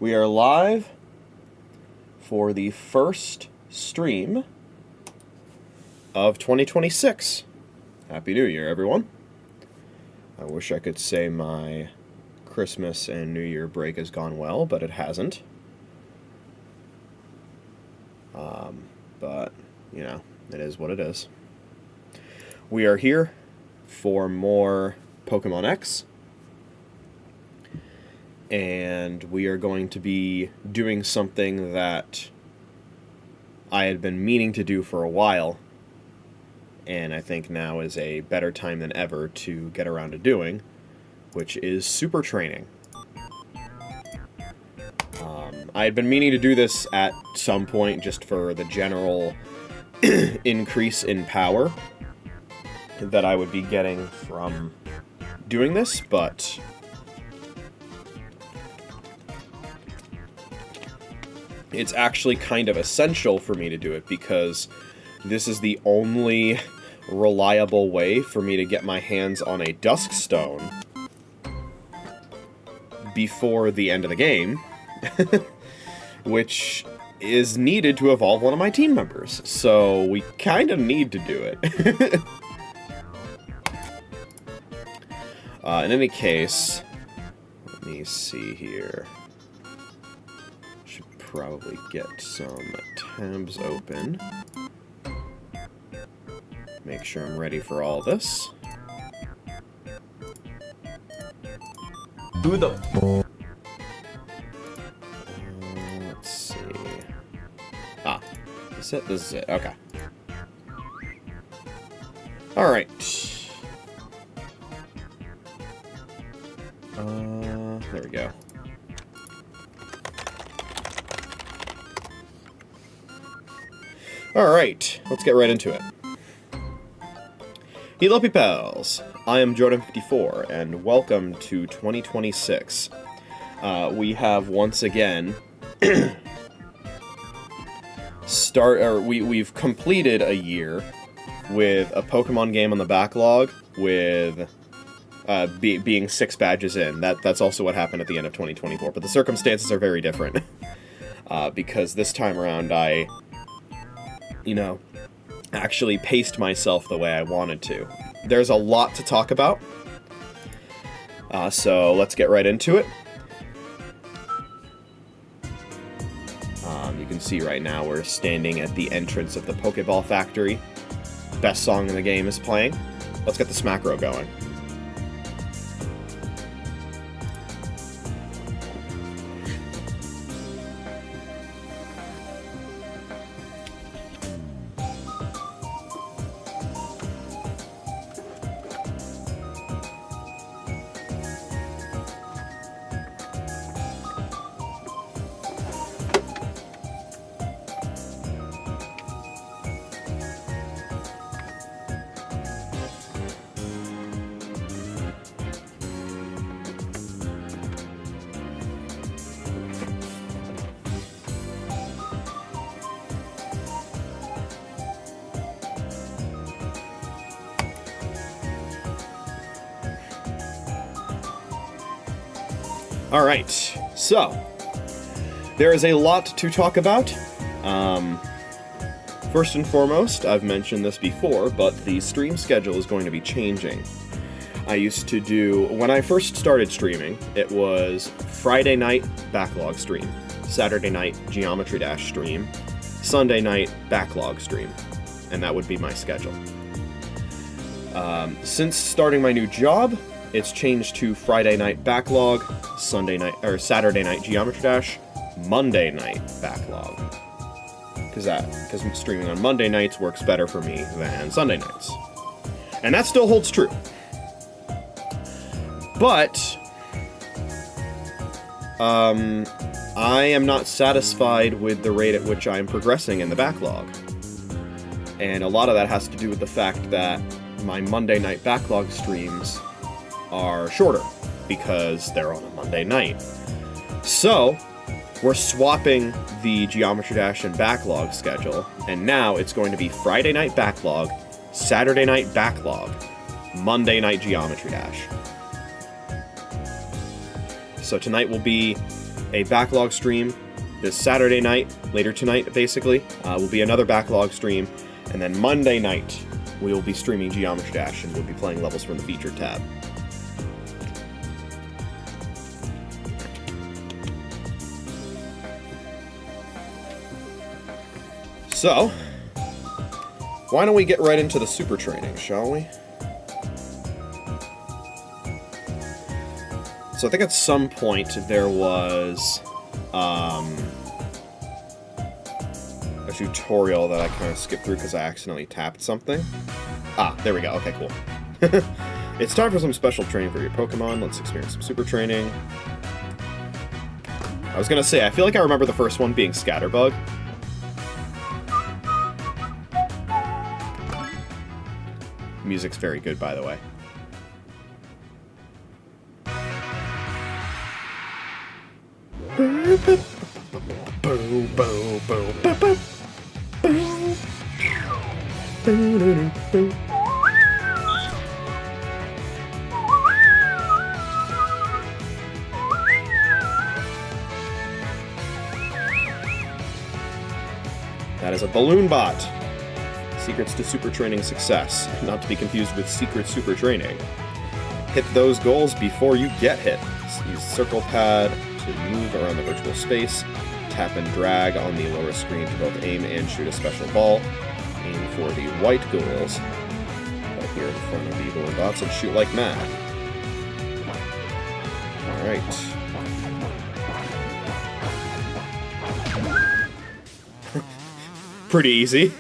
We are live for the first stream of 2026. Happy New Year, everyone. I wish I could say my Christmas and New Year break has gone well, but it hasn't. But, you know, it is what it is. We are here for more Pokemon X. And we are going to be doing something that I had been meaning to do for a while, and I think now is a better time than ever to get around to doing, which is super training. I had been meaning to do this at some point just for the general increase in power that I would be getting from doing this, but it's actually kind of essential for me to do it because this is the only reliable way for me to get my hands on a Dusk Stone before the end of the game, which is needed to evolve one of my team members. So we kind of need to do it. In any case, let me see here. Probably get some tabs open. Make sure I'm ready for all this. Who the... Let's see. Ah, this is it? This is it. Okay. Alright. There we go. Alright, let's get right into it. Hello, pals. I am JoeDan54, and welcome to 2026. We have once again we've completed a year with a Pokemon game on the backlog with being 6 badges in. That's also what happened at the end of 2024, but the circumstances are very different. Because this time around I actually paced myself the way I wanted to. There's a lot to talk about, so let's get right into it. You can see right now we're standing at the entrance of the Pokeball Factory. Best song in the game is playing. Let's get the Smackro going. Alright, so, there is a lot to talk about. First and foremost, I've mentioned this before, but the stream schedule is going to be changing. I used to do, when I first started streaming, it was Friday night Backlog stream, Saturday night Geometry Dash stream, Sunday night Backlog stream, and that would be my schedule. Since starting my new job, it's changed to Friday night Backlog, Saturday night Geometry Dash, Monday night Backlog. Because streaming on Monday nights works better for me than Sunday nights. And that still holds true. But I am not satisfied with the rate at which I am progressing in the backlog. And a lot of that has to do with the fact that my Monday night Backlog streams are shorter because they're on a Monday night. So, we're swapping the Geometry Dash and Backlog schedule, and now it's going to be Friday night Backlog, Saturday night Backlog, Monday night Geometry Dash. So tonight will be a backlog stream this Saturday night, later tonight, basically. Will be another backlog stream, and then Monday night, we will be streaming Geometry Dash, and we'll be playing levels from the featured tab. So, why don't we get right into the super training, shall we? So I think at some point there was a tutorial that I kind of skipped through because I accidentally tapped something. Ah, there we go. Okay, cool. It's time for some special training for your Pokemon. Let's experience some super training. I was gonna say, I feel like I remember the first one being Scatterbug. Music's very good, by the way. That is a balloon bot. Secrets to super training success, not to be confused with secret super training. Hit those goals before you get hit. Use circle pad to move around the virtual space. Tap and drag on the lower screen to both aim and shoot a special ball. Aim for the white goals right here in front of the balloon bots and shoot like mad. Alright. Pretty easy.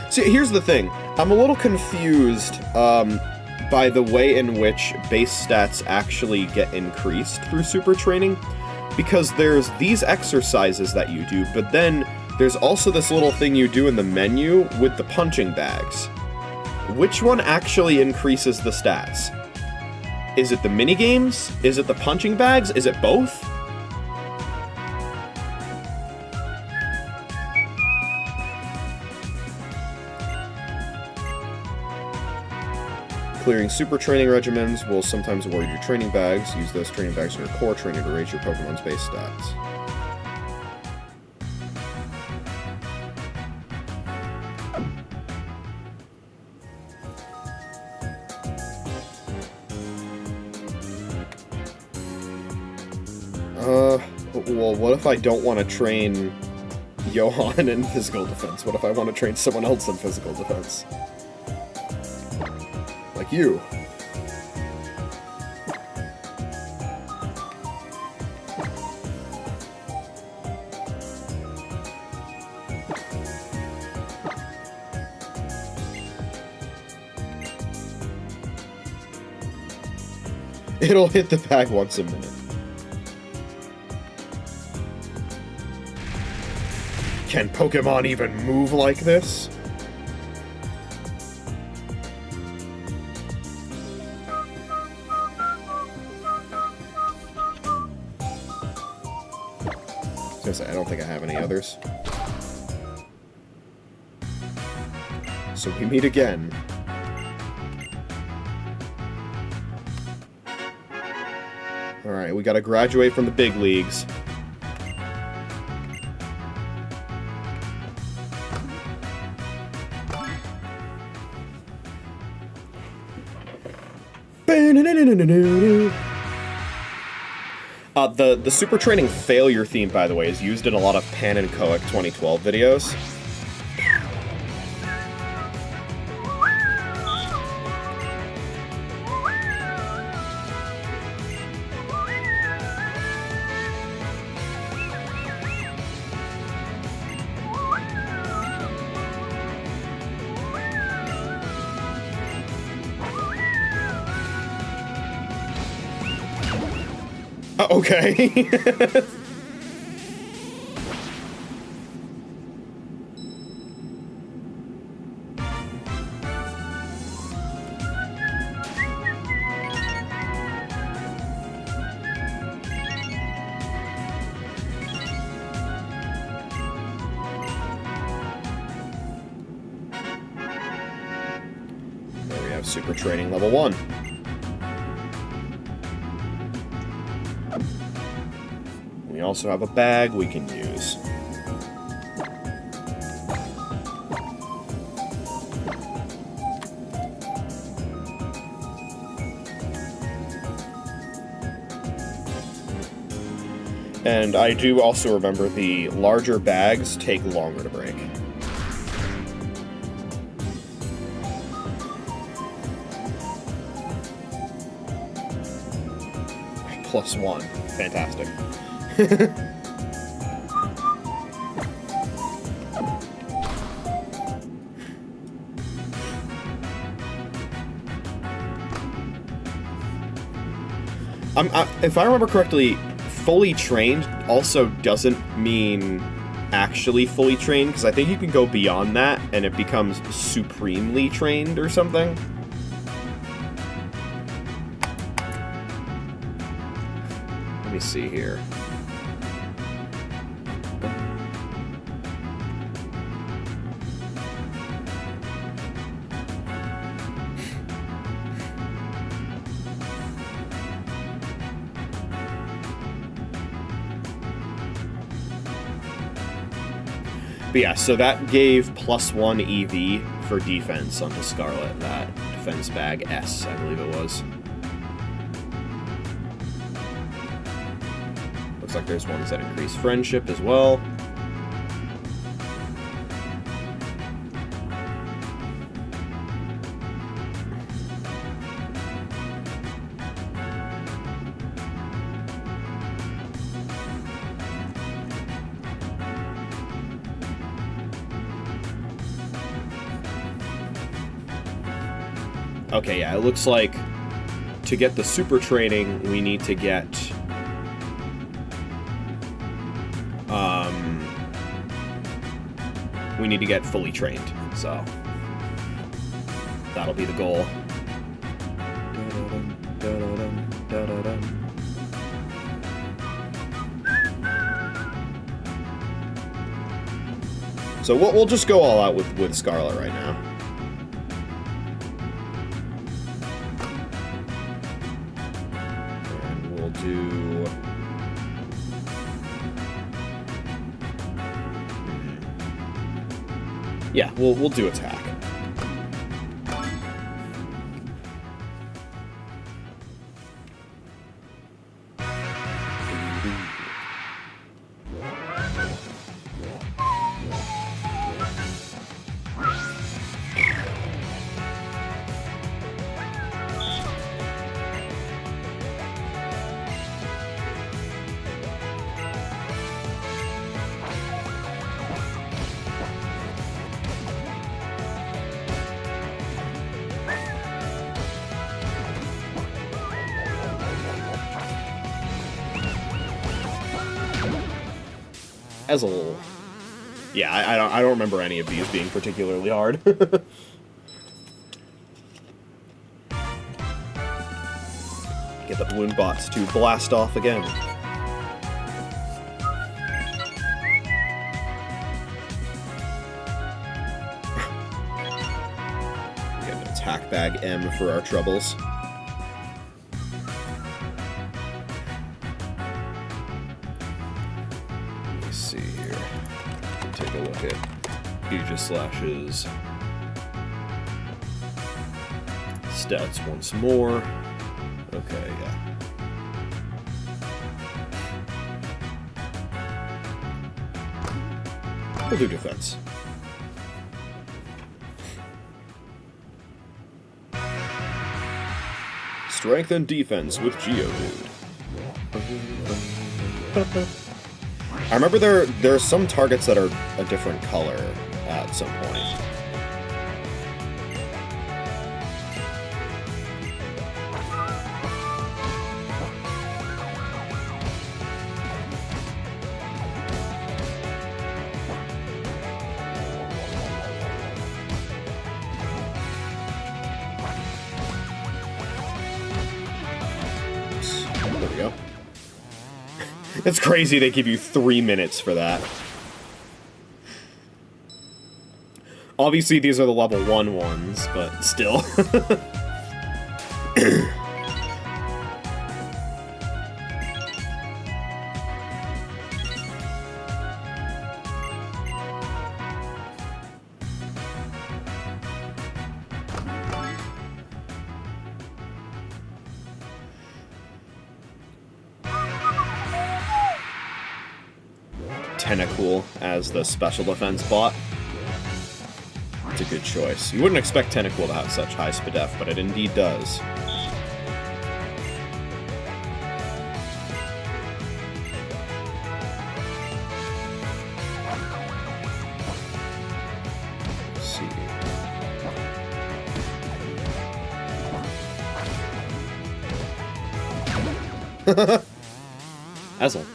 See, here's the thing. I'm a little confused by the way in which base stats actually get increased through super training, because there's these exercises that you do, but then there's also this little thing you do in the menu with the punching bags. Which one actually increases the stats? Is it the minigames? Is it the punching bags? Is it both? Clearing super training regimens will sometimes award you training bags. Use those training bags in your core training to raise your Pokemon's base stats. Well, what if I don't want to train Johan in physical defense? What if I want to train someone else in physical defense? Like you. It'll hit the bag once a minute. Can Pokemon even move like this? I don't think I have any others. So we meet again. Alright, we gotta graduate from the big leagues. The super training failure theme, by the way, is used in a lot of Pan and Coic 2012 videos. Okay. have Super Training level 1. We also have a bag we can use. And I do also remember the larger bags take longer to break. +1. Fantastic. If I remember correctly, fully trained also doesn't mean actually fully trained, because I think you can go beyond that and it becomes supremely trained or something. Let me see here. But yeah, so that gave +1 EV for defense onto Scarlet, that defense bag S, I believe it was. Looks like there's ones that increase friendship as well. Okay, yeah, it looks like to get the super training, we need to get fully trained, so that'll be the goal. So we'll just go all out with Scarlet right now. And we'll do... Yeah, we'll do attack. As a whole. Yeah, I don't remember any of these being particularly hard. Get the balloon bots to blast off again. Get an attack bag M for our troubles. Aegislashes. Stats once more. Okay, yeah. We'll do defense. Strength and defense with JoeDan. I remember there are some targets that are a different color at some point. There we go. It's crazy they give you 3 minutes for that. Obviously, these are the level 1 ones, but still. Tentacool as the special defense bot. It's a good choice. You wouldn't expect Tentacool to have such high SPDEF, but it indeed does. Let's see. Ezel.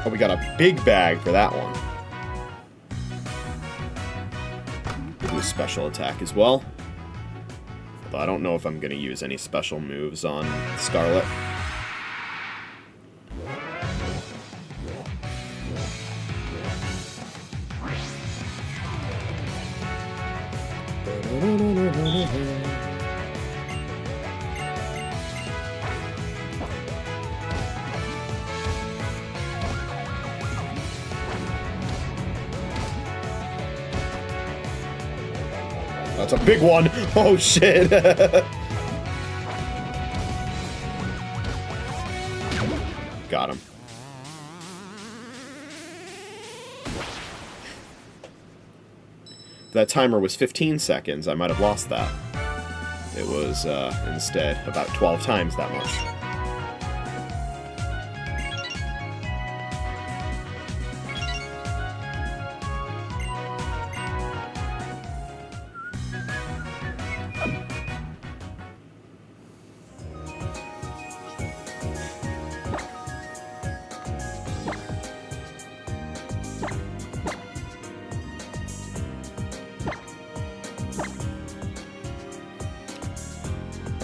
Oh, we got a big bag for that one. We'll do a special attack as well. Although I don't know if I'm going to use any special moves on Scarlet. That's a big one! Oh shit! Got him. If that timer was 15 seconds, I might have lost that. It was, instead, about 12 times that much.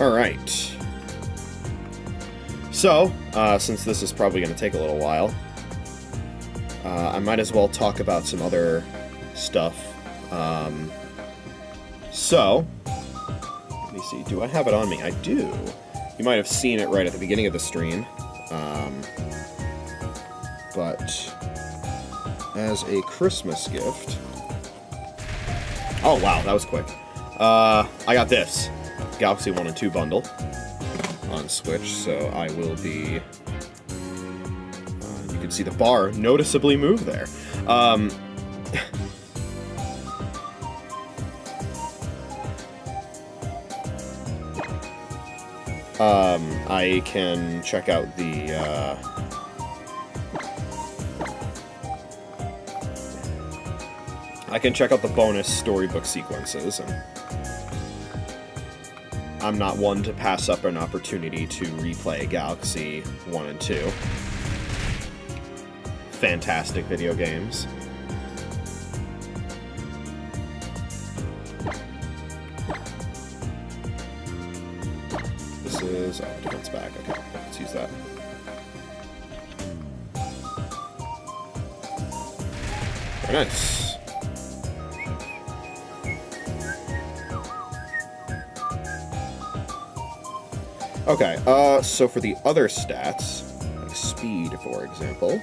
Alright. So, since this is probably going to take a little while, I might as well talk about some other stuff. Let me see, do I have it on me? I do. You might have seen it right at the beginning of the stream. But as a Christmas gift... Oh, wow, that was quick. I got this. Galaxy 1 and 2 bundle on Switch, so I will be... you can see the bar noticeably move there. I can check out the, I can check out the bonus storybook sequences, and I'm not one to pass up an opportunity to replay Galaxy 1 and 2. Fantastic video games. This is... oh, defense back. Okay, let's use that. Very nice. Okay, so for the other stats, like speed, for example,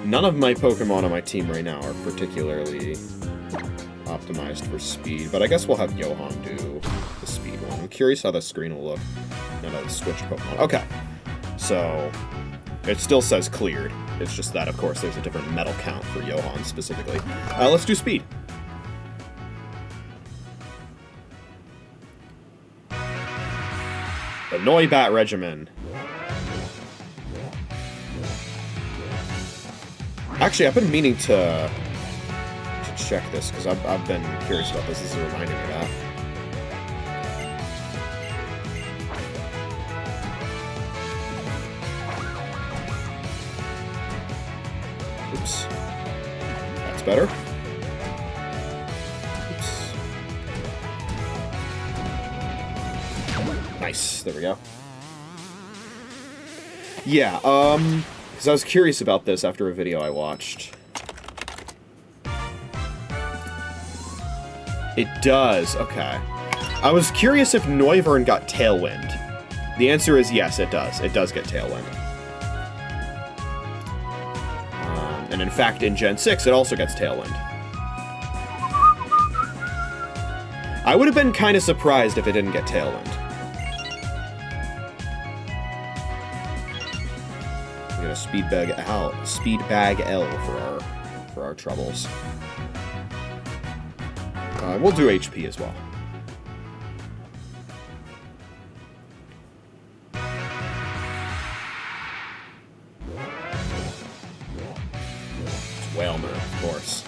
none of my Pokemon on my team right now are particularly optimized for speed, but I guess we'll have Johan do the speed one. I'm curious how the screen will look now that it's switched Pokemon. Okay, so it still says cleared. It's just that, of course, there's a different medal count for Johan specifically. Let's do speed. The Noibat regimen. Actually, I've been meaning to check this, because I've been curious about this. This is reminding me of that. Oops. That's better. Oops. Nice. There we go. Yeah, because I was curious about this after a video I watched. It does, okay. I was curious if Noivern got Tailwind. The answer is yes, it does. It does get Tailwind. And in fact, in Gen 6, it also gets Tailwind. I would have been kind of surprised if it didn't get Tailwind. We got a Speed Bag L for our troubles. We'll do HP as well. It's Whalmer, of course.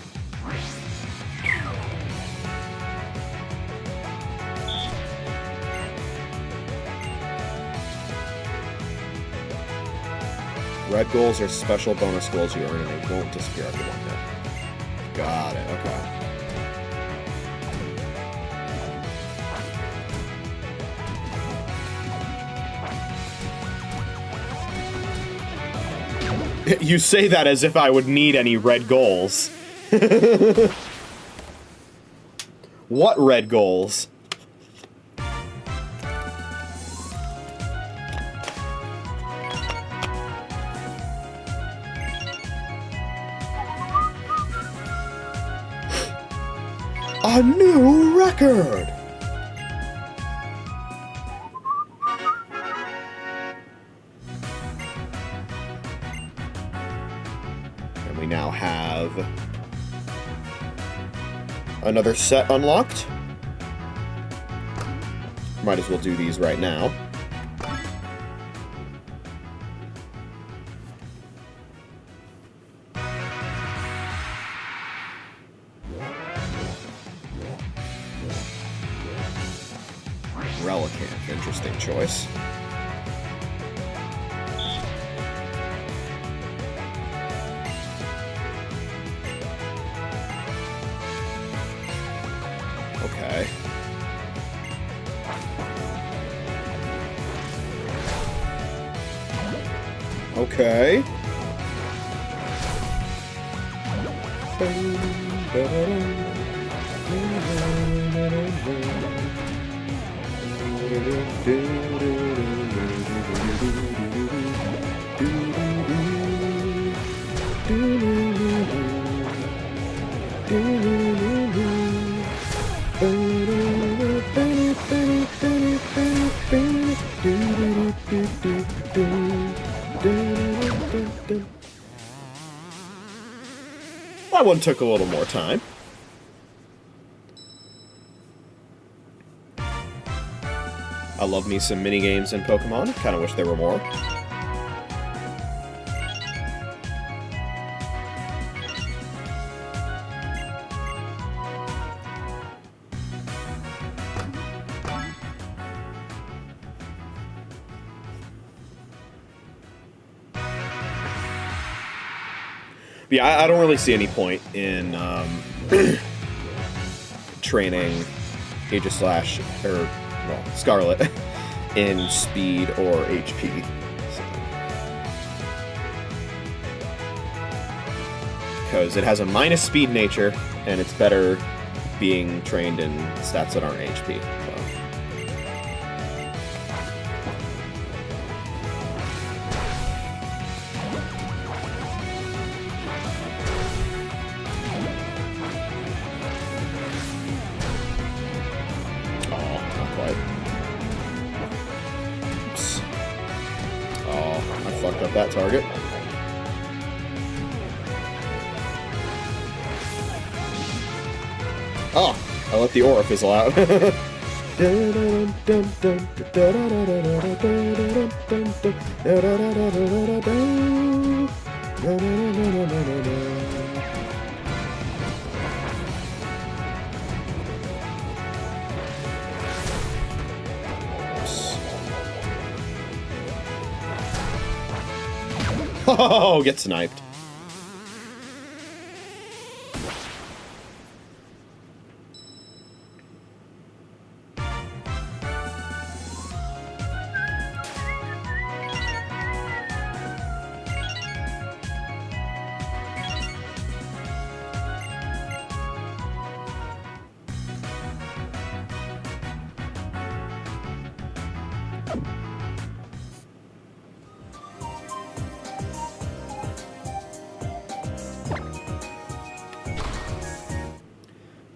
Red goals are special bonus goals you earn, and they won't disappear after one hit. Got it, okay. You say that as if I would need any red goals. What red goals? A new record! And we now have another set unlocked. Might as well do these right now. Relicanth, interesting choice. Okay. Okay. That one took a little more time. I love me some minigames in Pokemon. Kinda wish there were more. But yeah, I don't really see any point in training Aegislash, or, well, Scarlet in speed or HP. Because it has a minus speed nature, and it's better being trained in stats that aren't HP. Fucked up that target. Oh, I let the aura fizzle out. Oh, get sniped.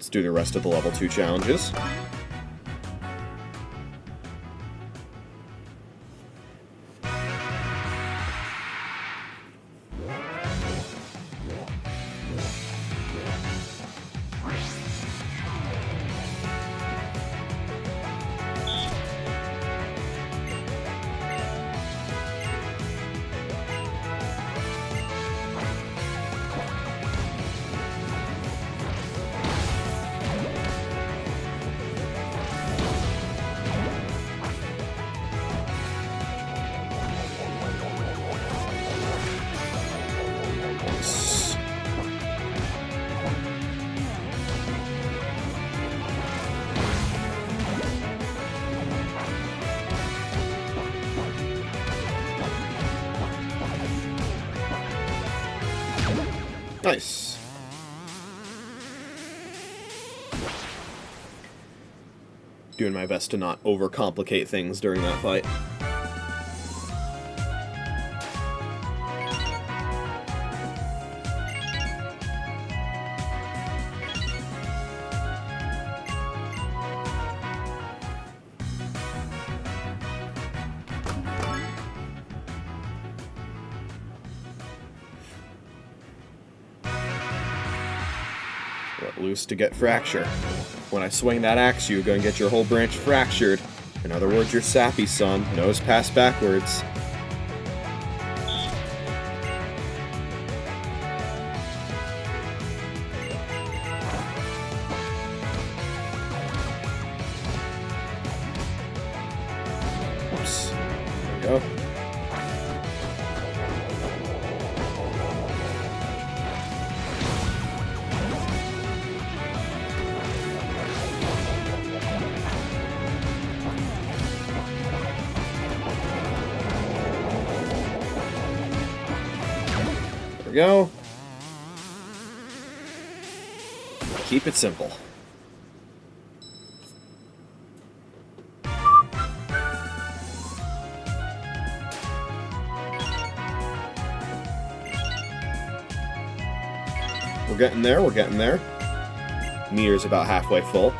Let's do the rest of the level 2 challenges. Nice. Doing my best to not overcomplicate things during that fight. Let loose to get fracture. When I swing that axe, you're gonna get your whole branch fractured. In other words, you're sappy, son. Nose pass backwards. Oops. There we go. There we go. Keep it simple. We're getting there, we're getting there. Meter's about halfway full.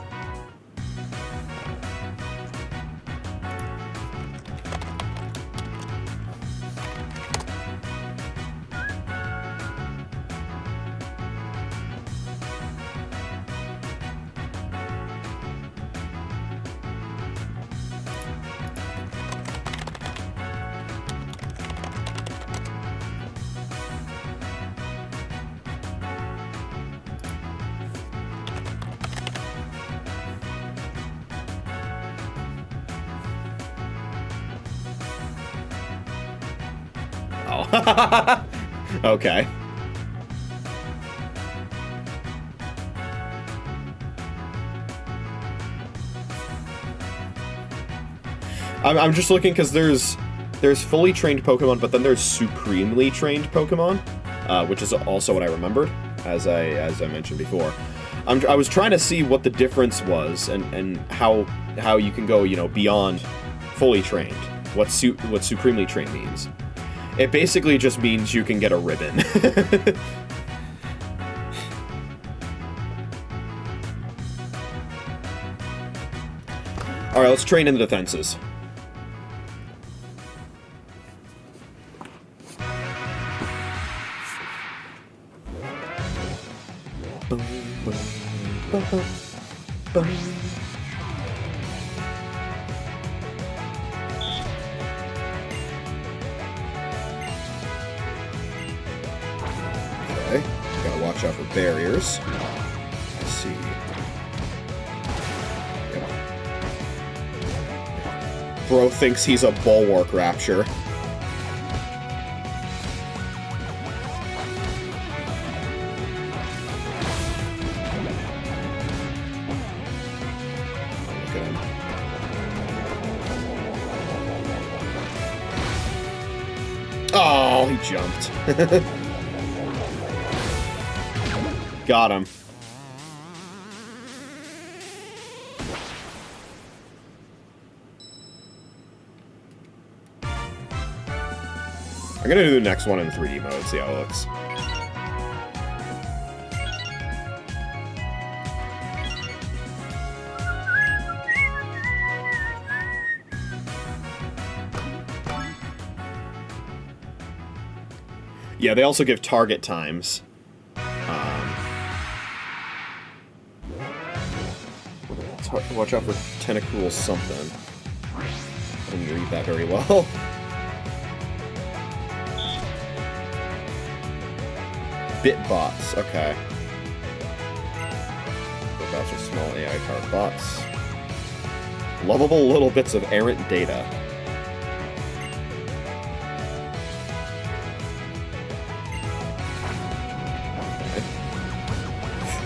Oh. Okay. I'm just looking because there's fully trained Pokemon, but then there's supremely trained Pokemon, which is also what I remembered, as I mentioned before. I was trying to see what the difference was and how you can go, you know, beyond fully trained. What supremely trained means. It basically just means you can get a ribbon. Alright, let's train in the defenses. Boom, boom, boom, boom, boom. Okay, gotta watch out for barriers. Let's see. Yep. Bro thinks he's a bulwark rapture. Look at him. Oh, he jumped. Got him. I'm gonna do the next one in 3D mode, see how it looks. Yeah, they also give target times. Watch out for Tentacruel something. I didn't read that very well. Bitbots, okay. Bitbots are small AI-powered bots. Lovable little bits of errant data.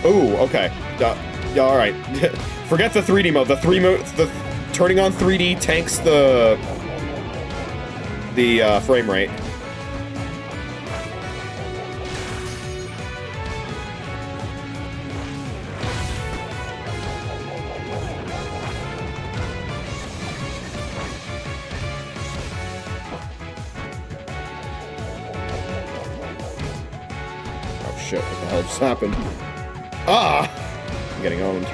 Ooh, okay. Yeah, alright. Forget the 3D mode. The turning on 3D tanks the frame rate. Oh shit, what the hell just happened? Ah! I'm getting owned.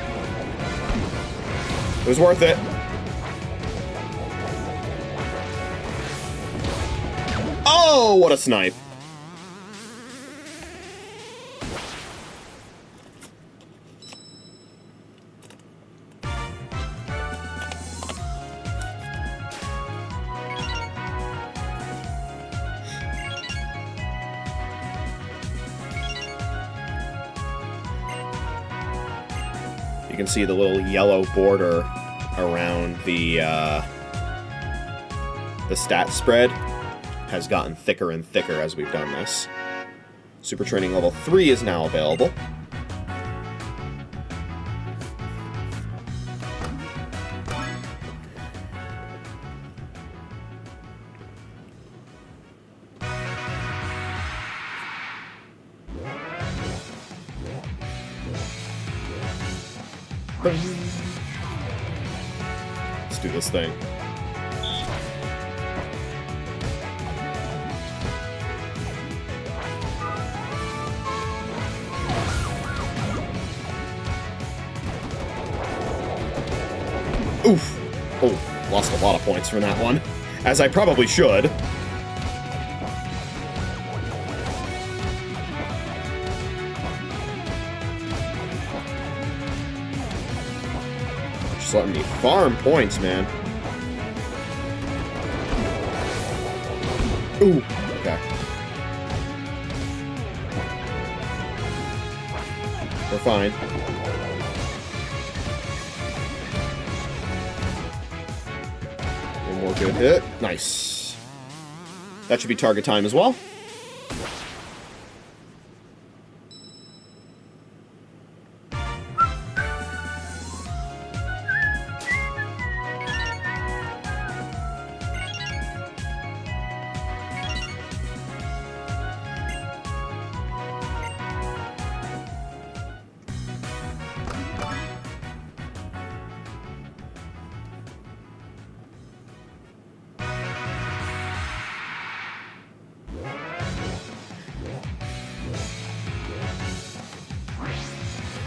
It was worth it. Oh, what a snipe. You can see the little yellow border around the stat spread has gotten thicker and thicker as we've done this. Super Training Level 3 is now available. Let's do this thing. Oof! Oh, lost a lot of points from that one. As I probably should. Just letting me farm points, man. Ooh, okay. We're fine. One more good hit. Nice. That should be target time as well.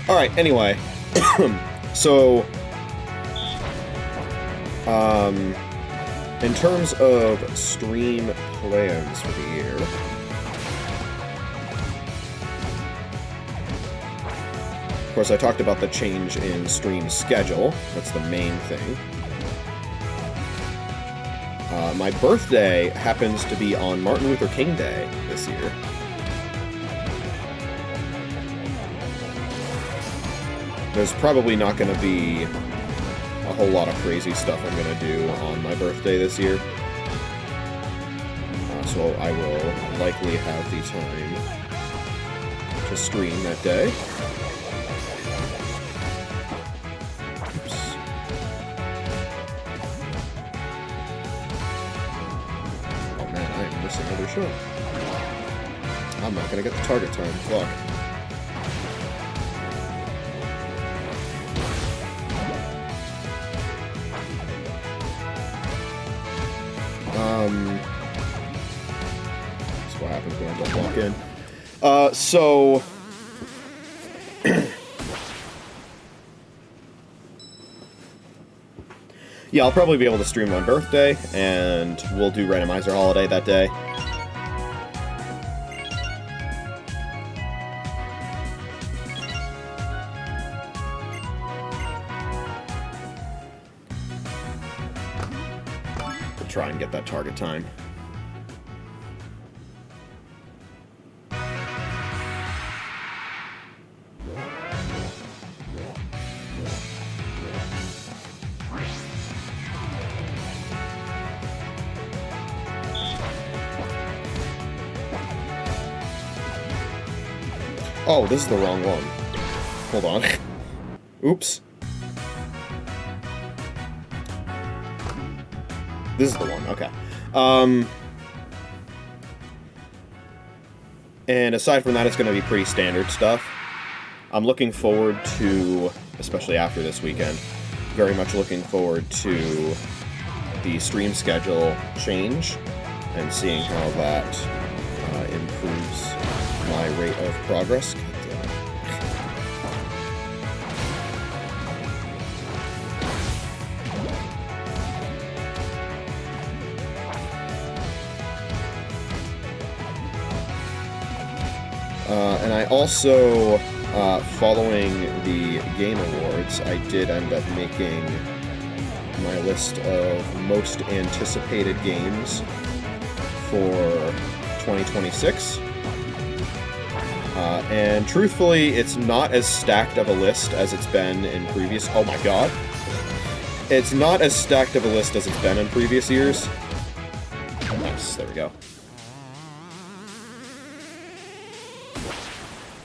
Alright, anyway. So, in terms of stream plans for the year, of course I talked about the change in stream schedule. That's the main thing. My birthday happens to be on Martin Luther King Day this year. There's probably not going to be a whole lot of crazy stuff I'm going to do on my birthday this year. So I will likely have the time to stream that day. Oops. Oh man, I am missing another show. I'm not going to get the target time. Fuck. That's what happens when I don't walk in. So... yeah, I'll probably be able to stream on birthday, and we'll do Randomizer Holiday that day. try and get that target time. Oh, this is the wrong one. Hold on. Oops. This is the one, okay. And aside from that, it's going to be pretty standard stuff. I'm looking forward to, especially after this weekend, very much looking forward to the stream schedule change and seeing how that improves my rate of progress. And I also, following the Game Awards, I did end up making my list of most anticipated games for 2026. And truthfully, it's not as stacked of a list as it's been in previous... Oh my god. It's not as stacked of a list as it's been in previous years. Nice, there we go.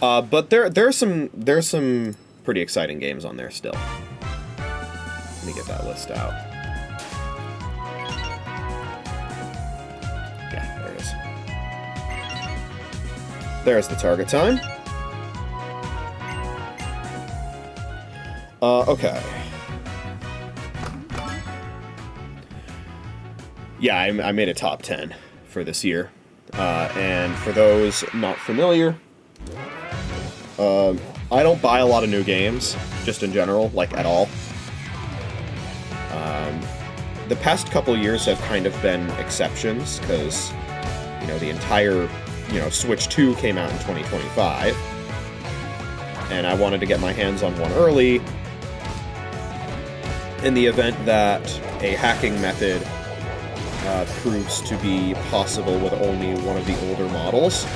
But there's some pretty exciting games on there still. Let me get that list out. Yeah, there it is. There's the target time. Okay. Yeah, I made a top 10 for this year. And for those not familiar, I don't buy a lot of new games, just in general, like, at all. The past couple years have kind of been exceptions, because, you know, the entire, you know, Switch 2 came out in 2025, and I wanted to get my hands on one early, in the event that a hacking method proves to be possible with only one of the older models.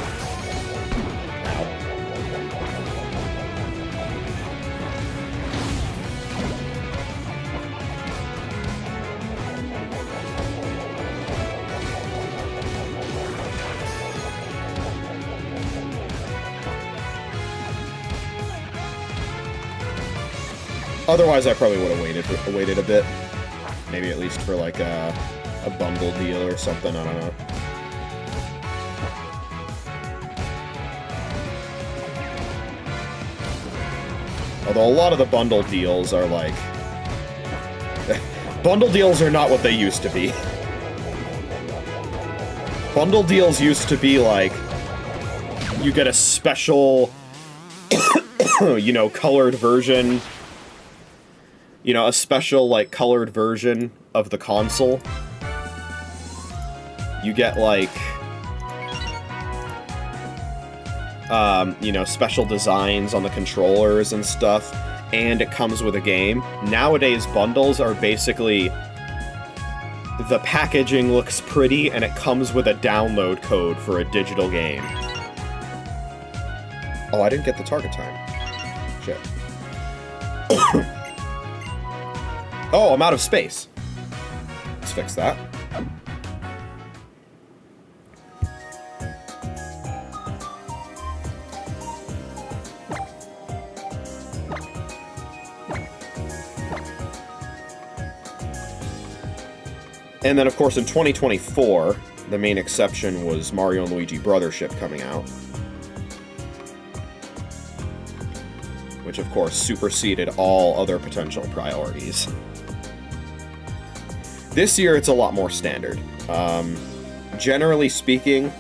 Otherwise, I probably would have waited a bit. Maybe at least for, like, a bundle deal or something, I don't know. Although a lot of the bundle deals are, like... Bundle deals are not what they used to be. Bundle deals used to be, like... You get a special... you know, colored version... You know, a special, like, colored version of the console. You get, like, you know, special designs on the controllers and stuff, and it comes with a game. Nowadays, bundles are basically... The packaging looks pretty, and it comes with a download code for a digital game. Oh, I didn't get the target time. Shit. Oh, I'm out of space. Let's fix that. And then, of course, in 2024, the main exception was Mario & Luigi Brothership coming out. Which, of course, superseded all other potential priorities. This year, it's a lot more standard. Generally speaking,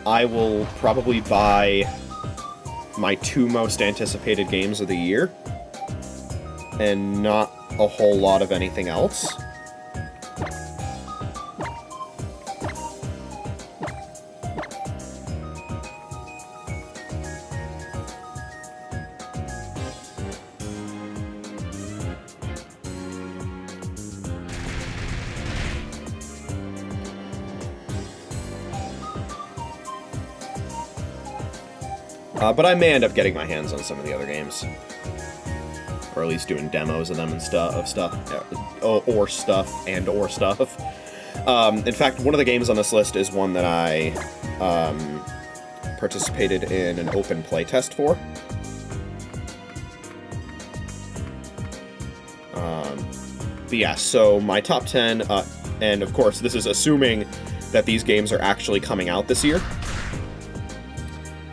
I will probably buy my 2 most anticipated games of the year, and not a whole lot of anything else. But I may end up getting my hands on some of the other games. Or at least doing demos of them and stuff. Or stuff. In fact, one of the games on this list is one that I participated in an open playtest for. But yeah, so my top 10, and of course this is assuming that these games are actually coming out this year.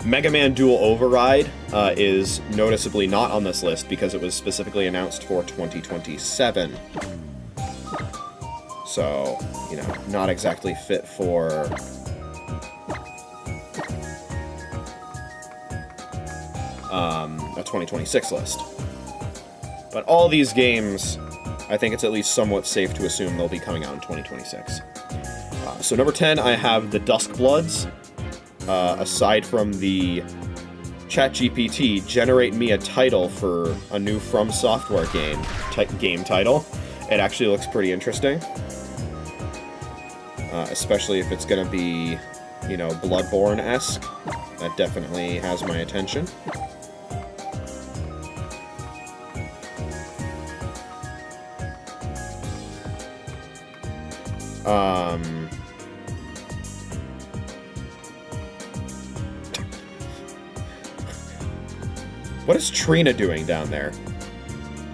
Mega Man Dual Override is noticeably not on this list because it was specifically announced for 2027. So, you know, not exactly fit for a 2026 list. But all these games, I think it's at least somewhat safe to assume they'll be coming out in 2026. So number 10, I have the Duskbloods. Aside from the ChatGPT, generate me a title for a new From Software game title. It actually looks pretty interesting. Especially if it's going to be, you know, Bloodborne-esque. That definitely has my attention. What is Trina doing down there?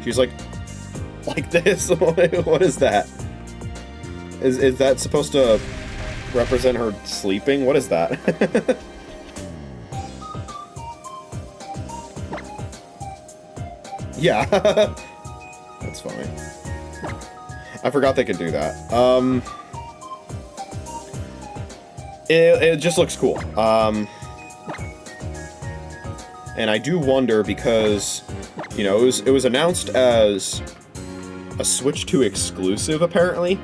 She's like this? What is that? Is that supposed to represent her sleeping? What is that? Yeah. That's funny. I forgot they could do that. It just looks cool. And I do wonder because, you know, it was announced as a Switch 2 exclusive, apparently.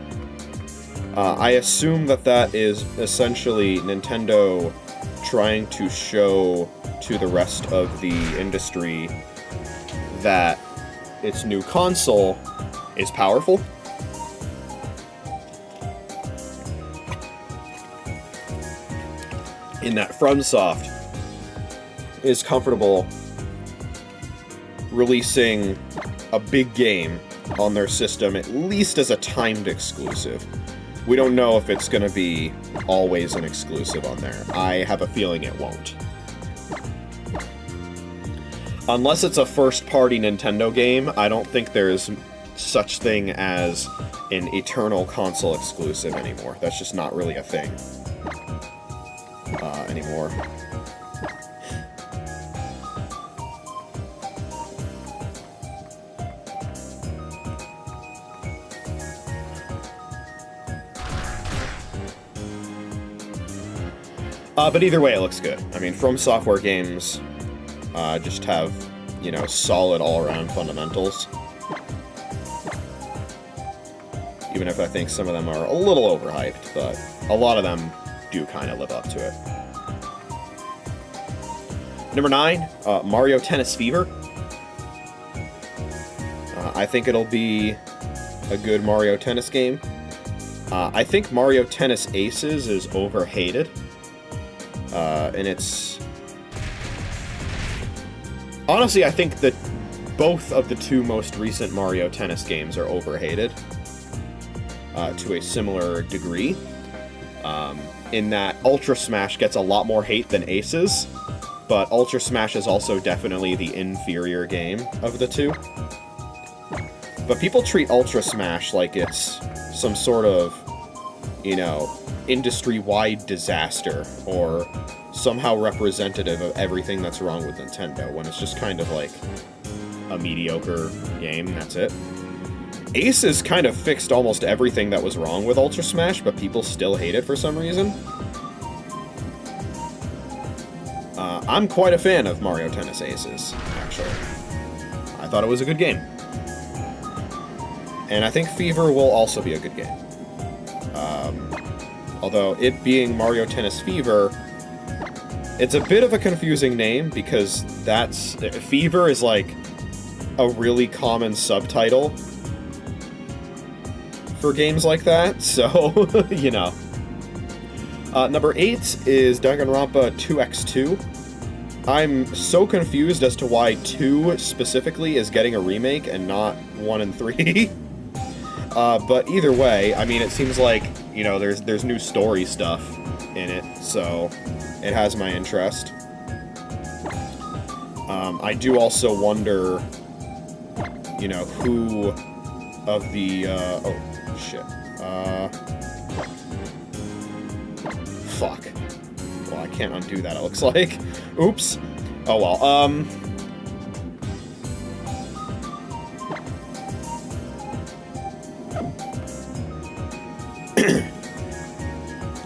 I assume that is essentially Nintendo trying to show to the rest of the industry that its new console is powerful. In that FromSoft is comfortable releasing a big game on their system, at least as a timed exclusive. We don't know if it's going to be always an exclusive on there. I have a feeling it won't. Unless it's a first-party Nintendo game, I don't think there's such thing as an eternal console exclusive anymore. That's just not really a thing anymore. But either way, it looks good. I mean, From Software games just have, you know, solid all-around fundamentals. Even if I think some of them are a little overhyped, but a lot of them do kind of live up to it. Number 9, Mario Tennis Fever. I think it'll be a good Mario Tennis game. I think Mario Tennis Aces is overhated. And it's... Honestly, I think that both of the two most recent Mario Tennis games are overhated. To a similar degree. In that Ultra Smash gets a lot more hate than Aces, but Ultra Smash is also definitely the inferior game of the two. But people treat Ultra Smash like it's some sort of, you know, industry-wide disaster, or somehow representative of everything that's wrong with Nintendo, when it's just kind of like a mediocre game, that's it. Aces kind of fixed almost everything that was wrong with Ultra Smash, but people still hate it for some reason. I'm quite a fan of Mario Tennis Aces, actually. I thought it was a good game. And I think Fever will also be a good game. Although, it being Mario Tennis Fever, it's a bit of a confusing name, because Fever is like a really common subtitle for games like that, so, you know. Number 8 is Danganronpa 2x2. I'm so confused as to why 2 specifically is getting a remake and not 1 and 3. But either way, I mean, it seems like, you know, there's new story stuff in it, so it has my interest. I do also wonder, you know, who of the, oh, shit. Fuck. Well, I can't undo that, it looks like. Oops. Oh well,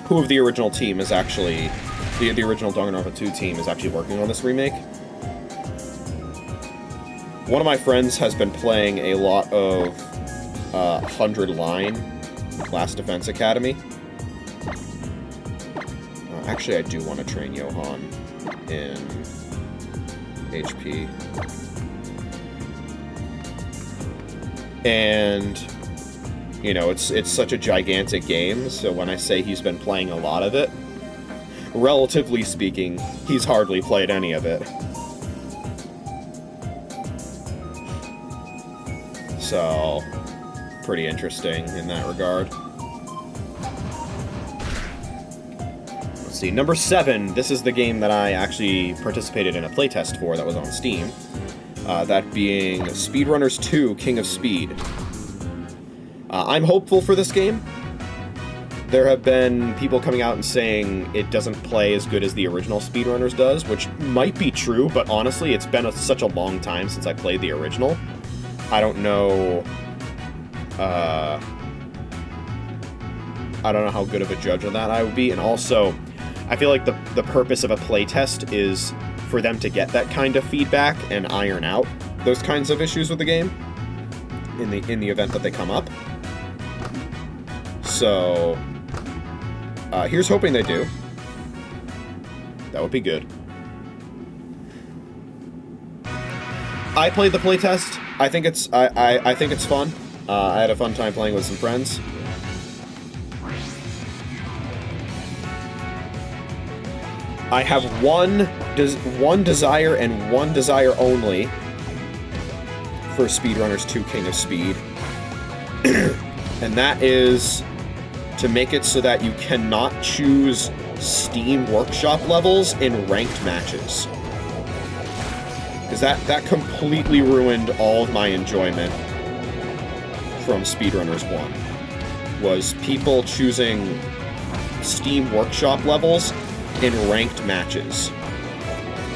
who of the original team is actually... The original Danganronpa 2 team is actually working on this remake. One of my friends has been playing a lot of 100 Line, Last Defense Academy. Actually, I do want to train Johan in HP. And, you know, it's such a gigantic game, so when I say he's been playing a lot of it, relatively speaking, he's hardly played any of it. So, pretty interesting in that regard. Let's see, number 7. This is the game that I actually participated in a playtest for that was on Steam. That being Speedrunners 2: King of Speed. I'm hopeful for this game. There have been people coming out and saying it doesn't play as good as the original Speedrunners does, which might be true, but honestly, it's been such a long time since I played the original. I don't know... I don't know how good of a judge of that I would be, and also, I feel like the purpose of a playtest is for them to get that kind of feedback and iron out those kinds of issues with the game in the event that they come up. So, here's hoping they do. That would be good. I played the playtest. I think it's I think it's fun. I had a fun time playing with some friends. I have one desire and one desire only for Speedrunners 2: King of Speed. And that is to make it so that you cannot choose Steam Workshop levels in ranked matches. Because that completely ruined all of my enjoyment from Speedrunners 1. Was people choosing Steam Workshop levels in ranked matches.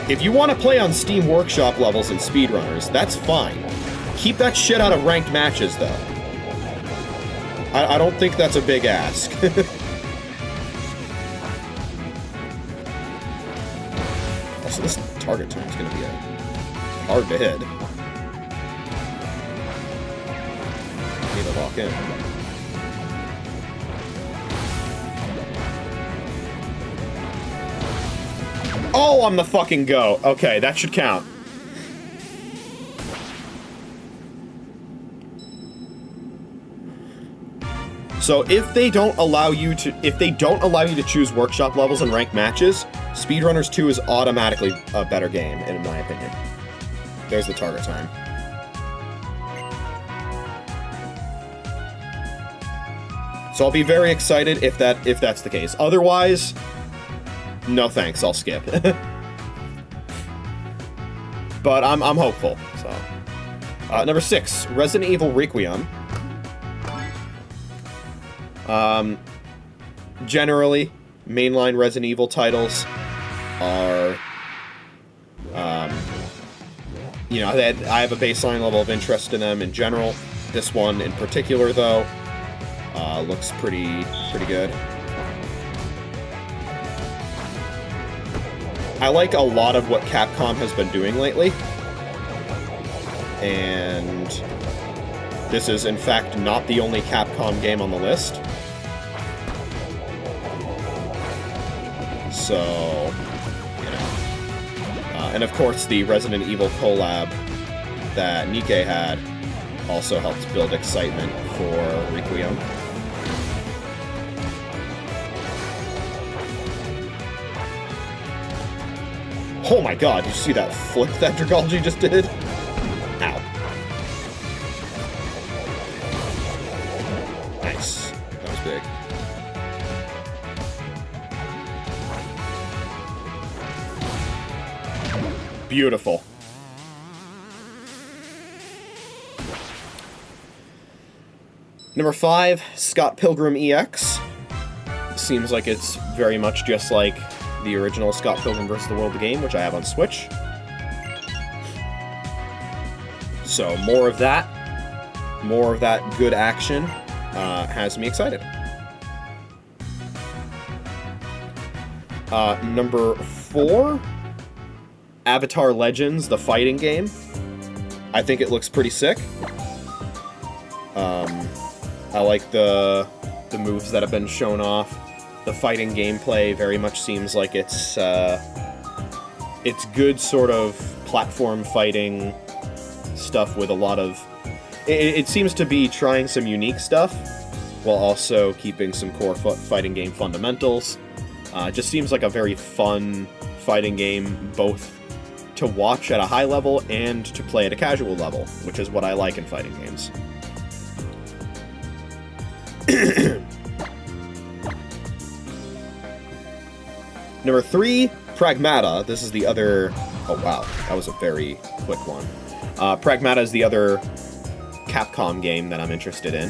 If you want to play on Steam Workshop levels in Speedrunners, that's fine. Keep that shit out of ranked matches, though. I don't think that's a big ask. Also, this target time is going to be hard to hit. Need to lock in. Oh, I'm the fucking go. Okay, that should count. So if they don't allow you to choose workshop levels and ranked matches, Speedrunners 2 is automatically a better game, in my opinion. There's the target time. So I'll be very excited if that's the case. Otherwise, no thanks, I'll skip. But I'm hopeful. So, number 6, Resident Evil Requiem. Generally, mainline Resident Evil titles are, you know, I have a baseline level of interest in them in general. This one in particular, though, looks pretty good. I like a lot of what Capcom has been doing lately, and this is, in fact, not the only Capcom game on the list. So, you know. And of course, the Resident Evil collab that Nikke had also helped build excitement for Requiem. Oh my god, did you see that flip that Dragalge just did? Ow. Nice. That was big. Beautiful. Number 5, Scott Pilgrim EX. Seems like it's very much just like the original Scott Pilgrim vs. the World the game, which I have on Switch. So more of that good action has me excited. Number 4, Avatar Legends, the fighting game. I think it looks pretty sick. I like the moves that have been shown off. The fighting gameplay very much seems like it's good sort of platform fighting stuff with a lot of... It seems to be trying some unique stuff while also keeping some core fighting game fundamentals. It just seems like a very fun fighting game, both to watch at a high level and to play at a casual level, which is what I like in fighting games. Number 3, Pragmata. This is the other... Oh, wow. That was a very quick one. Pragmata is the other Capcom game that I'm interested in.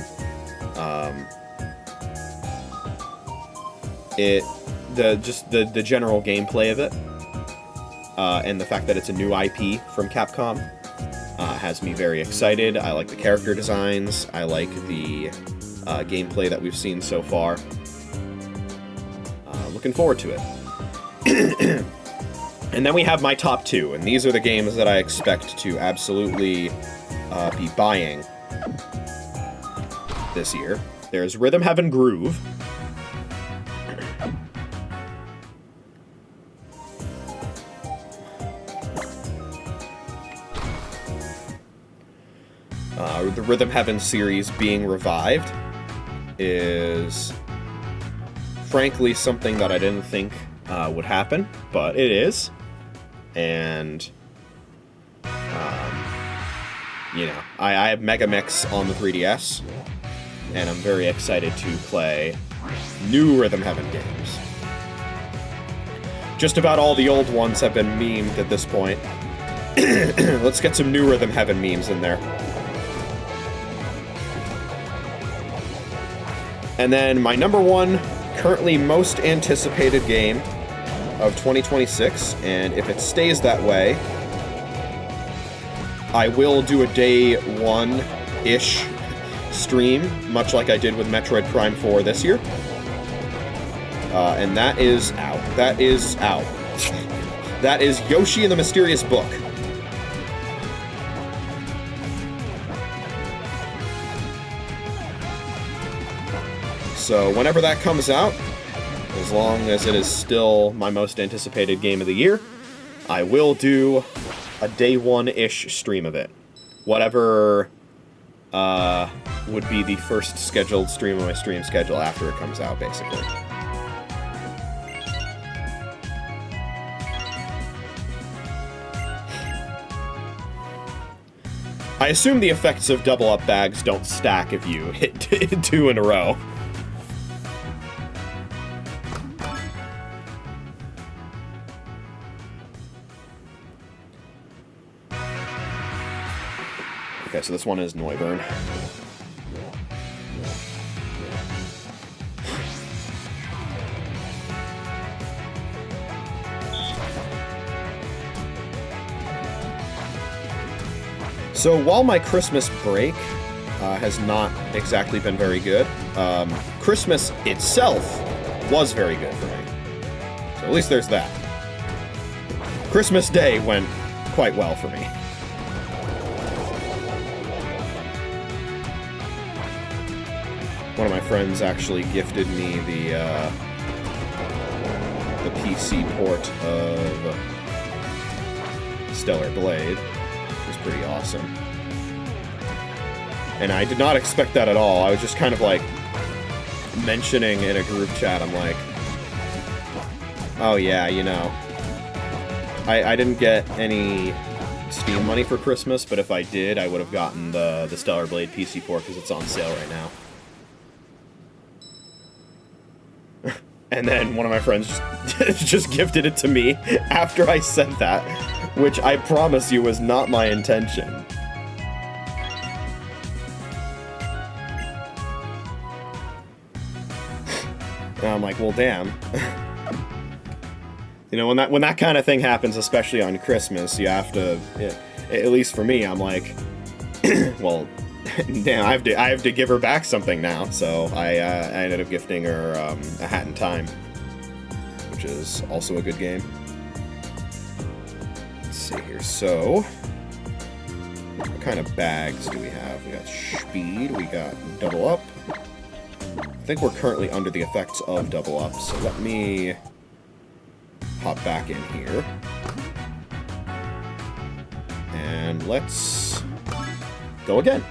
The general gameplay of it, and the fact that it's a new IP from Capcom, has me very excited. I like the character designs. I like the gameplay that we've seen so far. Looking forward to it. And then we have my top 2, and these are the games that I expect to absolutely be buying this year. There's Rhythm Heaven Groove. The Rhythm Heaven series being revived is, frankly, something that I didn't think would happen, but it is. And, you know, I have Mega Mix on the 3DS, and I'm very excited to play new Rhythm Heaven games. Just about all the old ones have been memed at this point. Let's get some new Rhythm Heaven memes in there. And then my number 1, currently most anticipated game of 2026, and if it stays that way, I will do a day 1-ish stream, much like I did with Metroid Prime 4 this year. And that is out. That is out. That is Yoshi and the Mysterious Book. So whenever that comes out, as long as it is still my most anticipated game of the year, I will do a day 1-ish stream of it. Whatever would be the first scheduled stream on my stream schedule after it comes out, basically. I assume the effects of double up bags don't stack if you hit 2 in a row. Okay, so this one is Neuburn. So while my Christmas break has not exactly been very good, Christmas itself was very good for me. So at least there's that. Christmas Day went quite well for me. One of my friends actually gifted me the PC port of Stellar Blade. It was pretty awesome. And I did not expect that at all. I was just kind of like mentioning in a group chat, I'm like, oh yeah, you know, I didn't get any Steam money for Christmas, but if I did, I would have gotten the Stellar Blade PC port because it's on sale right now. And then one of my friends just gifted it to me after I said that, which I promise you was not my intention. And I'm like, well, damn. You know, when that kind of thing happens, especially on Christmas, you have to, at least for me, I'm like, well, damn, I have to give her back something now. So I ended up gifting her A Hat in Time, which is also a good game. Let's see here. So, what kind of bags do we have? We got speed. We got double up. I think we're currently under the effects of double up. So let me hop back in here. And let's go again.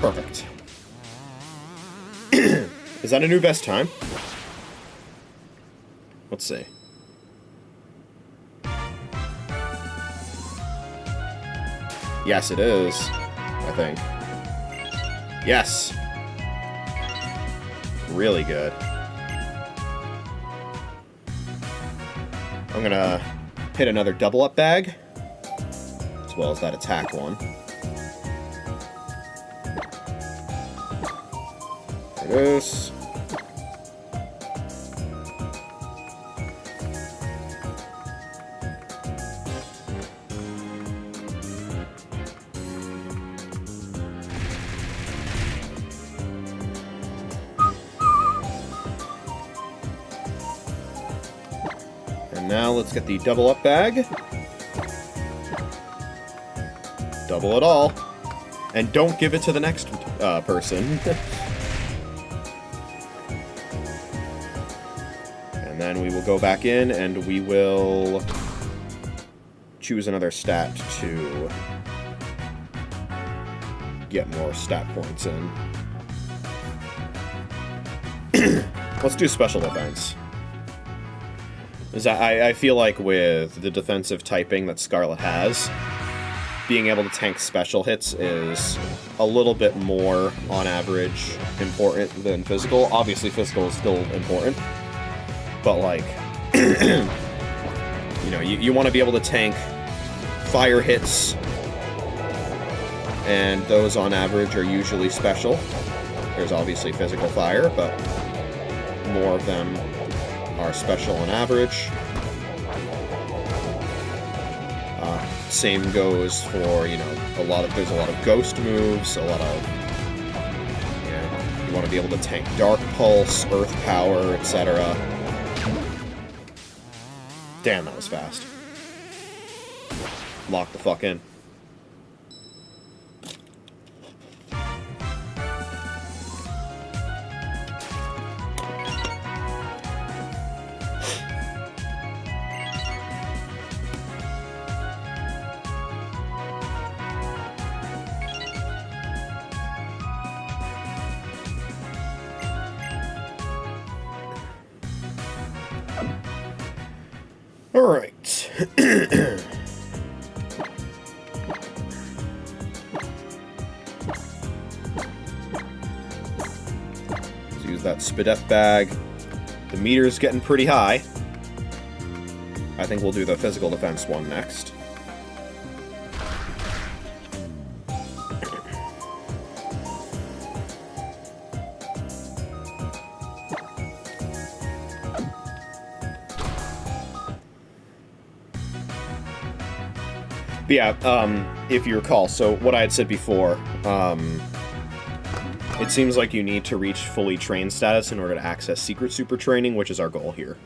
Perfect. Is that a new best time? Let's see. Yes, it is, I think. Yes! Really good. I'm gonna hit another double up bag, as well as that attack one. There it is. And now let's get the double up bag. Double it all. And don't give it to the next person. And then we will go back in and we will choose another stat to get more stat points in. Let's do special defense. I feel like with the defensive typing that Scarlet has, being able to tank special hits is a little bit more, on average, important than physical. Obviously, physical is still important, but, like, you know, you want to be able to tank fire hits, and those, on average, are usually special. There's obviously physical fire, but more of them are special on average. Same goes for, you know, there's a lot of ghost moves, a lot of, you know, you want to be able to tank Dark Pulse, Earth Power, etc. Damn, that was fast. Lock the fuck in. Alright. Let's use that Spadef bag. The meter's getting pretty high. I think we'll do the physical defense one next. But yeah, if you recall, so what I had said before, it seems like you need to reach fully trained status in order to access secret super training, which is our goal here.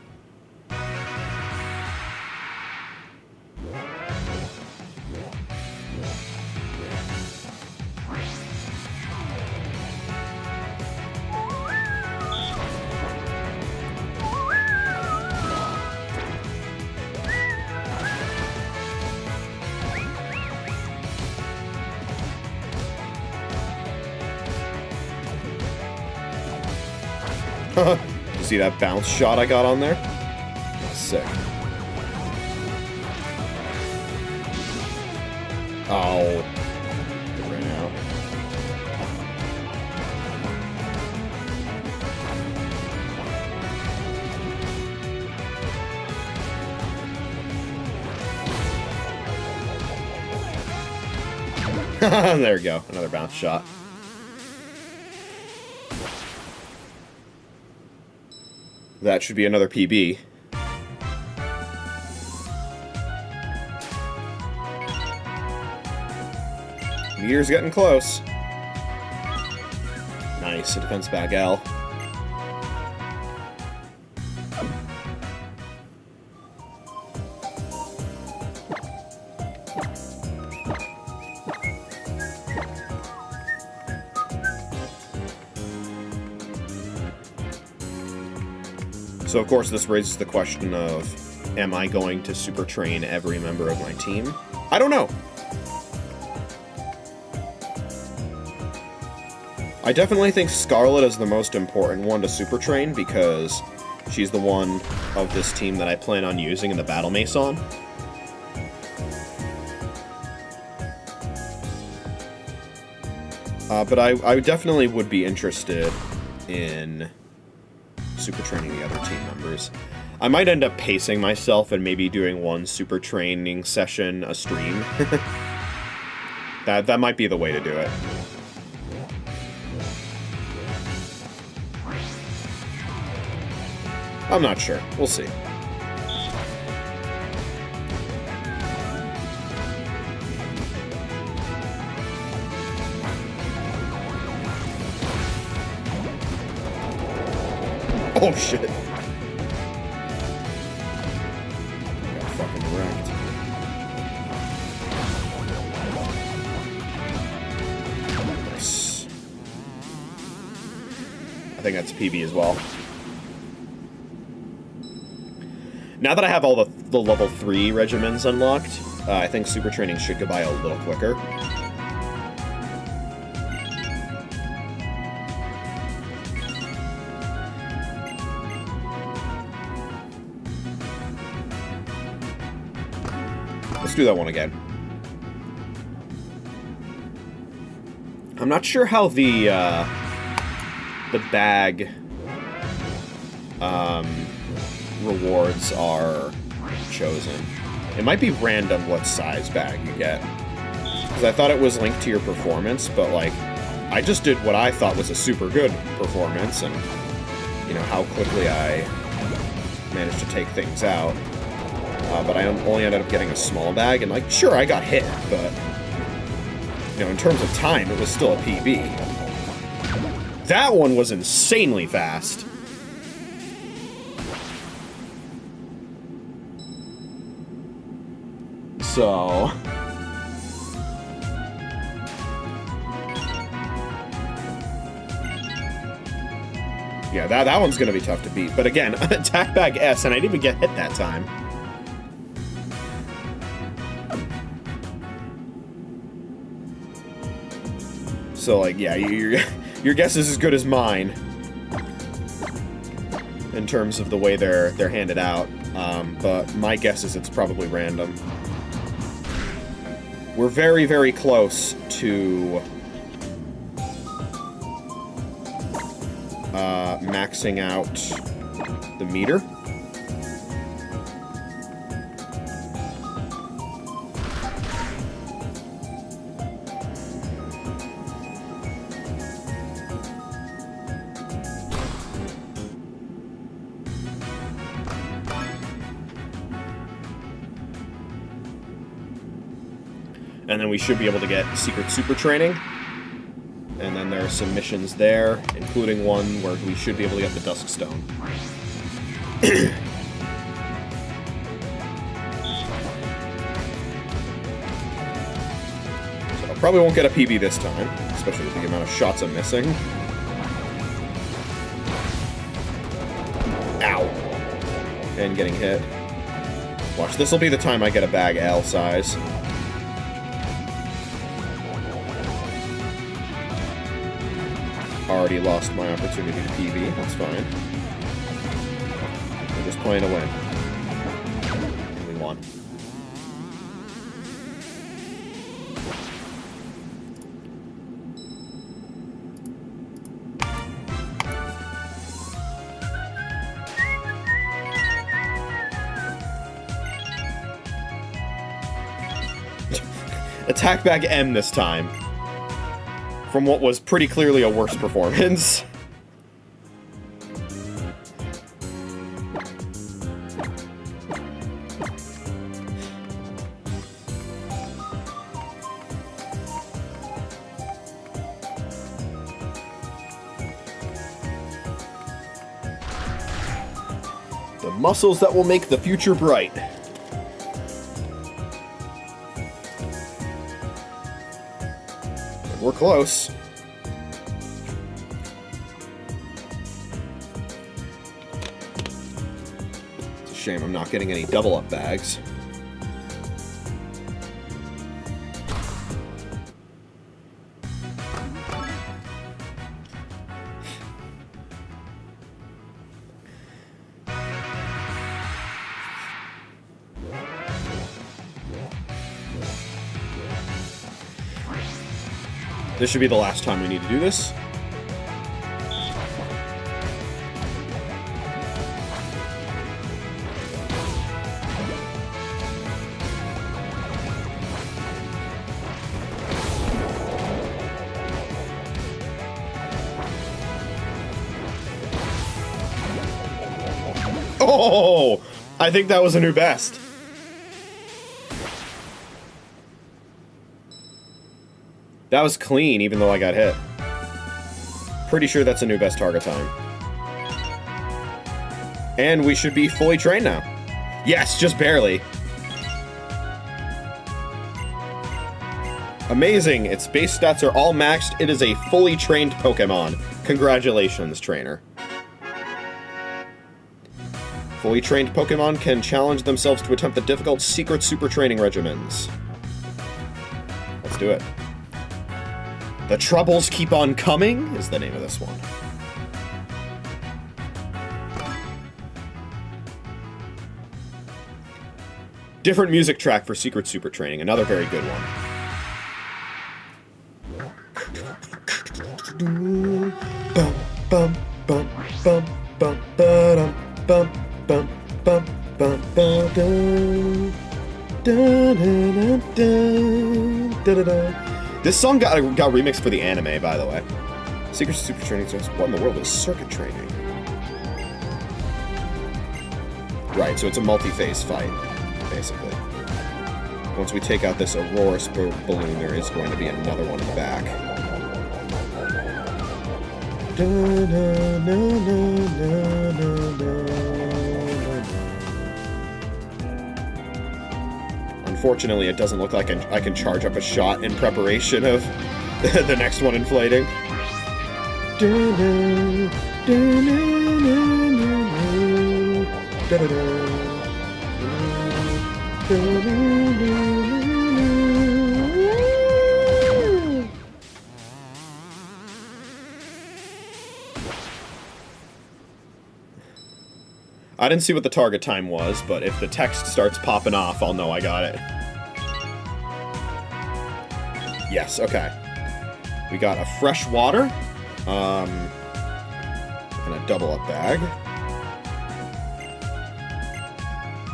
You see that bounce shot I got on there? Sick. Oh. It ran out. There we go. Another bounce shot. That should be another PB. Meteor's getting close. Nice, a defense bag L. So of course this raises the question of, am I going to super train every member of my team? I don't know. I definitely think Scarlet is the most important one to super train because she's the one of this team that I plan on using in the Battle Mason. But I definitely would be interested in super training the other team members. I might end up pacing myself and maybe doing one super training session a stream. That might be the way to do it. I'm not sure. We'll see. Oh shit. Got fucking wrecked. Nice. I think that's PB as well. Now that I have all the level 3 regimens unlocked, I think super training should go by a little quicker. Let's do that one again. I'm not sure how the bag rewards are chosen. It might be random what size bag you get. Because I thought it was linked to your performance, but like, I just did what I thought was a super good performance, and, you know, how quickly I managed to take things out. But I only ended up getting a small bag, and like, sure, I got hit, but, you know, in terms of time, it was still a PB. That one was insanely fast. So... yeah, that one's gonna be tough to beat. But again, attack bag S, and I didn't even get hit that time. So, like, yeah, your guess is as good as mine in terms of the way they're handed out. But my guess is it's probably random. We're very, very close to maxing out the meter. And then we should be able to get Secret Super Training. And then there are some missions there, including one where we should be able to get the Dusk Stone. So I probably won't get a PB this time, especially with the amount of shots I'm missing. Ow! And getting hit. Watch, this will be the time I get a bag L size. Already lost my opportunity to PB, that's fine. We're just playing to win. And we won. Attack bag M this time. From what was pretty clearly a worse performance. The muscles that will make the future bright. We're close. It's a shame I'm not getting any double-up bags. This should be the last time we need to do this. Oh! I think that was a new best. That was clean, even though I got hit. Pretty sure that's a new best target time. And we should be fully trained now. Yes, just barely. Amazing, its base stats are all maxed. It is a fully trained Pokemon. Congratulations, trainer. Fully trained Pokemon can challenge themselves to attempt the difficult secret super training regimens. Let's do it. The Troubles Keep On Coming is the name of this one. Different music track for Secret Super Training, another very good one. This song got remixed for the anime, by the way. Secret Super Training says, what in the world is circuit training? Right, so it's a multi-phase fight, basically. Once we take out this Aurora balloon, there is going to be another one in the back. Unfortunately, it doesn't look like I can charge up a shot in preparation of the next one inflating. I didn't see what the target time was, but if the text starts popping off, I'll know I got it. Yes, okay. We got a fresh water, and a double-up bag.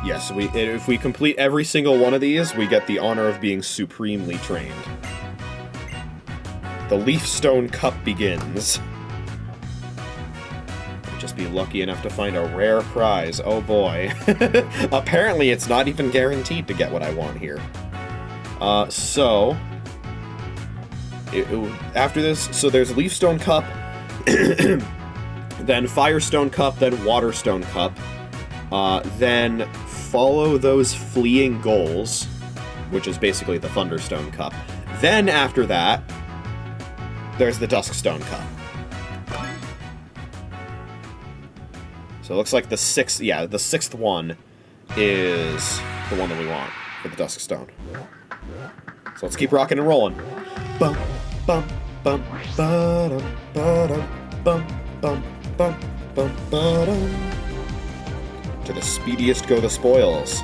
Yes, if we complete every single one of these, we get the honor of being supremely trained. The Leaf Stone Cup begins. Just be lucky enough to find a rare prize. Oh boy. Apparently it's not even guaranteed to get what I want here. So... after this, so there's Leafstone Cup, then Firestone Cup, then Waterstone Cup. Then follow those fleeing goals, which is basically the Thunderstone Cup. Then after that, there's the Duskstone Cup. So it looks like the sixth one is the one that we want for the Duskstone. So let's keep rocking and rolling. Bum, bum, bum, ba-dum, ba-dum, bum, bum, bum, bum, ba-dum. To the speediest go the spoils.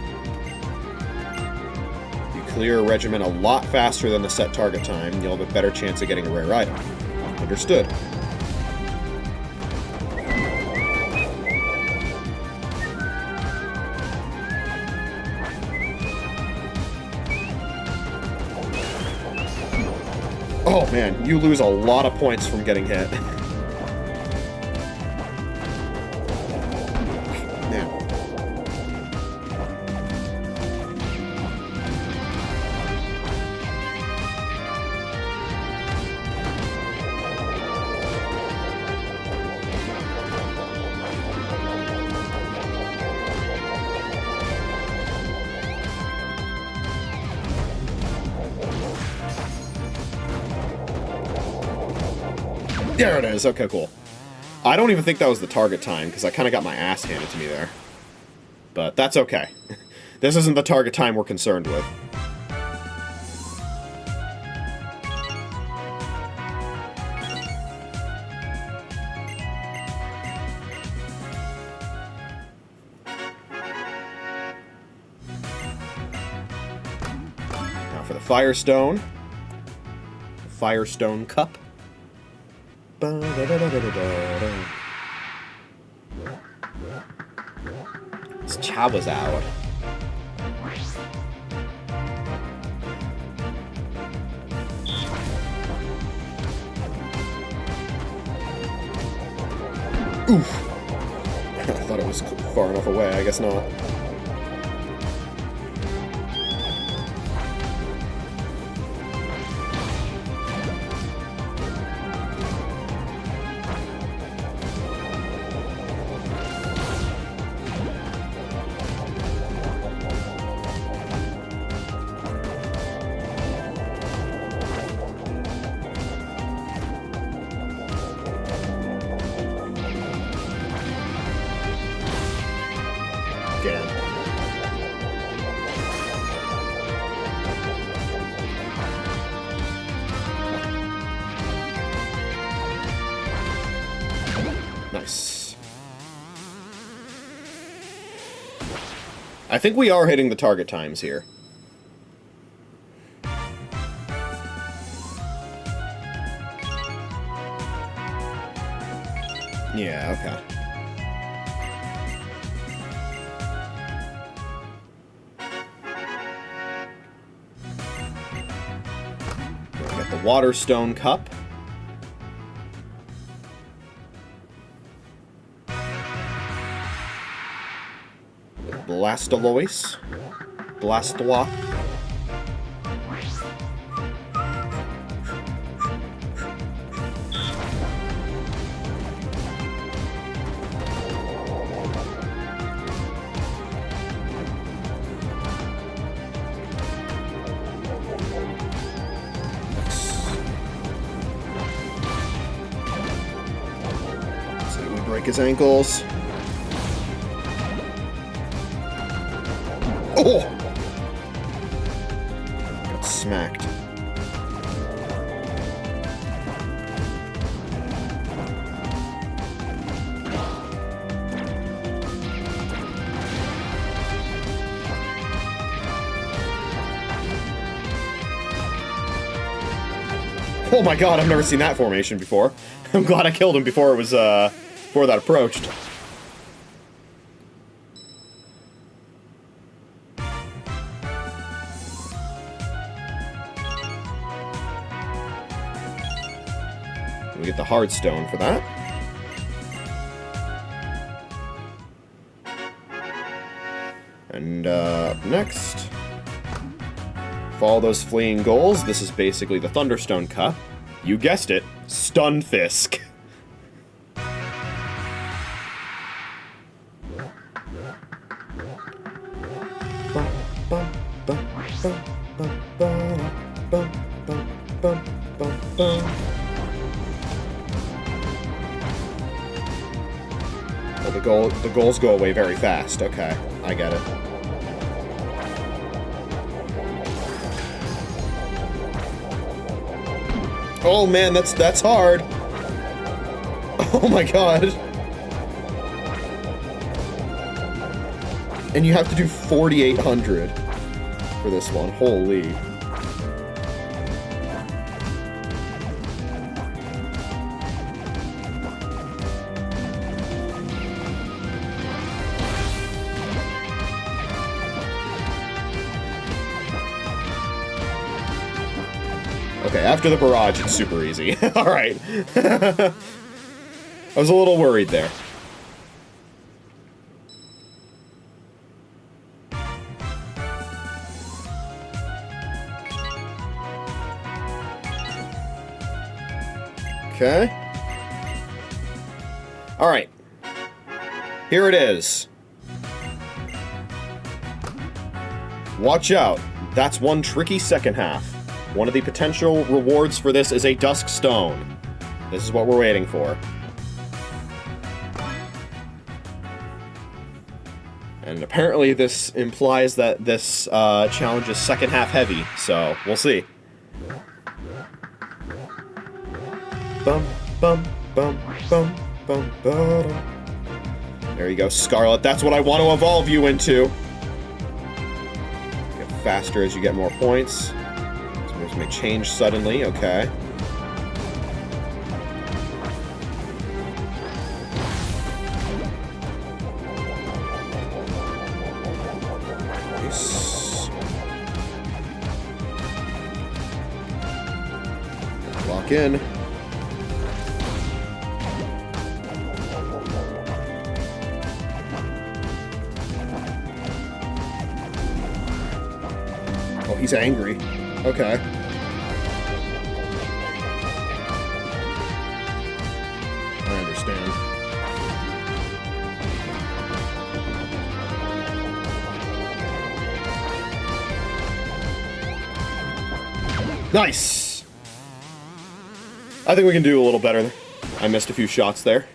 You clear a regiment a lot faster than the set target time, you'll have a better chance of getting a rare item. Understood. Oh man, you lose a lot of points from getting hit. Man. There it is. Okay, cool. I don't even think that was the target time, because I kind of got my ass handed to me there. But that's okay. This isn't the target time we're concerned with. Now for the Firestone. The Firestone Cup. It's Charizard. Oof. I thought it was far enough away, I guess not. Nice. I think we are hitting the target times here. Yeah, okay. We got the Waterstone Cup. Blastalois. Blastoise. So we break his ankles. Oh! Got smacked. Oh my god, I've never seen that formation before. I'm glad I killed him before it was, before that approached. We get the hard stone for that. And up next, Follow those fleeing goals. This is basically the Thunderstone cut. You guessed it, Stunfisk. Oh, the goals go away very fast. Okay, I get it. Oh man, that's hard. Oh my god. And you have to do 4,800 for this one. Holy. Okay, after the barrage, it's super easy. Alright. I was a little worried there. Okay. Alright. Here it is. Watch out. That's one tricky second half. One of the potential rewards for this is a Dusk Stone. This is what we're waiting for. And apparently this implies that this challenge is second half heavy, so we'll see. Bum, bum, bum, bum, bum, bum. There you go, Scarlet. That's what I want to evolve you into. Get faster as you get more points. This may change suddenly, okay. Nice. Lock in. Oh, he's angry. Okay. I understand. Nice! I think we can do a little better. I missed a few shots there.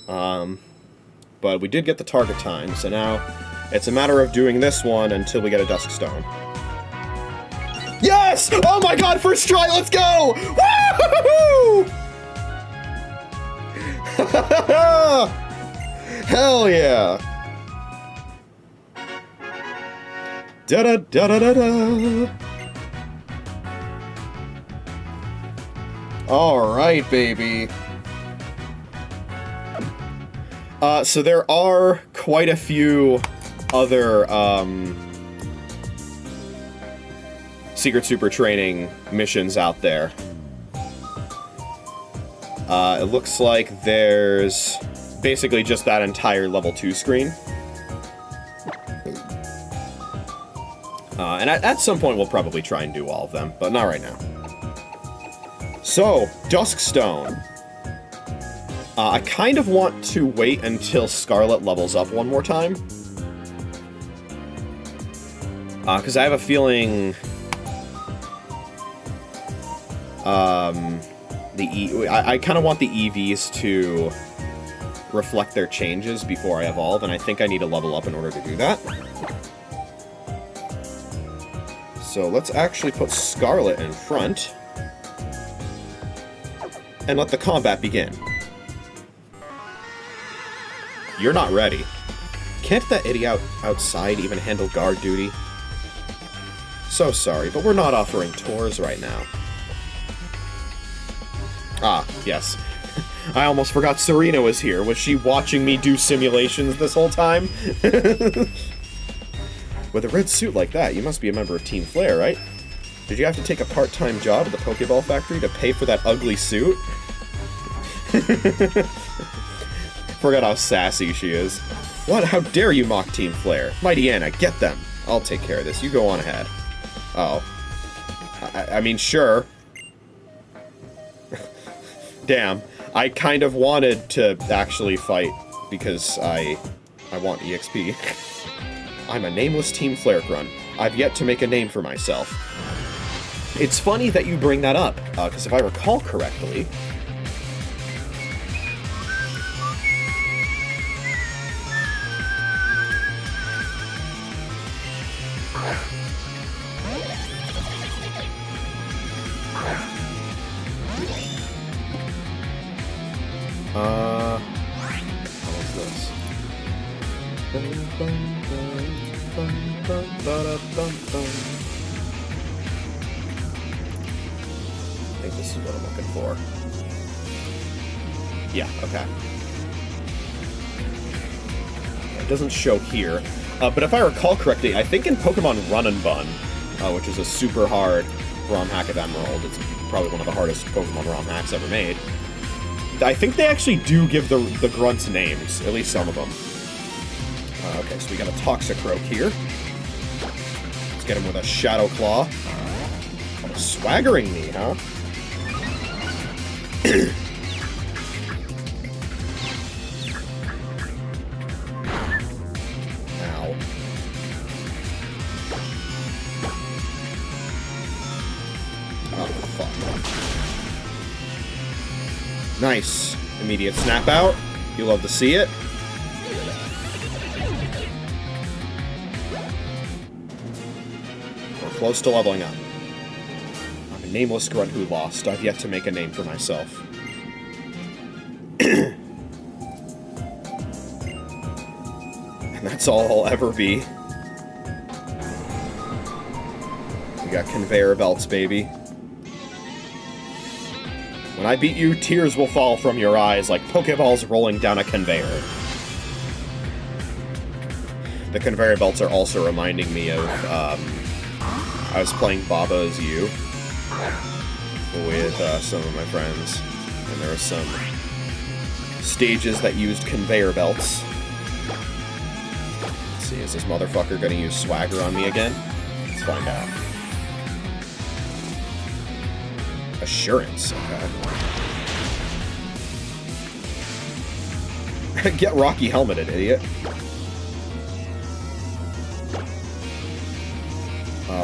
But we did get the target time, so now it's a matter of doing this one until we get a Dusk Stone. Yes! Oh my god, first try, let's go! Woo! Hell yeah! Da da da da da da. Alright, baby. So there are quite a few other, Secret Super Training missions out there. It looks like there's basically just that entire level 2 screen. And at some point we'll probably try and do all of them, but not right now. So, Dusk Stone. I kind of want to wait until Scarlet levels up one more time. Because I have a feeling... I kind of want the EVs to reflect their changes before I evolve, and I think I need to level up in order to do that. So let's actually put Scarlet in front, and let the combat begin. You're not ready. Can't that idiot outside even handle guard duty? So sorry, but we're not offering tours right now. Ah, yes. I almost forgot Serena was here. Was she watching me do simulations this whole time? With a red suit like that, you must be a member of Team Flare, right? Did you have to take a part-time job at the Pokeball factory to pay for that ugly suit? Forgot how sassy she is. What? How dare you mock Team Flare? Mighty Anna, get them! I'll take care of this. You go on ahead. Oh. I mean, sure. Damn. I kind of wanted to actually fight because I want EXP. I'm a nameless Team Flare Grunt. I've yet to make a name for myself. It's funny that you bring that up, because if I recall correctly... How was this? I think this is what I'm looking for. Yeah, okay. It doesn't show here. But if I recall correctly, I think in Pokemon Run and Bun, which is a super hard ROM hack of Emerald, it's probably one of the hardest Pokemon ROM hacks ever made, I think they actually do give the grunts names, at least some of them. Okay, so we got a Toxicroak here. Let's get him with a Shadow Claw. Oh, swaggering me, huh? Ow. Oh, fuck. Nice. Immediate snap out. You love to see it. We're close to leveling up. I'm a nameless grunt who lost. I've yet to make a name for myself. And that's all I'll ever be. We got conveyor belts, baby. When I beat you, tears will fall from your eyes like Pokeballs rolling down a conveyor. The conveyor belts are also reminding me of, I was playing Baba as You with some of my friends, and there were some stages that used conveyor belts. Let's see, is this motherfucker gonna use swagger on me again? Let's find out. Assurance, okay. Get Rocky helmeted, idiot.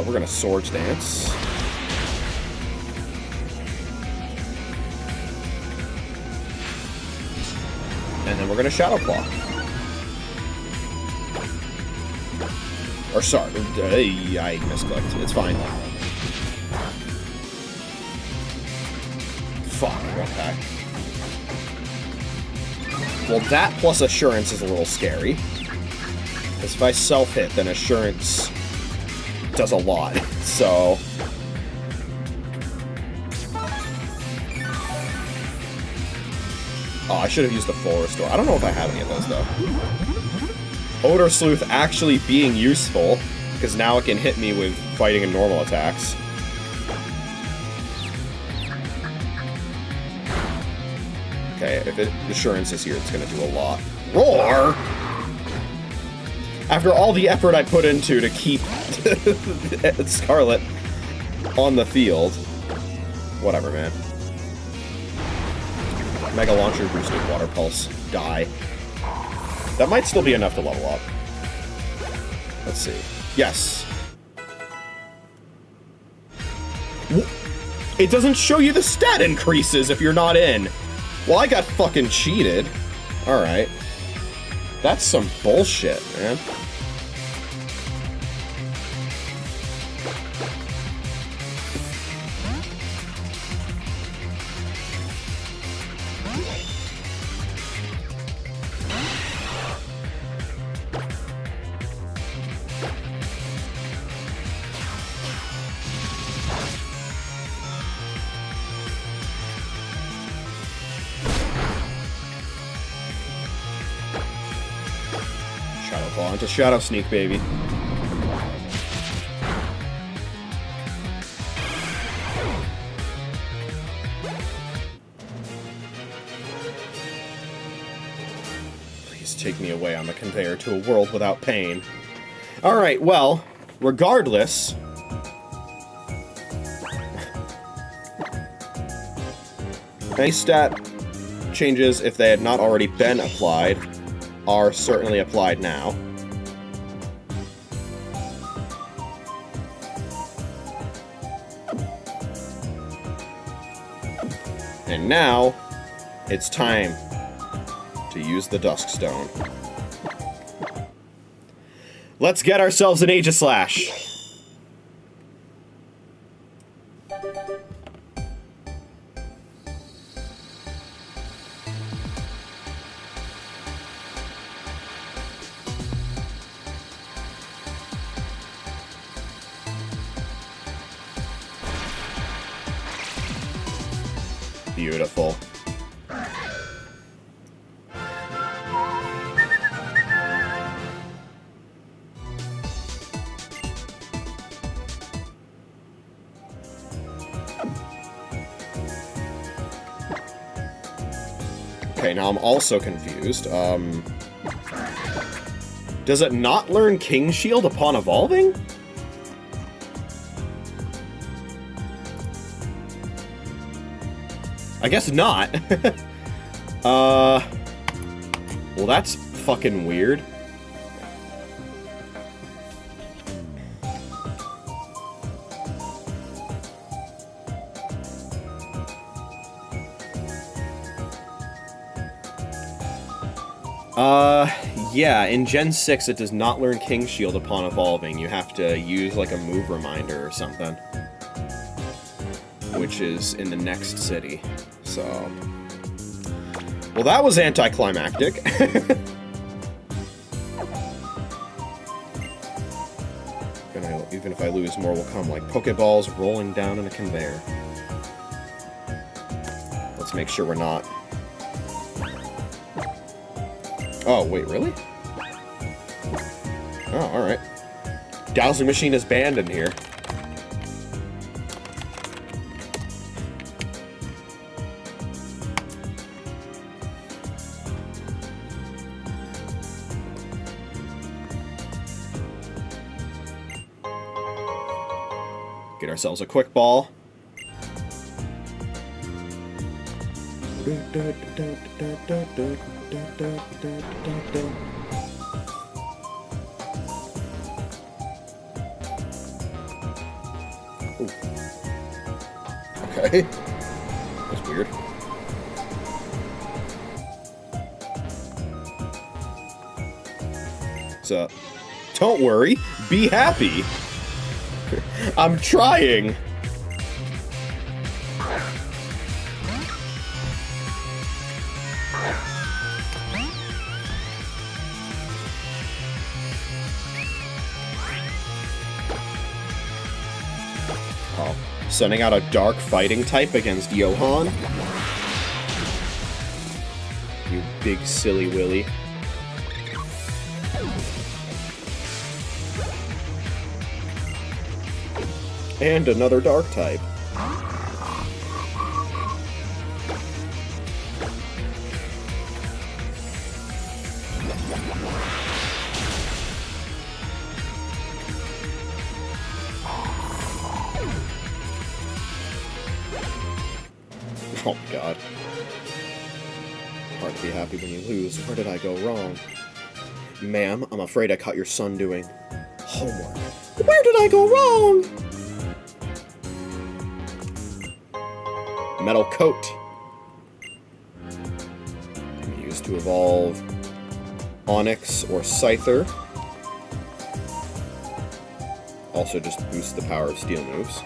We're gonna Swords Dance. And then we're gonna Shadow Claw. Or sorry, I misclicked. It's fine. Fuck, okay. Well, that plus Assurance is a little scary. Because if I self-hit, then Assurance does a lot, so... Oh, I should have used the full restore. I don't know if I have any of those, though. Odor Sleuth actually being useful, because now it can hit me with fighting and normal attacks. Okay, if Assurance is here, it's gonna do a lot. Roar! After all the effort I put into to keep Scarlet on the field. Whatever, man. Mega Launcher boosted Water Pulse. Die. That might still be enough to level up. Let's see. Yes. It doesn't show you the stat increases if you're not in. Well, I got fucking cheated. Alright. That's some bullshit, man. Shadow Claw into Shadow Sneak, baby. Please take me away on the conveyor to a world without pain. Alright, well, regardless, Any stat changes, if they had not already been applied, are certainly applied now. And now, it's time to use the Dusk Stone. Let's get ourselves an Aegislash! Beautiful. Okay, now I'm also confused. Does it not learn King Shield upon evolving? I guess not. Well, that's fucking weird. Yeah, in Gen 6 it does not learn King Shield upon evolving. You have to use, like, a move reminder or something. Which is in the next city, so... Well, that was anticlimactic. Even if I lose, more will come, like Pokeballs rolling down in a conveyor. Let's make sure we're not... Oh, wait, really? Oh, alright. Dowsing Machine is banned in here. Get ourselves a quick ball. Ooh. Okay. That's weird. So, don't worry, be happy. I'm trying. Oh, sending out a dark fighting type against Johan. You big silly Willy. And another dark type. Oh, God. Hard to be happy when you lose. Where did I go wrong? Ma'am, I'm afraid I caught your son doing homework. Where did I go wrong? Metal Coat. Used to evolve Onyx or Scyther. Also just boosts the power of steel moves.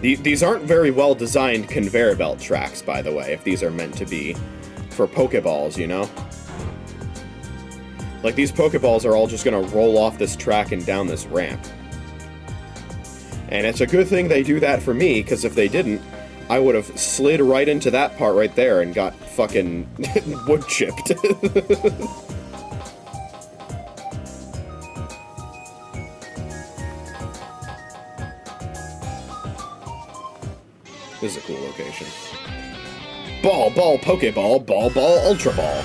These aren't very well designed conveyor belt tracks, by the way, if these are meant to be for Pokeballs, you know? Like, these Pokeballs are all just gonna roll off this track and down this ramp. And it's a good thing they do that for me, because if they didn't, I would have slid right into that part right there and got fucking wood chipped. This is a cool location. Ball, ball, Pokeball, ball, ball, Ultra Ball.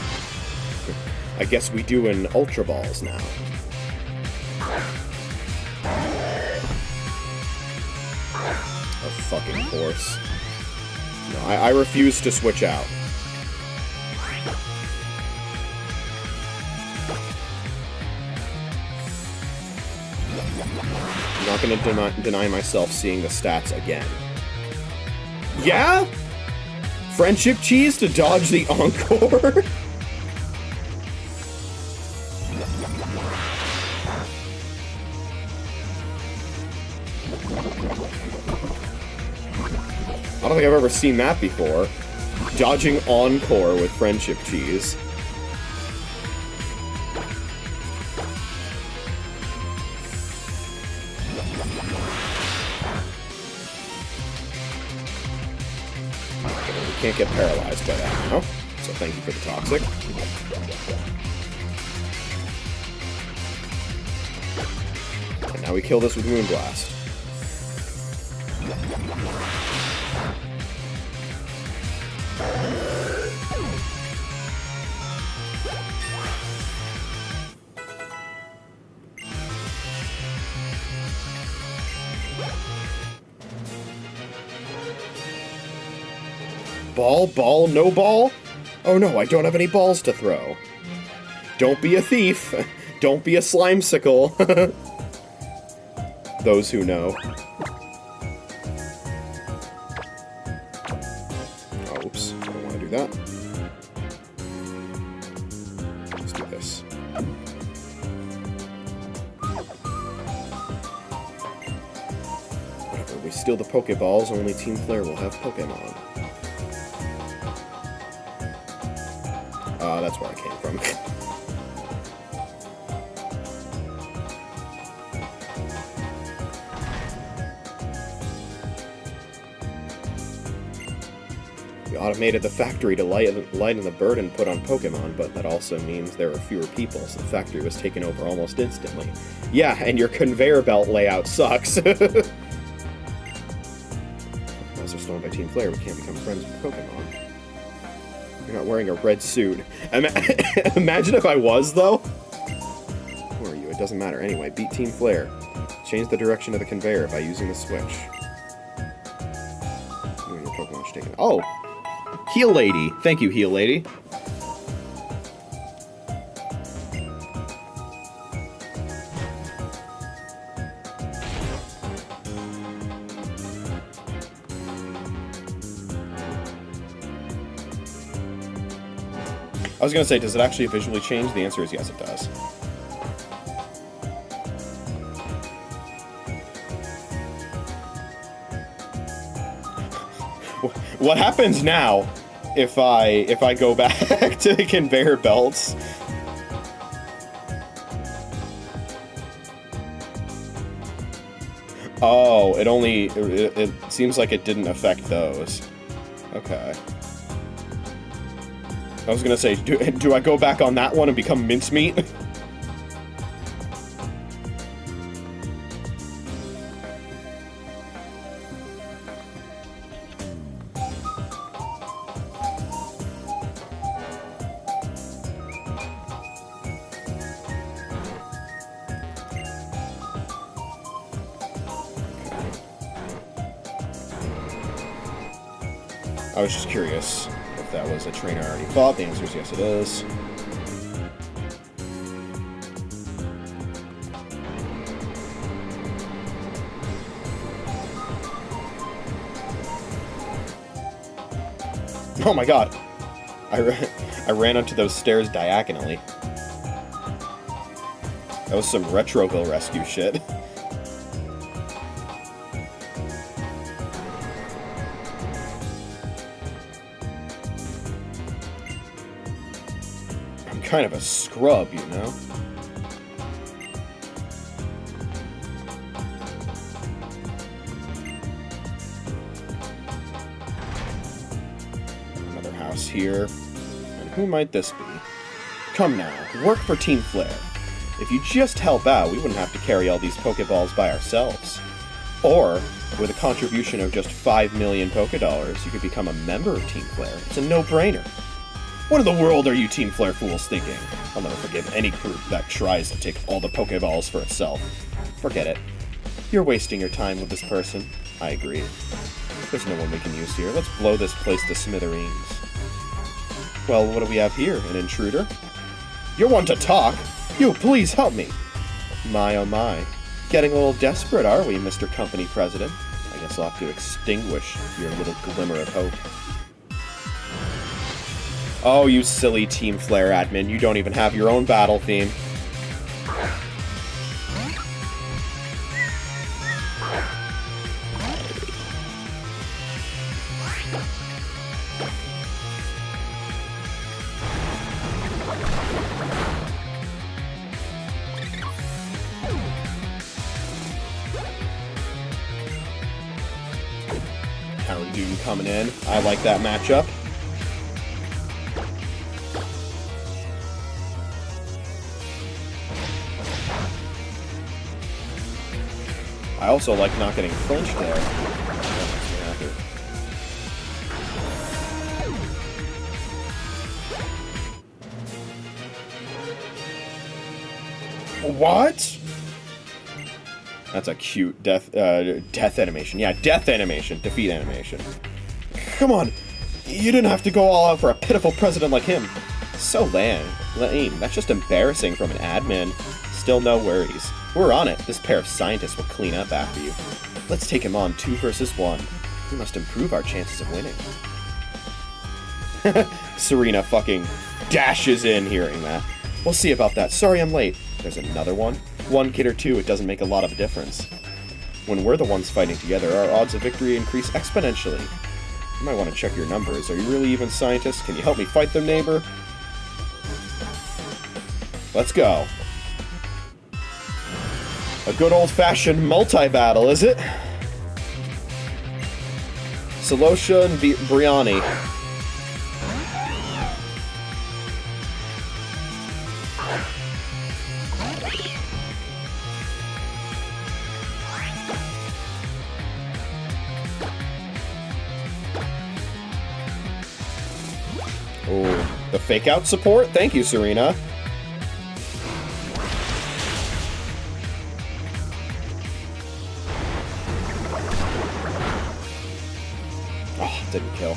I guess we do an Ultra Balls now. Of fucking course. No, I refuse to switch out. I'm not gonna deny myself seeing the stats again. Yeah? Friendship cheese to dodge the Encore? I don't think I've ever seen that before. Dodging Encore with friendship cheese. We can't get paralyzed by that now, so thank you for the toxic. And now we kill this with Moonblast. Ball, ball, no ball? Oh no, I don't have any balls to throw. Don't be a thief. Don't be a slimesicle. Those who know. Oh, oops. I don't want to do that. Let's do this. Whatever, we steal the Pokeballs, only Team Flare will have Pokemon. That's where I came from. We automated the factory to lighten the burden put on Pokemon, but that also means there are fewer people, so the factory was taken over almost instantly. Yeah, and your conveyor belt layout sucks. Pokeballs are stolen by Team Flare, we can't become friends with Pokemon. You're not wearing a red suit. Imagine if I was, though. Who are you? It doesn't matter. Anyway, beat Team Flare. Change the direction of the conveyor by using the switch. You and your Pokemon's taken. Oh! Heal Lady! Thank you, Heal Lady. I was gonna say, does it actually visually change? The answer is yes, it does. What happens now if I go back to the conveyor belts? Oh, it seems like it didn't affect those. Okay. I was gonna say, do I go back on that one and become mincemeat? I was just curious if that was a trainer I already fought. The answer is yes, it is. Oh my god! I ran onto those stairs diagonally. That was some Retroville rescue shit. Kind of a scrub, you know? Another house here. And who might this be? Come now, work for Team Flare. If you just help out, we wouldn't have to carry all these Pokeballs by ourselves. Or, with a contribution of just 5 million Poké Dollars, you could become a member of Team Flare. It's a no-brainer. What in the world are you Team Flare fools thinking? I'll never forgive any group that tries to take all the Pokeballs for itself. Forget it. You're wasting your time with this person. I agree. There's no one we can use here. Let's blow this place to smithereens. Well, what do we have here? An intruder? You're one to talk! You, please help me! My oh my. Getting a little desperate, are we, Mr. Company President? I guess I'll have to extinguish your little glimmer of hope. Oh, you silly Team Flare admin. You don't even have your own battle theme. Houndoom coming in. I like that matchup. I also like not getting flinched there. What? That's a cute death animation. Yeah, death animation. Defeat animation. Come on. You didn't have to go all out for a pitiful president like him. So lame. That's just embarrassing from an admin. Still no worries. We're on it. This pair of scientists will clean up after you. Let's take him on 2 versus 1. We must improve our chances of winning. Serena fucking dashes in hearing that. We'll see about that. Sorry I'm late. There's another one. 1 kid or 2, it doesn't make a lot of a difference. When we're the ones fighting together, our odds of victory increase exponentially. You might want to check your numbers. Are you really even scientists? Can you help me fight them, neighbor? Let's go. A good old-fashioned multi-battle, is it? Salosha and Briani. Oh, the fake-out support? Thank you, Serena. Oh, didn't kill.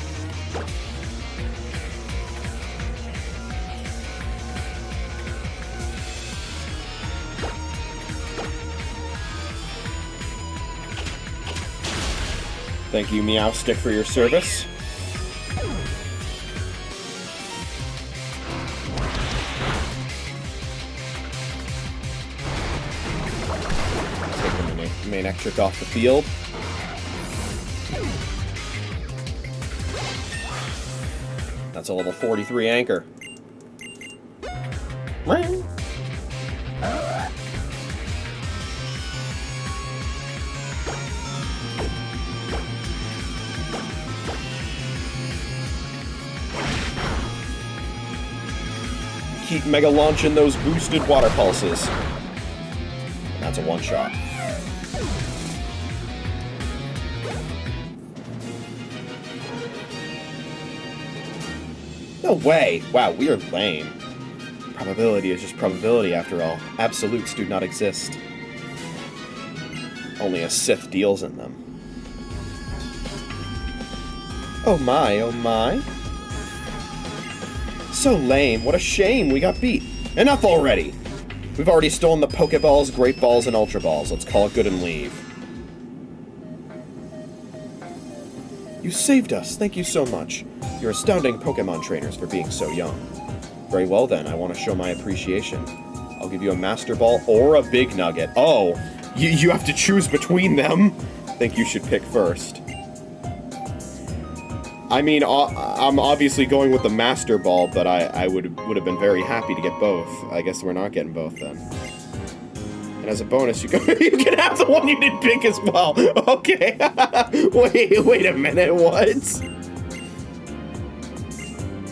Thank you, Meowstick, for your service. Main Ectric off the field. That's a level 43 anchor. Keep mega launching those boosted water pulses. And that's a one-shot. No way! Wow, we are lame. Probability is just probability after all. Absolutes do not exist. Only a Sith deals in them. Oh my, oh my. So lame, what a shame, we got beat. Enough already! We've already stolen the Pokeballs, Great Balls, and Ultra Balls. Let's call it good and leave. You saved us, thank you so much. You're astounding Pokemon trainers for being so young. Very well then, I want to show my appreciation. I'll give you a Master Ball or a Big Nugget. Oh, you have to choose between them? I think you should pick first. I mean, I'm obviously going with the Master Ball, but I would have been very happy to get both. I guess we're not getting both then. And as a bonus, you can have the one you didn't pick as well. Okay. wait a minute, what?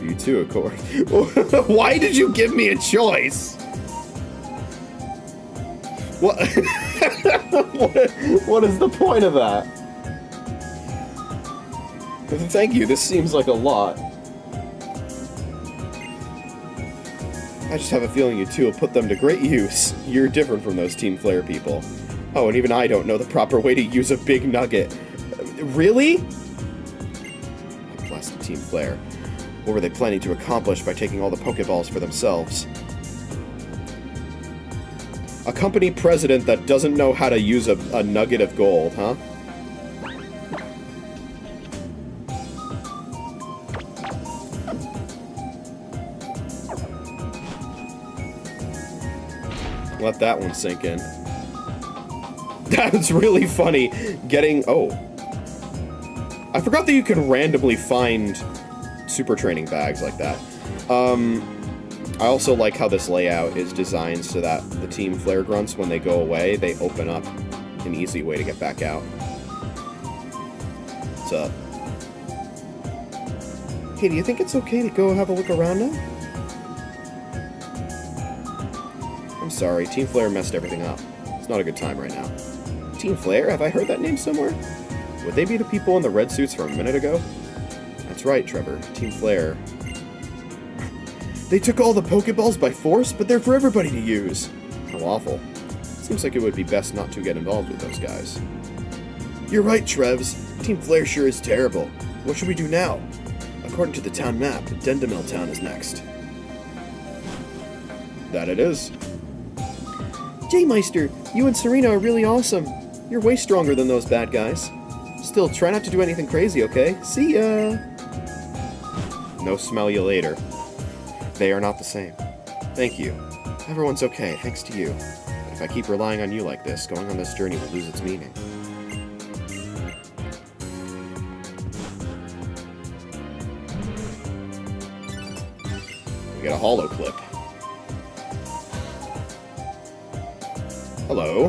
You too, of course. Why did you give me a choice? What? What is the point of that? Thank you, this seems like a lot. I just have a feeling you two will put them to great use. You're different from those Team Flare people. Oh, and even I don't know the proper way to use a big nugget. Really? Blasted Team Flare. What were they planning to accomplish by taking all the Pokeballs for themselves? A company president that doesn't know how to use a nugget of gold, huh? Let that one sink in. That's really funny. Getting... Oh. I forgot that you can randomly find super training bags like that. I also like how this layout is designed so that the Team Flare Grunts, when they go away, they open up an easy way to get back out. What's up? Hey, do you think it's okay to go have a look around now? I'm sorry, Team Flare messed everything up. It's not a good time right now. Team Flare? Have I heard that name somewhere? Would they be the people in the red suits from a minute ago? That's right, Trevor. Team Flare. They took all the Pokeballs by force, but they're for everybody to use. How awful. Seems like it would be best not to get involved with those guys. You're right, Trevs. Team Flare sure is terrible. What should we do now? According to the town map, Dendemil Town is next. That it is. J-Meister, you and Serena are really awesome. You're way stronger than those bad guys. Still, try not to do anything crazy, okay? See ya! No smell you later. They are not the same. Thank you. Everyone's okay, thanks to you. But if I keep relying on you like this, going on this journey will lose its meaning. We get a holo clip. Hello.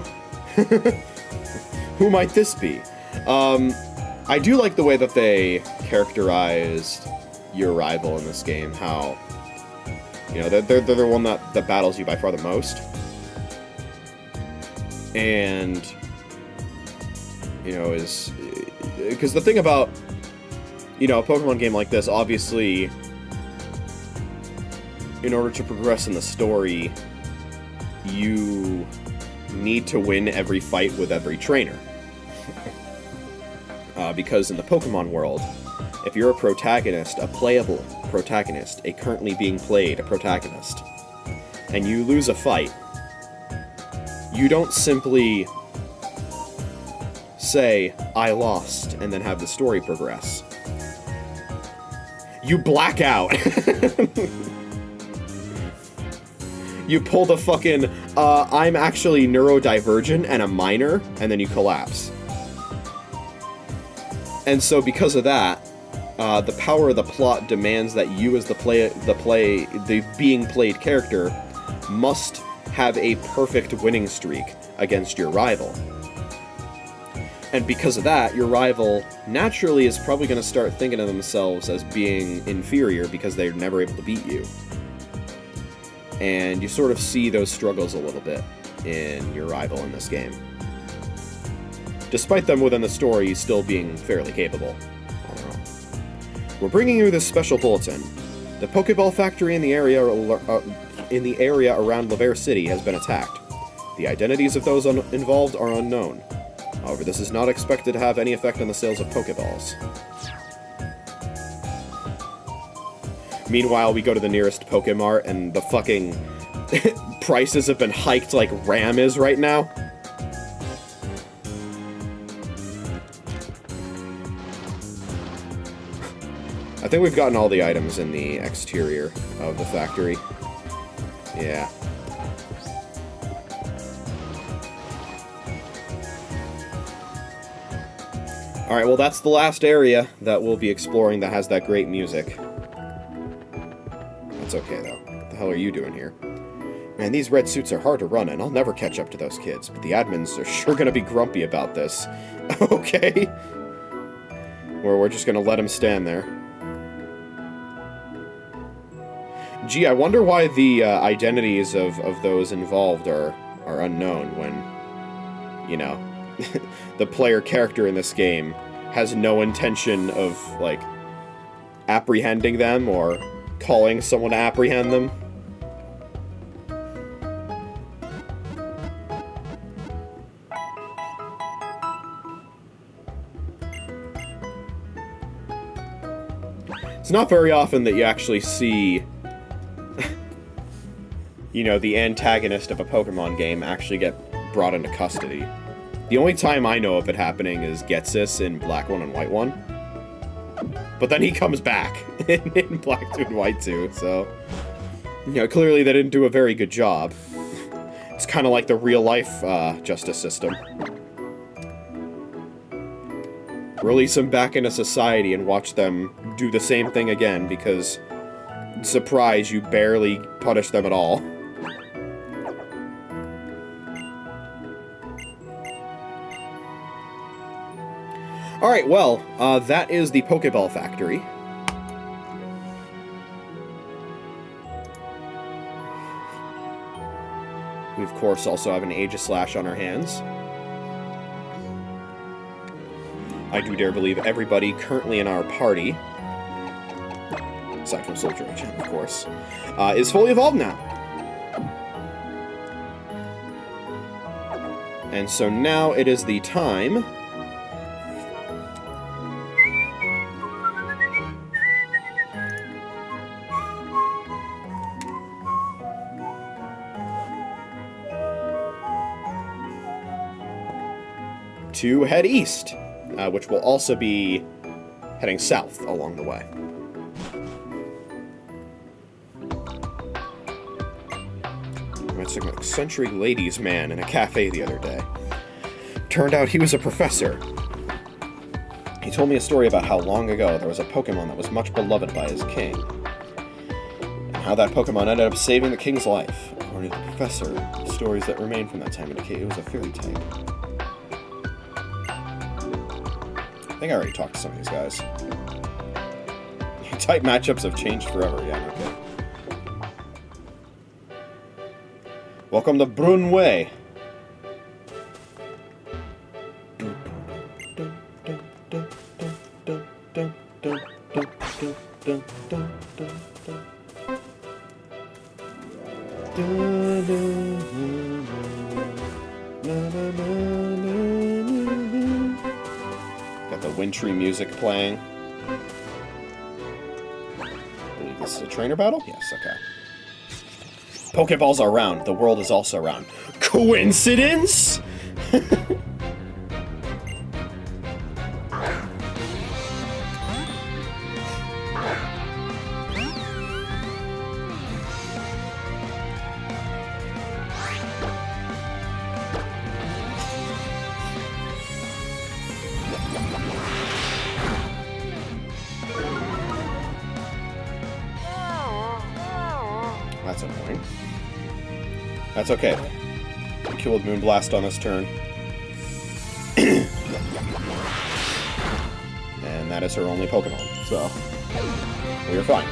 Who might this be? I do like the way that they characterized your rival in this game. How, you know, they're the one that battles you by far the most. And, you know, is... Because the thing about, you know, a Pokemon game like this, obviously, in order to progress in the story, you need to win every fight with every trainer. Because in the Pokemon world, if you're a protagonist, a playable protagonist, a currently being played protagonist, and you lose a fight, you don't simply say, I lost, and then have the story progress. You black out. You pull the fucking, I'm actually neurodivergent and a minor, and then you collapse. And so because of that, the power of the plot demands that you as the being played character must have a perfect winning streak against your rival. And because of that, your rival naturally is probably going to start thinking of themselves as being inferior because they're never able to beat you. And you sort of see those struggles a little bit in your rival in this game. Despite them within the story still being fairly capable. We're bringing you this special bulletin. The Pokeball factory in the area around Laver City has been attacked. The identities of those involved are unknown. However, this is not expected to have any effect on the sales of Pokeballs. Meanwhile, we go to the nearest Pokemart and the fucking prices have been hiked like RAM is right now. I think we've gotten all the items in the exterior of the factory. Yeah. Alright, well that's the last area that we'll be exploring that has that great music. That's okay, though. What the hell are you doing here? Man, these red suits are hard to run, and I'll never catch up to those kids, but the admins are sure gonna be grumpy about this. Okay. We're just gonna let them stand there. Gee, I wonder why the identities of those involved are unknown when you know, the player character in this game has no intention of, like, apprehending them or calling someone to apprehend them. It's not very often that you actually see, you know, the antagonist of a Pokemon game actually get brought into custody. The only time I know of it happening is Getsis in Black 1 and White 1. But then he comes back in Black 2 and White 2, so... You know, clearly they didn't do a very good job. It's kind of like the real-life justice system. Release them back into society and watch them do the same thing again, because, surprise, you barely punish them at all. Alright, well, that is the Pokeball Factory. We, of course, also have an Aegislash on our hands. I do dare believe everybody currently in our party, aside from Soldier Agent, of course, is fully evolved now. And so now it is the time to head east, which will also be heading south along the way. I met some eccentric ladies' man in a cafe the other day. Turned out he was a professor. He told me a story about how long ago there was a Pokemon that was much beloved by his king, and how that Pokemon ended up saving the king's life. According to the professor, the stories that remain from that time indicate it was a fairy type. I think I already talked to some of these guys. Type matchups have changed forever, yeah, okay. Welcome to Brunway. Got the wintry music playing. I believe this is a trainer battle? Yes, okay. Pokeballs are round. The world is also round. Coincidence? That's annoying. That's okay. We killed Moonblast on this turn. And that is her only Pokemon, so we are fine.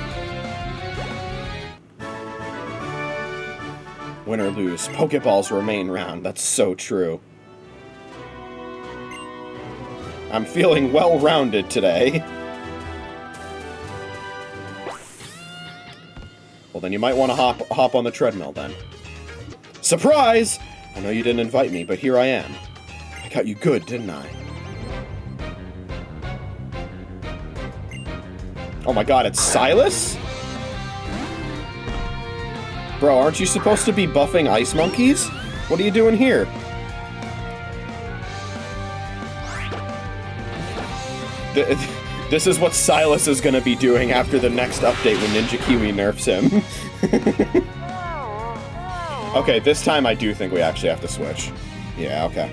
Win or lose, Pokeballs remain round. That's so true. I'm feeling well-rounded today. Well, then you might want to hop on the treadmill, then. Surprise! I know you didn't invite me, but here I am. I got you good, didn't I? Oh my god, it's Silas? Bro, aren't you supposed to be buffing ice monkeys? What are you doing here? This is what Silas is going to be doing after the next update when Ninja Kiwi nerfs him. Okay, this time I do think we actually have to switch. Yeah, okay.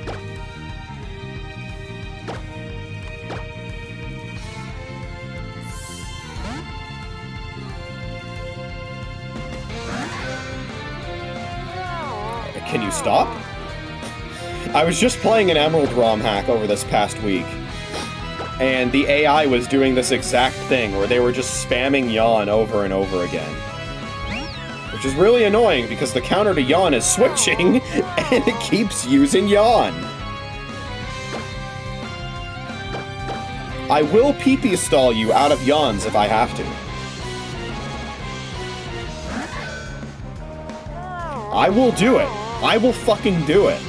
Can you stop? I was just playing an Emerald ROM hack over this past week, and the AI was doing this exact thing, where they were just spamming yawn over and over again. Which is really annoying, because the counter to yawn is switching, and it keeps using yawn. I will pee-pee stall you out of yawns if I have to. I will do it. I will fucking do it.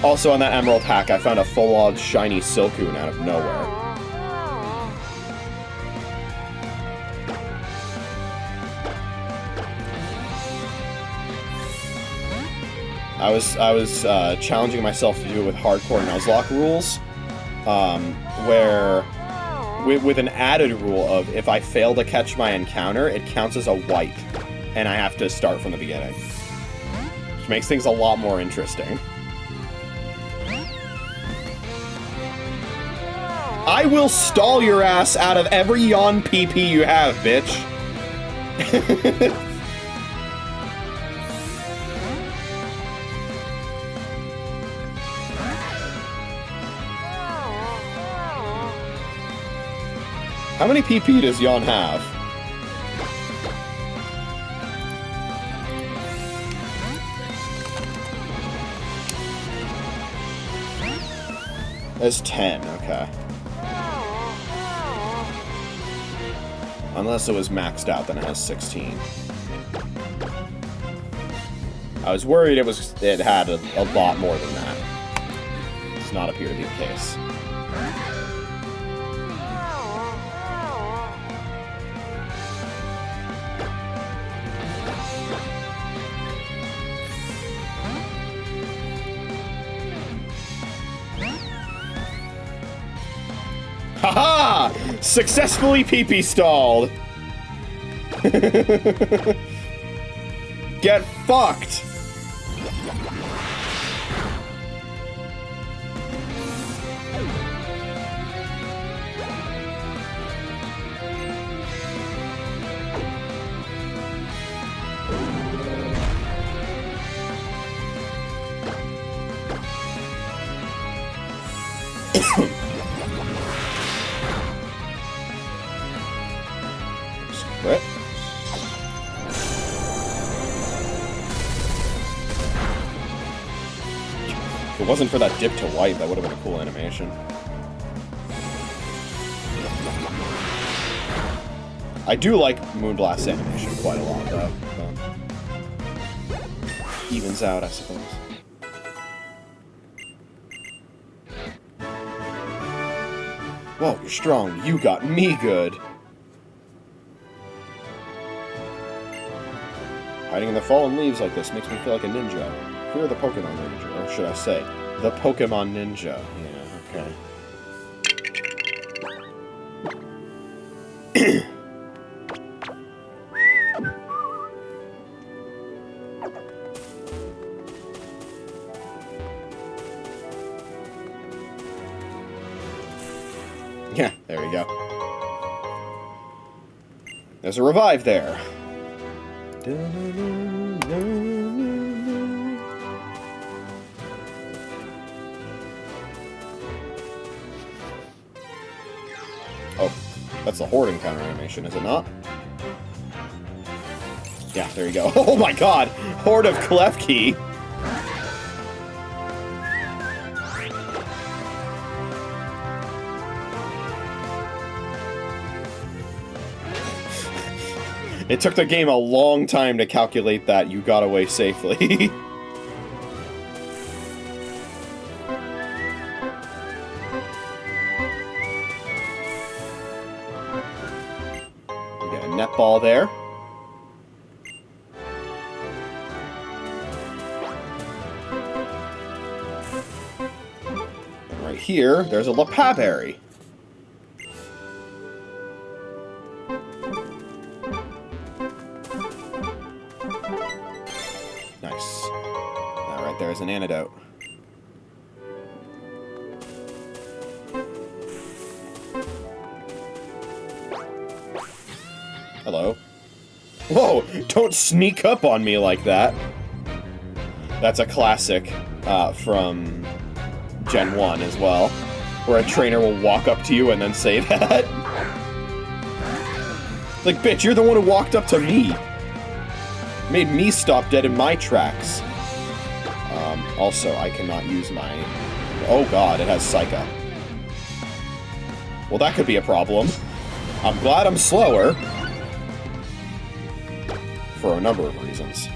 Also, on that emerald hack, I found a full-on shiny Silcoon out of nowhere. I was challenging myself to do it with hardcore Nuzlocke rules, where with an added rule of if I fail to catch my encounter, it counts as a wipe, and I have to start from the beginning, which makes things a lot more interesting. I will stall your ass out of every yawn PP you have, bitch. How many PP does yawn have? There's 10, okay. Unless it was maxed out, then it has 16. I was worried it had a lot more than that. Does not appear to be the case. Haha! Successfully pee-pee stalled! Get fucked! Crit. If it wasn't for that dip to white, that would have been a cool animation. I do like Moonblast's animation quite a lot, though. Evens out, I suppose. Whoa, you're strong. You got me good. Hiding in the fallen leaves like this makes me feel like a ninja. Fear the Pokemon Ranger, or should I say, the Pokemon Ninja. Yeah, okay. Yeah, there we go. There's a revive there. Oh, that's the horde encounter animation, is it not? Yeah, there you go. Oh my god! Horde of Klefki! It took the game a long time to calculate that you got away safely. We got a netball there. And right here, there's a Lapaberry. Nice. Alright, there's an antidote. Hello. Whoa! Don't sneak up on me like that! That's a classic from Gen 1 as well, where a trainer will walk up to you and then say that. Like, bitch, you're the one who walked up to me! Made me stop dead in my tracks. Also, I cannot use my... Oh god, it has Psycha. Well, that could be a problem. I'm glad I'm slower. For a number of reasons.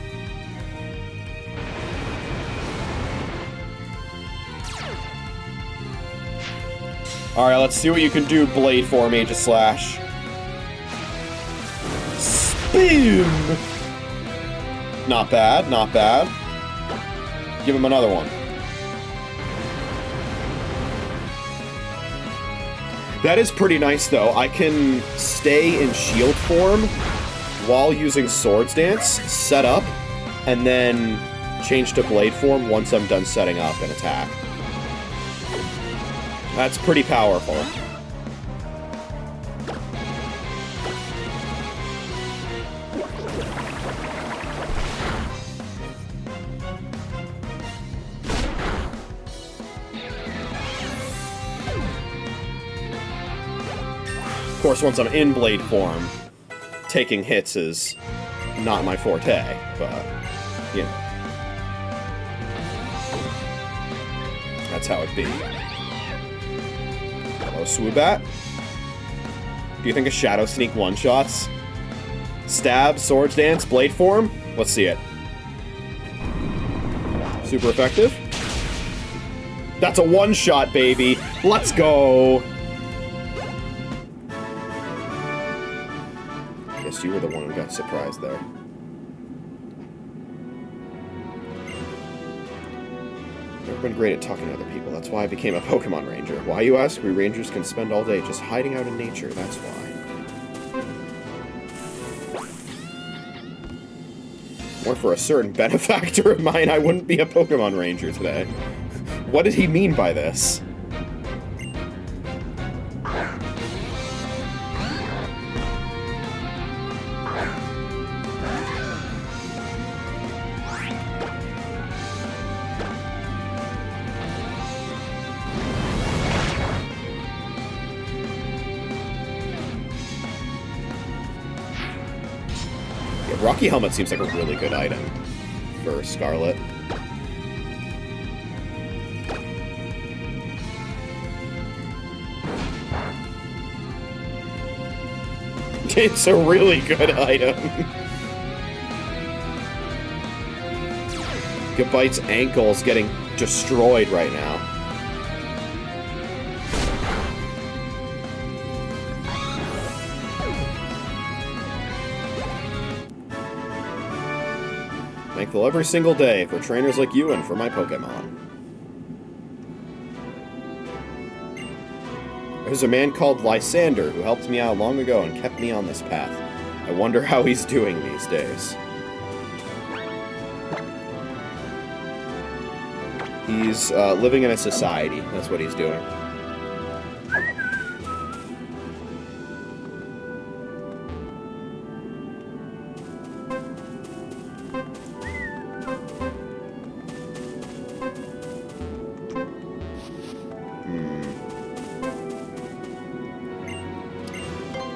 Alright, let's see what you can do, Blade form, Aegislash. Spin! Not bad, not bad. Give him another one. That is pretty nice, though. I can stay in shield form while using Swords Dance, set up, and then change to Blade form once I'm done setting up an attack. That's pretty powerful. Of course, once I'm in Blade form, taking hits is not my forte, but, you know. That's how it be. Hello, Swoobat. Do you think a Shadow Sneak one-shots? Stab, Swords Dance, Blade form? Let's see it. Super effective. That's a one-shot, baby! Let's go! Guess you were the one who got surprised there. Never been great at talking to other people. That's why I became a Pokemon Ranger. Why, you ask? We Rangers can spend all day just hiding out in nature. That's why. Or for a certain benefactor of mine, I wouldn't be a Pokemon Ranger today. What did he mean by this? Rocky Helmet seems like a really good item for Scarlet. It's a really good item. Gabite's ankle's getting destroyed right now. Thankful every single day for trainers like you and for my Pokemon. There's a man called Lysander who helped me out long ago and kept me on this path. I wonder how he's doing these days. He's living in a society. That's what he's doing.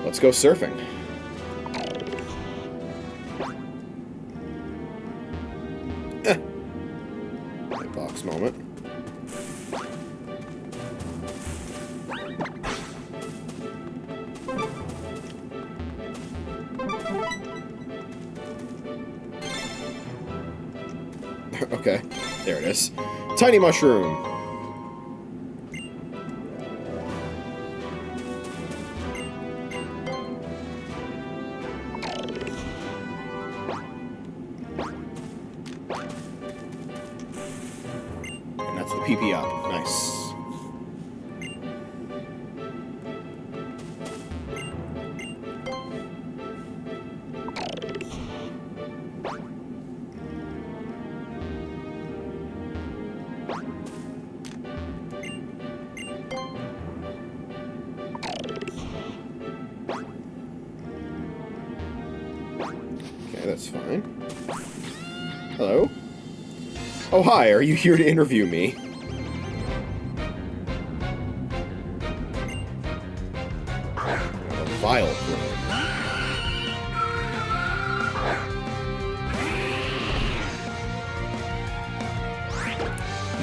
Let's go surfing. My box moment. Okay, there it is. Tiny mushroom. PP up. Nice. Okay, that's fine. Hello? Oh, hi, are you here to interview me? Vile.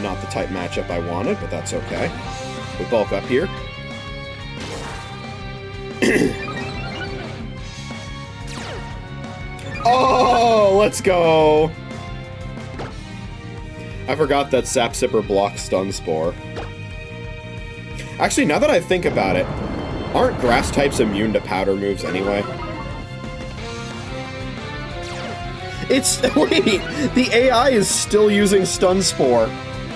Not the type matchup I wanted, but that's okay. We bulk up here. Oh, let's go! I forgot that Sap Sipper blocks Stun Spore. Actually, now that I think about it, aren't grass types immune to powder moves anyway? Wait, the AI is still using Stun Spore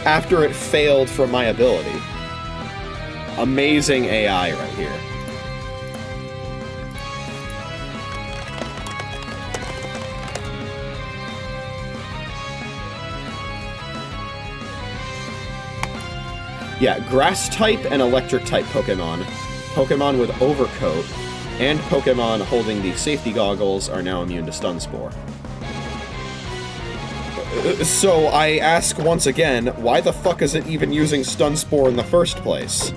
after it failed from my ability. Amazing AI right here. Yeah, grass type and electric type Pokemon. Pokemon with Overcoat and Pokemon holding the safety goggles are now immune to Stun Spore. So I ask once again, why the fuck is it even using Stun Spore in the first place?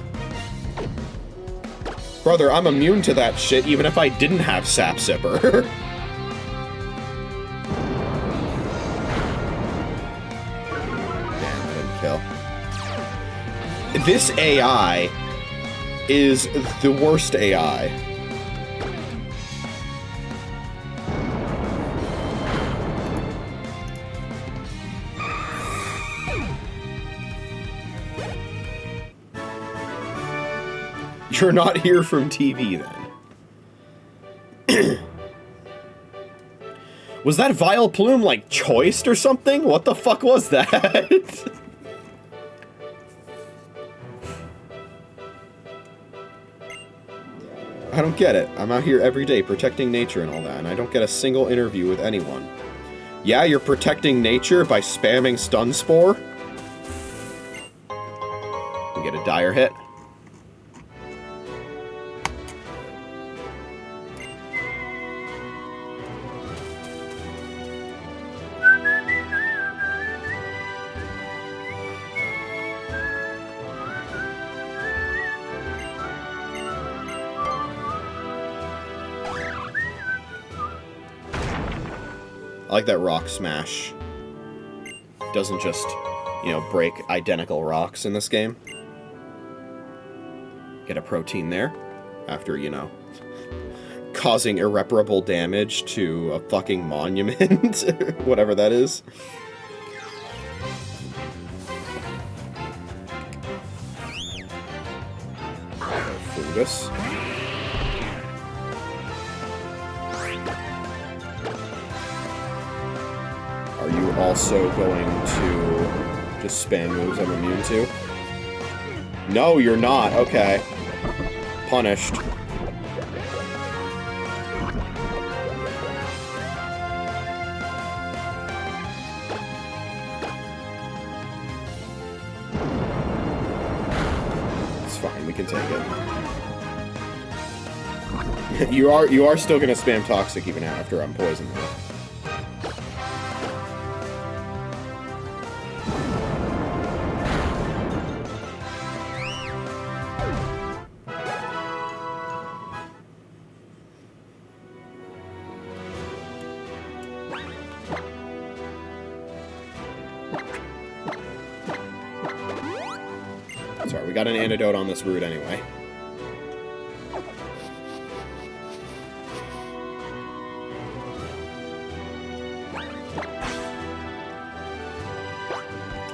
Brother, I'm immune to that shit even if I didn't have Sap Sipper. Damn, I didn't kill. This AI is the worst AI. You're not here from TV, then. Was that Vileplume, like, choiced or something? What the fuck was that? I don't get it. I'm out here every day protecting nature and all that, and I don't get a single interview with anyone. Yeah, you're protecting nature by spamming Stun Spore? We get a dire hit. I like that Rock Smash doesn't just, you know, break identical rocks in this game. Get a protein there after, you know, causing irreparable damage to a fucking monument, whatever that is. Fungus. Are you also going to just spam moves I'm immune to? No, you're not. Okay. Punished. It's fine. We can take it. You are still gonna spam Toxic even after I'm poisoned. Sorry, we got an antidote on this route anyway.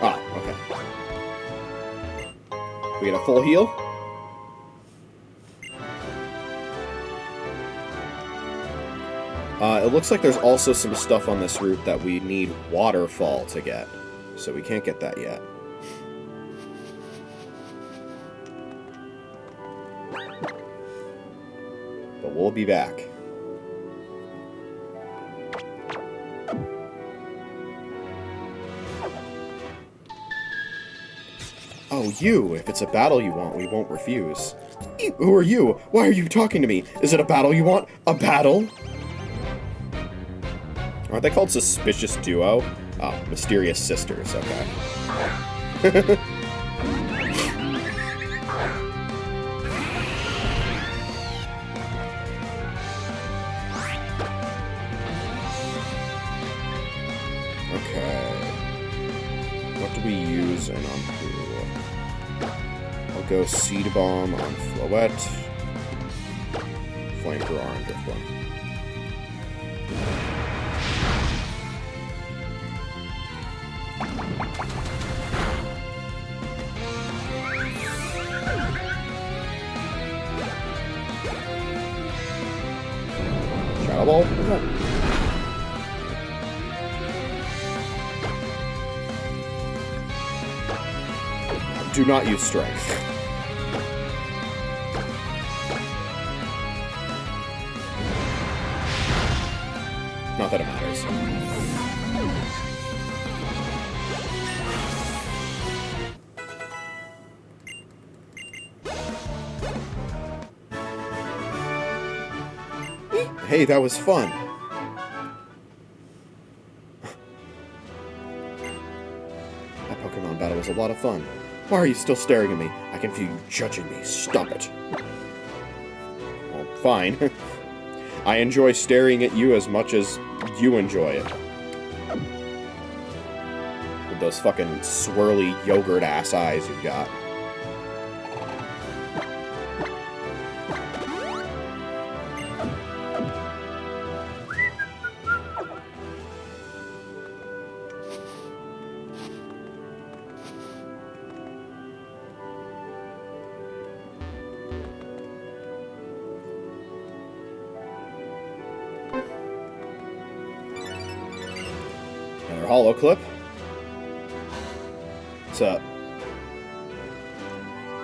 Ah, okay. We get a full heal. It looks like there's also some stuff on this route that we need Waterfall to get, so we can't get that yet. But we'll be back. Oh, you! If it's a battle you want, we won't refuse. Who are you? Why are you talking to me? Is it a battle you want? A battle? Aren't they called Suspicious Duo? Oh, Mysterious Sisters, okay. do we use and on who? I'll go Seed Bomb on Floette. Flamethrower on Drifblim. Shadow Ball? What's that? Do not use strength. Not that it matters. Hey, that was fun. That Pokemon battle was a lot of fun. Why are you still staring at me? I can feel you judging me. Stop it. Well, fine. I enjoy staring at you as much as you enjoy it. With those fucking swirly yogurt-ass eyes you've got. Another holo clip. What's up?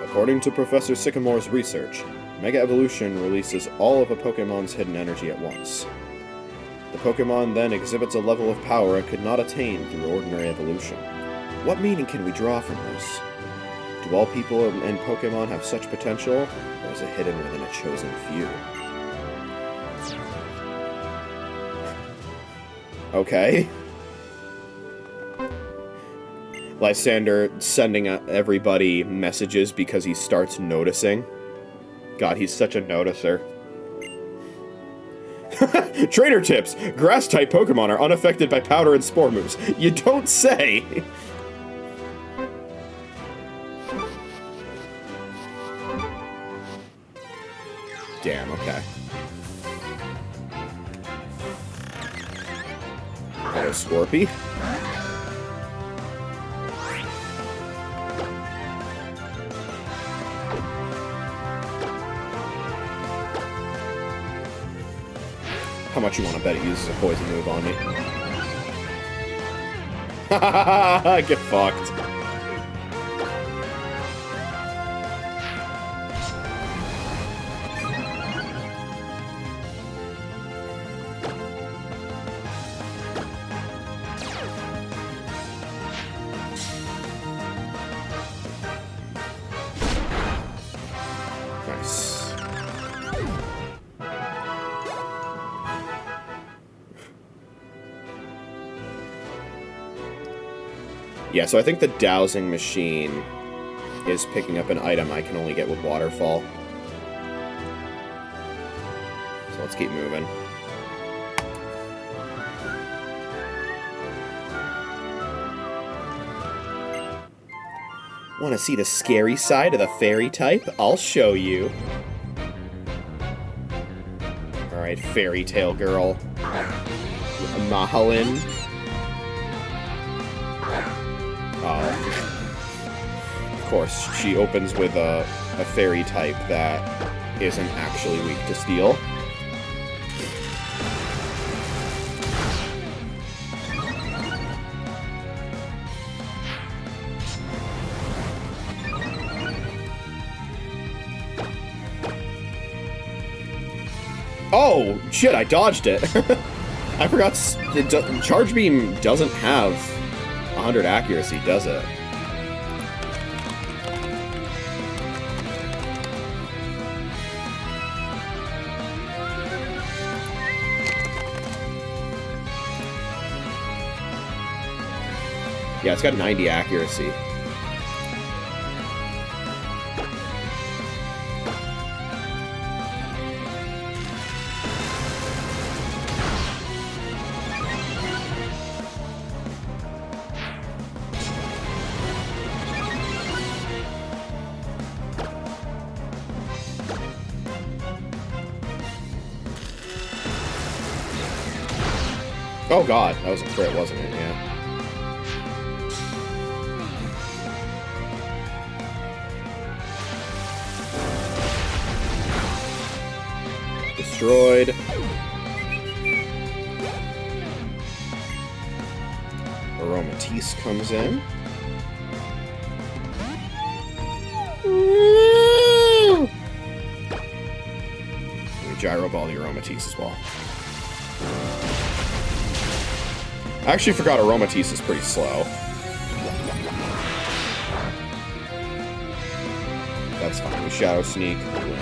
According to Professor Sycamore's research, Mega Evolution releases all of a Pokemon's hidden energy at once. The Pokemon then exhibits a level of power it could not attain through ordinary evolution. What meaning can we draw from this? Do all people and Pokemon have such potential, or is it hidden within a chosen few? Okay. Lysander sending everybody messages because he starts noticing. God, he's such a noticer. Trainer tips! Grass-type Pokemon are unaffected by powder and spore moves. You don't say! Damn, okay. Hello, Scorpy. How much you want to bet it uses a poison move on me? Get fucked. Nice. Yeah, so I think the dowsing machine is picking up an item I can only get with Waterfall. So let's keep moving. Want to see the scary side of the fairy type? I'll show you. Alright, fairy tale girl. Mahalin. Of course, she opens with a fairy type that isn't actually weak to steel. Oh, shit, I dodged it. I forgot, Charge Beam doesn't have 100 accuracy, does it? Yeah, it's got 90 accuracy. Oh god, that was a crit, wasn't it? Yeah. Destroyed. Aromatisse comes in. We gyro ball the Aromatisse as well. I actually forgot Aromatisse is pretty slow. That's fine. We Shadow Sneak. We win.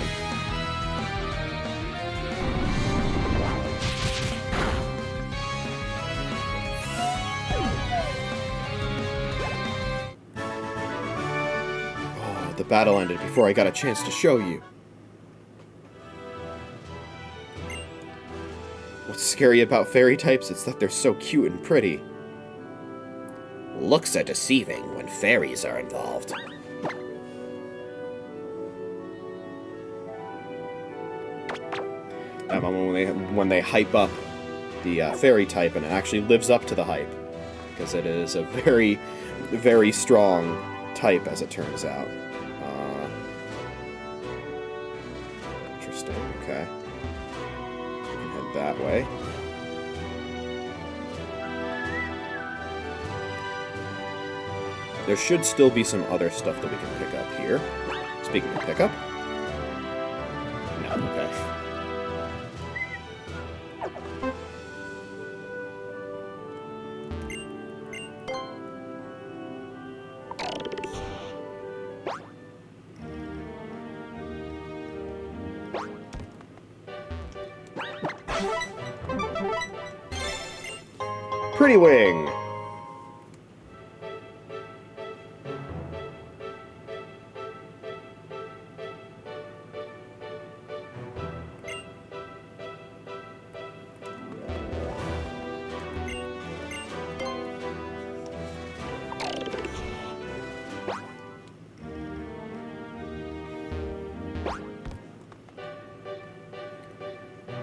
Oh, the battle ended before I got a chance to show you. What's scary about fairy types is that they're so cute and pretty. Looks are deceiving when fairies are involved. That moment when they hype up the fairy type, and it actually lives up to the hype, because it is a very, very strong type, as it turns out. Interesting. Okay. Head that way. There should still be some other stuff that we can pick up here. Speaking of pickup. No, okay. Pretty Wing!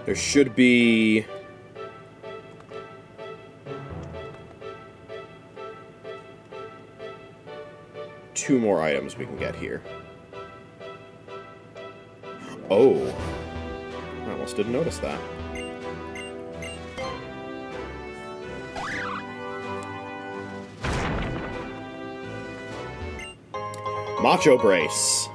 There should be... two more items we can get here. Oh. I almost didn't notice that. Macho Brace.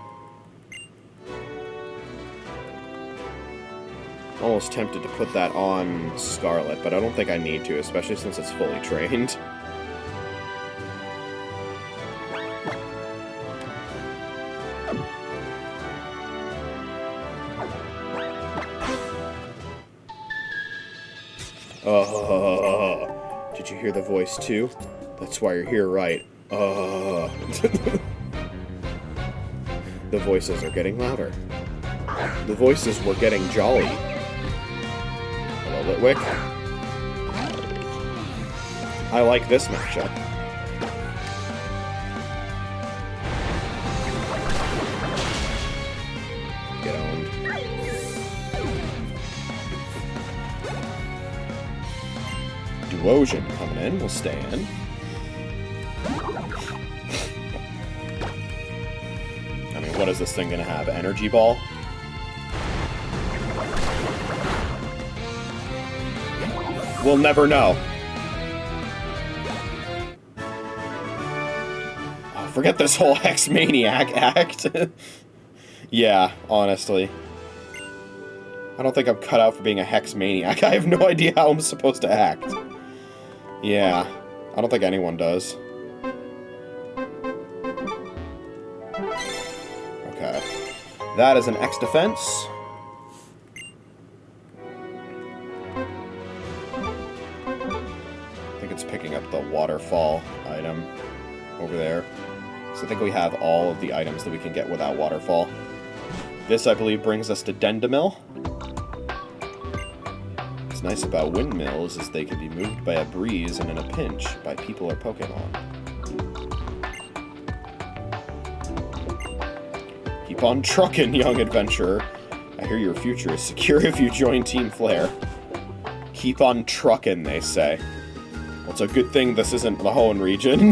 Almost tempted to put that on Scarlet, but I don't think I need to, especially since it's fully trained. Did you hear the voice too? That's why you're here, right? The voices are getting louder. The voices were getting jolly. Hello, Litwick. I like this matchup. Get owned. Duosian coming in. We'll stay in. I mean, what is this thing gonna have? Energy Ball? We'll never know. Oh, forget this whole Hex Maniac act. Yeah, honestly. I don't think I'm cut out for being a Hex Maniac. I have no idea how I'm supposed to act. Yeah, I don't think anyone does. Okay. That is an X defense. I think it's picking up the waterfall item over there. So I think we have all of the items that we can get without waterfall. This, I believe, brings us to Dendamil. What's nice about windmills is they can be moved by a breeze and in a pinch by people or Pokémon. Keep on truckin', young adventurer. I hear your future is secure if you join Team Flare. Keep on truckin', they say. Well, it's a good thing this isn't the Hoenn region.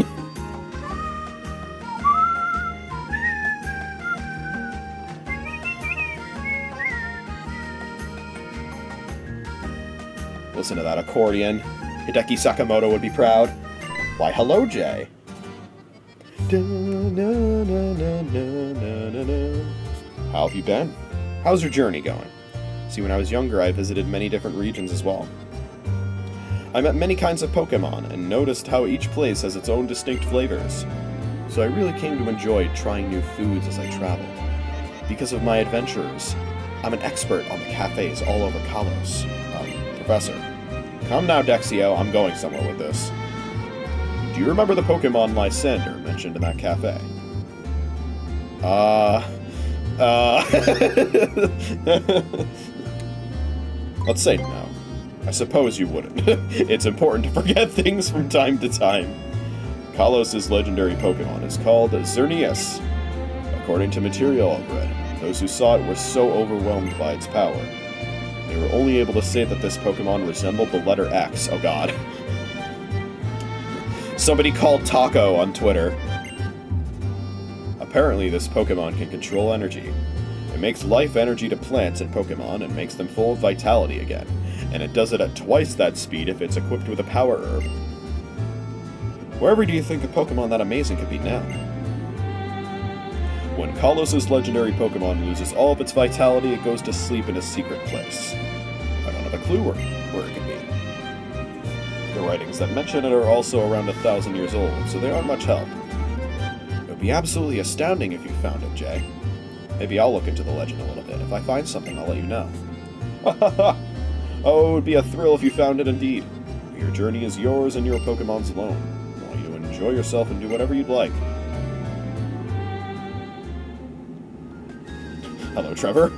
Listen to that accordion. Hideki Sakamoto would be proud. Why, hello, Jay. How have you been? How's your journey going? See, when I was younger, I visited many different regions as well. I met many kinds of Pokémon, and noticed how each place has its own distinct flavors. So I really came to enjoy trying new foods as I traveled. Because of my adventures, I'm an expert on the cafes all over Kalos. Professor. Come now, Dexio, I'm going somewhere with this. Do you remember the Pokémon Lysander mentioned in that cafe? Let's say no. I suppose you wouldn't. It's important to forget things from time to time. Kalos' legendary Pokémon is called Xerneas. According to material I've read, those who saw it were so overwhelmed by its power. They were only able to say that this Pokémon resembled the letter X. Oh god. Somebody called Taco on Twitter. Apparently this Pokémon can control energy. It makes life energy to plants and Pokémon and makes them full of vitality again. And it does it at twice that speed if it's equipped with a power herb. Wherever do you think a Pokémon that amazing could be now? When Kalos' legendary Pokémon loses all of its vitality, it goes to sleep in a secret place. I don't have a clue where it could be. The writings that mention it are also around 1,000 years old, so they aren't much help. It would be absolutely astounding if you found it, Jay. Maybe I'll look into the legend a little bit. If I find something, I'll let you know. Oh, it would be a thrill if you found it indeed. Your journey is yours and your Pokemon's alone. I want you to enjoy yourself and do whatever you'd like. Hello, Trevor.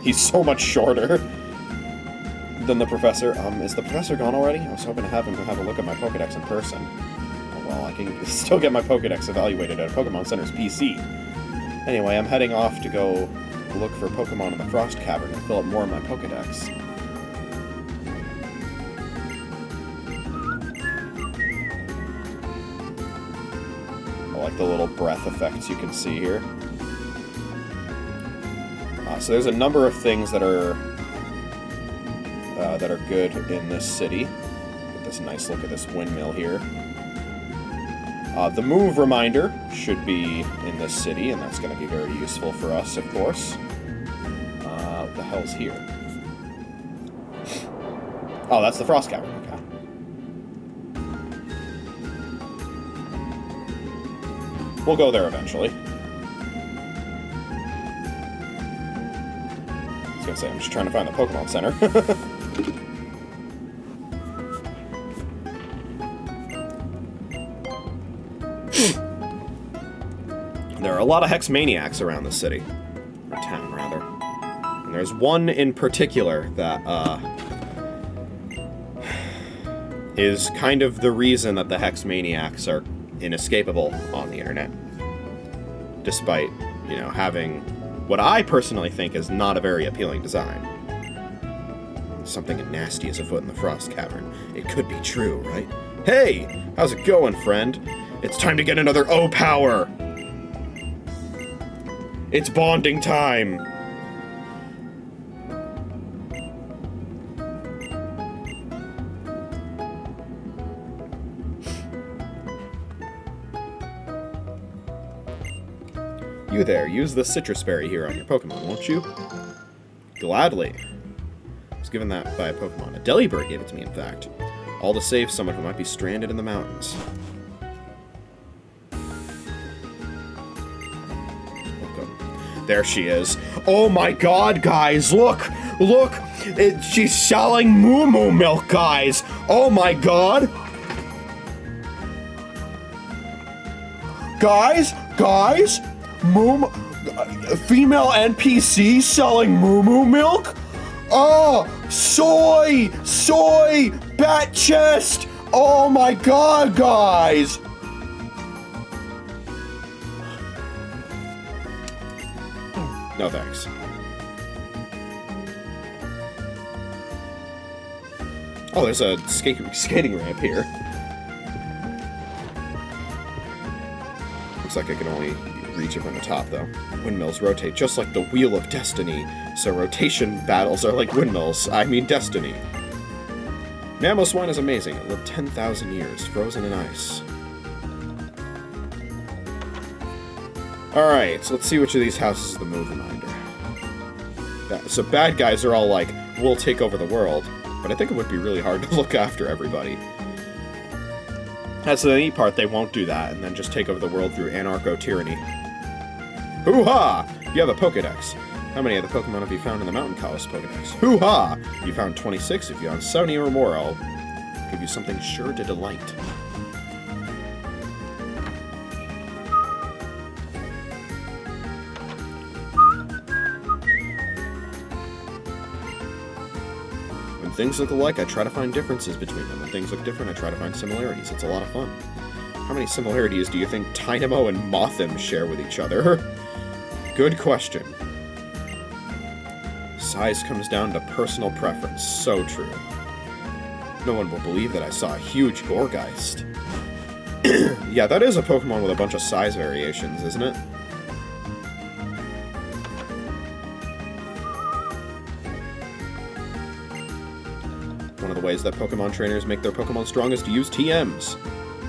He's so much shorter than the professor. Is the professor gone already? I was hoping to have him have a look at my Pokedex in person. Oh, well, I can still get my Pokedex evaluated at Pokemon Center's PC. Anyway, I'm heading off to go look for Pokemon in the Frost Cavern and fill up more of my Pokedex. I like the little breath effects you can see here. So there's a number of things that are good in this city. Get this nice look at this windmill here. The move reminder should be in this city, and that's going to be very useful for us, of course. What the hell's here? Oh, that's the Frost Cavern. Okay. We'll go there eventually. I was going to say, I'm just trying to find the Pokemon Center. There are a lot of Hex Maniacs around the city. Or town, rather. And there's one in particular that, is kind of the reason that the Hex Maniacs are inescapable on the internet. Despite, you know, having what I personally think is not a very appealing design. Something nasty is afoot in the Frost Cavern. It could be true, right? Hey! How's it going, friend? It's time to get another O-Power! It's bonding time! You there, use the citrus berry here on your Pokemon, won't you? Gladly. I was given that by a Pokemon. A Delibird gave it to me, in fact. All to save someone who might be stranded in the mountains. There she is. Oh my god, guys, look! Look! She's selling Moo Moo milk, guys! Oh my god! Guys? Female NPC selling Moo Moo milk? Oh! Soy! Bat chest! Oh my god, guys! No thanks. Oh, there's a skating ramp here. Looks like I can only reach it from the top, though. Windmills rotate just like the Wheel of Destiny, so rotation battles are like windmills. I mean destiny. Mamoswine is amazing. It lived 10,000 years, frozen in ice. Alright, so let's see which of these houses is the move reminder. So bad guys are all like, we'll take over the world, but I think it would be really hard to look after everybody. That's the neat part, they won't do that, and then just take over the world through anarcho-tyranny. Hoo-ha! You have a Pokédex. How many of the Pokemon have you found in the Mountain Colossus Pokédex? Hoo-ha! You found 26. If you found 70 or more, I'll give you something sure to delight. When things look alike, I try to find differences between them. When things look different, I try to find similarities. It's a lot of fun. How many similarities do you think Tynamo and Mothim share with each other? Good question. Size comes down to personal preference. So true. No one will believe that I saw a huge Gorgeist. Yeah, that is a Pokemon with a bunch of size variations, isn't it? One of the ways that Pokemon trainers make their Pokemon strong is to use TMs.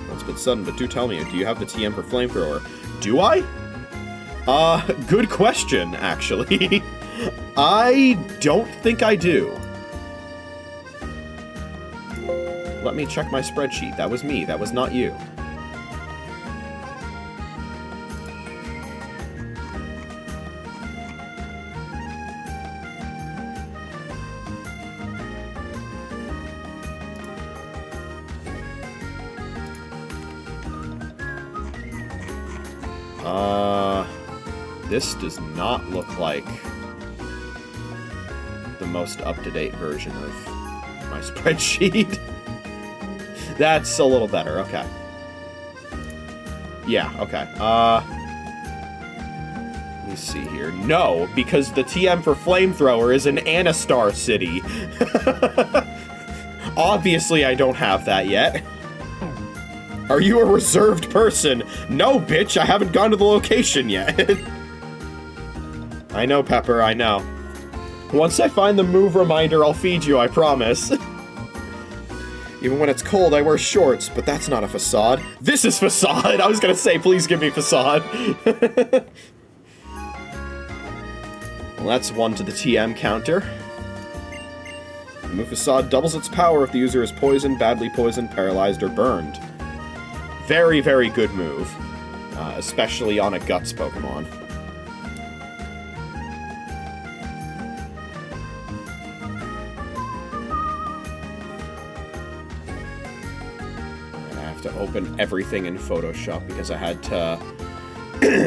That's a bit sudden, but do tell me, do you have the TM for Flamethrower? Do I? Good question, actually. I don't think I do. Let me check my spreadsheet. That was me. That was not you. This does not look like the most up-to-date version of my spreadsheet. That's a little better, okay. Yeah, okay. Let me see here. No, because the TM for Flamethrower is an Anastar city. Obviously, I don't have that yet. Are you a reserved person? No, bitch, I haven't gone to the location yet. I know, Pepper, I know. Once I find the move reminder, I'll feed you, I promise. Even when it's cold, I wear shorts, but that's not a facade. This is facade! I was gonna say, please give me facade. Well, that's one to the TM counter. The move facade doubles its power if the user is poisoned, badly poisoned, paralyzed, or burned. Very, very good move. Especially on a Guts Pokemon. To open everything in Photoshop because I had to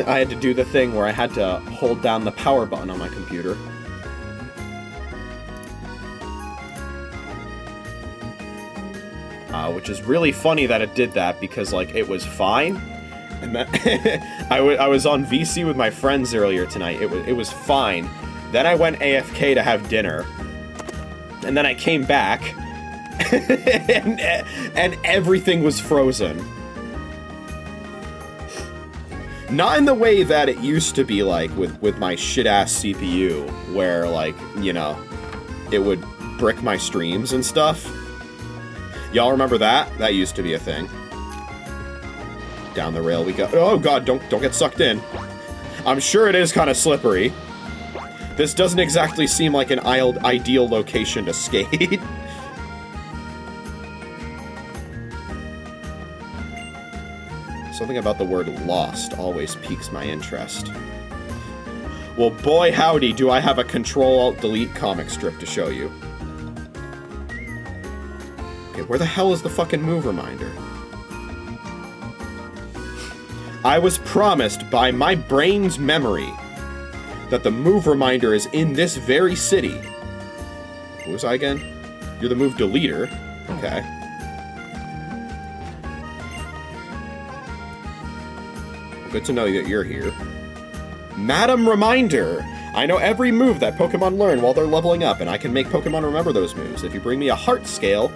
I had to do the thing where I had to hold down the power button on my computer. Which is really funny that it did that because like it was fine, and then I was on VC with my friends earlier tonight. It was fine. Then I went AFK to have dinner, and then I came back. and everything was frozen. Not in the way that it used to be, like, with my shit-ass CPU, where, like, you know, it would brick my streams and stuff. Y'all remember that? That used to be a thing. Down the rail we go. Oh god, don't get sucked in. I'm sure it is kind of slippery. This doesn't exactly seem like an ideal location to skate. Something about the word lost always piques my interest. Well, boy howdy, do I have a Control-Alt-Delete comic strip to show you. Okay, where the hell is the fucking move reminder? I was promised by my brain's memory that the move reminder is in this very city. Who was I again? You're the move deleter. Okay. Good to know that you're here. Madam Reminder! I know every move that Pokemon learn while they're leveling up, and I can make Pokemon remember those moves. If you bring me a heart scale,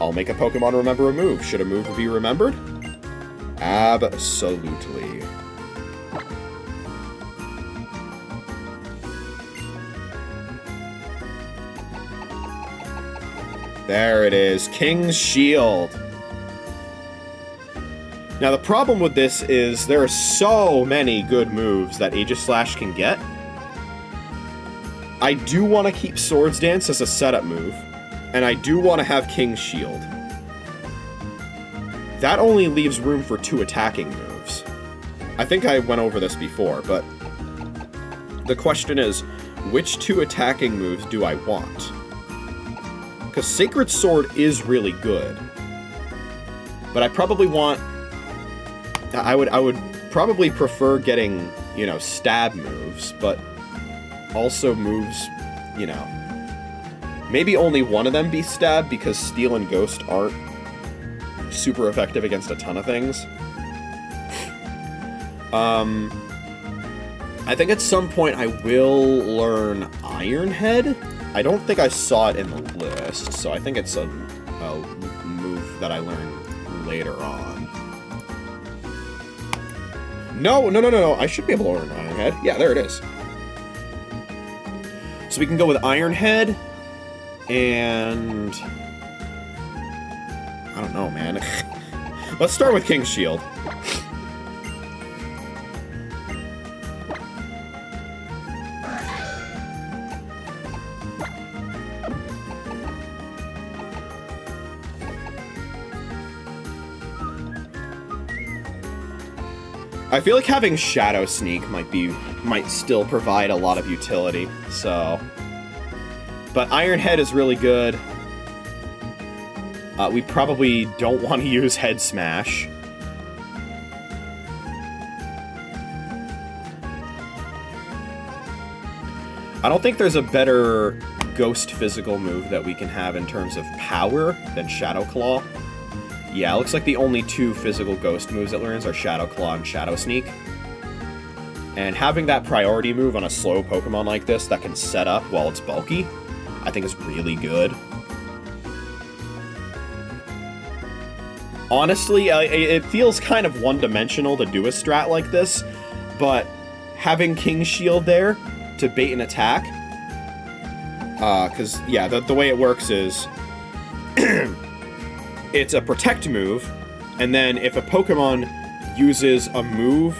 I'll make a Pokemon remember a move. Should a move be remembered? Absolutely. There it is, King's Shield. Now the problem with this is there are so many good moves that Aegislash can get. I do want to keep Swords Dance as a setup move, and I do want to have King's Shield. That only leaves room for 2 attacking moves. I think I went over this before, but the question is, which 2 attacking moves do I want? Because Sacred Sword is really good, but I probably want... I would probably prefer getting, you know, stab moves, but also moves, you know... Maybe only one of them be stab, because Steel and Ghost aren't super effective against a ton of things. I think at some point I will learn Iron Head. I don't think I saw it in the list, so I think it's a move that I learn later on. No, I should be able to learn Iron Head. Yeah, there it is. So we can go with Iron Head, and... I don't know, man. Let's start with King's Shield. I feel like having Shadow Sneak might still provide a lot of utility, so... But Iron Head is really good. We probably don't want to use Head Smash. I don't think there's a better Ghost physical move that we can have in terms of power than Shadow Claw. Yeah, it looks like the only 2 physical Ghost moves it learns are Shadow Claw and Shadow Sneak. And having that priority move on a slow Pokemon like this that can set up while it's bulky, I think is really good. Honestly, it feels kind of one-dimensional to do a strat like this, but having King's Shield there to bait an attack, because, yeah, the way it works is it's a Protect move, and then if a Pokemon uses a move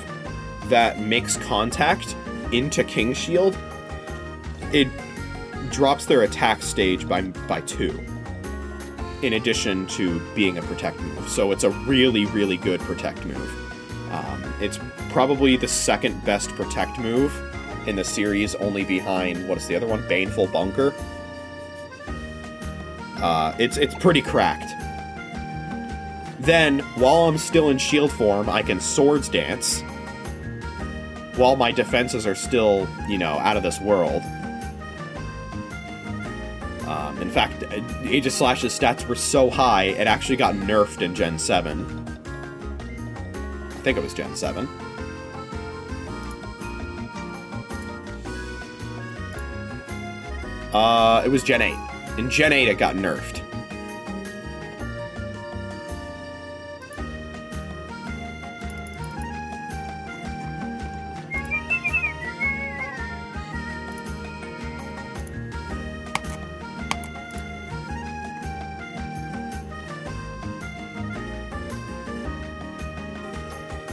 that makes contact into King's Shield, it drops their attack stage by 2. In addition to being a Protect move. So it's a really, really good Protect move. It's probably the 2nd best Protect move in the series, only behind, what is the other one? Baneful Bunker. It's pretty cracked. Then, while I'm still in Shield form, I can Swords Dance, while my defenses are still, you know, out of this world. In fact, Aegislash's stats were so high, it actually got nerfed in Gen 7. I think it was Gen 7. It was Gen 8. In Gen 8, it got nerfed.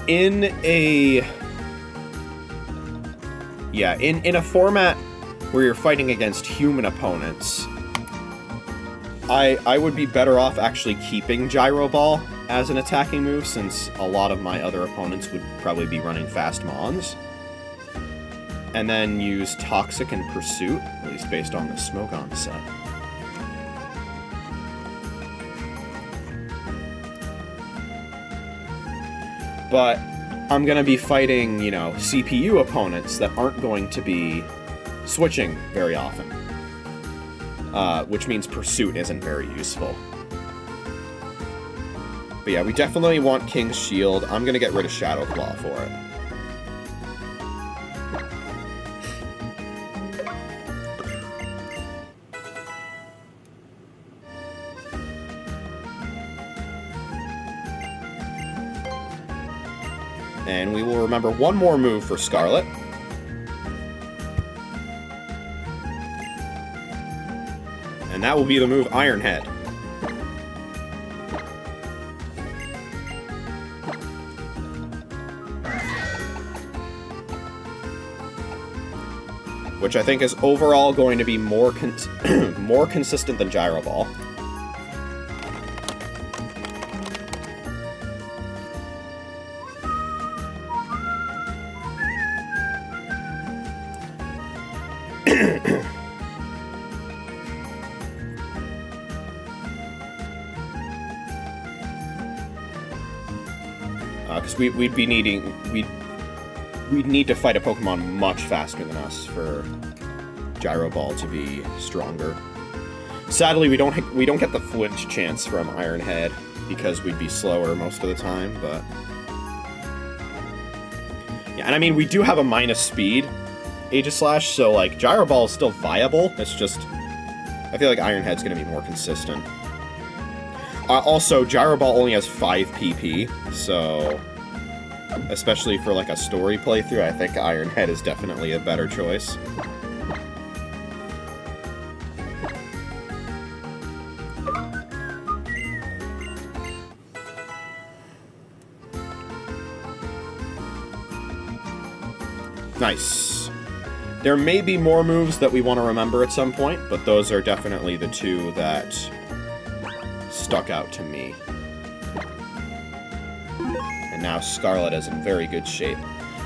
In a format where you're fighting against human opponents, I would be better off actually keeping Gyro Ball as an attacking move, since a lot of my other opponents would probably be running fast Mons. And then use Toxic and Pursuit, at least based on the Smogon set. But I'm going to be fighting, you know, CPU opponents that aren't going to be switching very often. Which means Pursuit isn't very useful. But yeah, we definitely want King's Shield. I'm going to get rid of Shadow Claw for it. And we will remember one more move for Scarlet. And that will be the move Iron Head. Which I think is overall going to be more more consistent than Gyro Ball. Because we'd need to fight a Pokemon much faster than us for Gyro Ball to be stronger. Sadly, we don't get the flinch chance from Iron Head because we'd be slower most of the time. But yeah, and I mean we do have a minus speed Aegislash, so like Gyro Ball is still viable. It's just I feel like Iron Head's gonna be more consistent. Also, Gyro Ball only has 5 PP, so especially for like a story playthrough, I think Iron Head is definitely a better choice. Nice. There may be more moves that we want to remember at some point, but those are definitely the two that stuck out to me. And now Scarlet is in very good shape.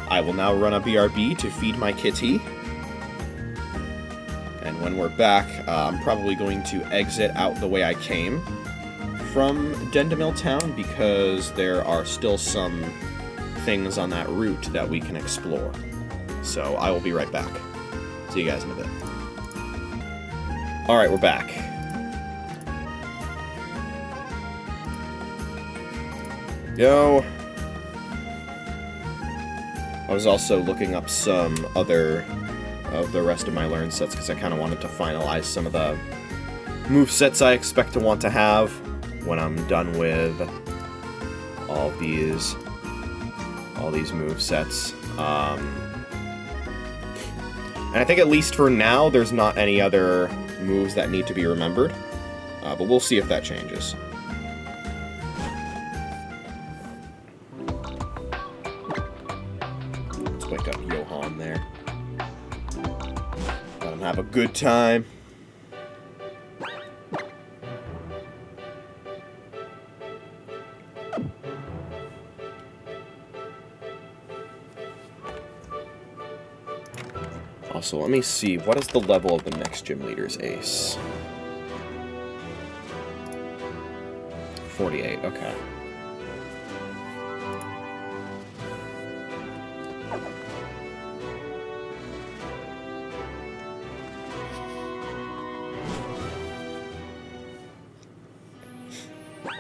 I will now run a BRB to feed my kitty. And when we're back, I'm probably going to exit out the way I came from Dendemil Town because there are still some things on that route that we can explore. So I will be right back. See you guys in a bit. Alright, we're back. Yo. I was also looking up some other of the rest of my learn sets because I kind of wanted to finalize some of the movesets I expect to want to have when I'm done with all these movesets. And I think at least for now, there's not any other moves that need to be remembered. But we'll see if that changes. Let's wake up Johan there. Let him have a good time. Also, let me see, what is the level of the next gym leader's ace? 48, okay.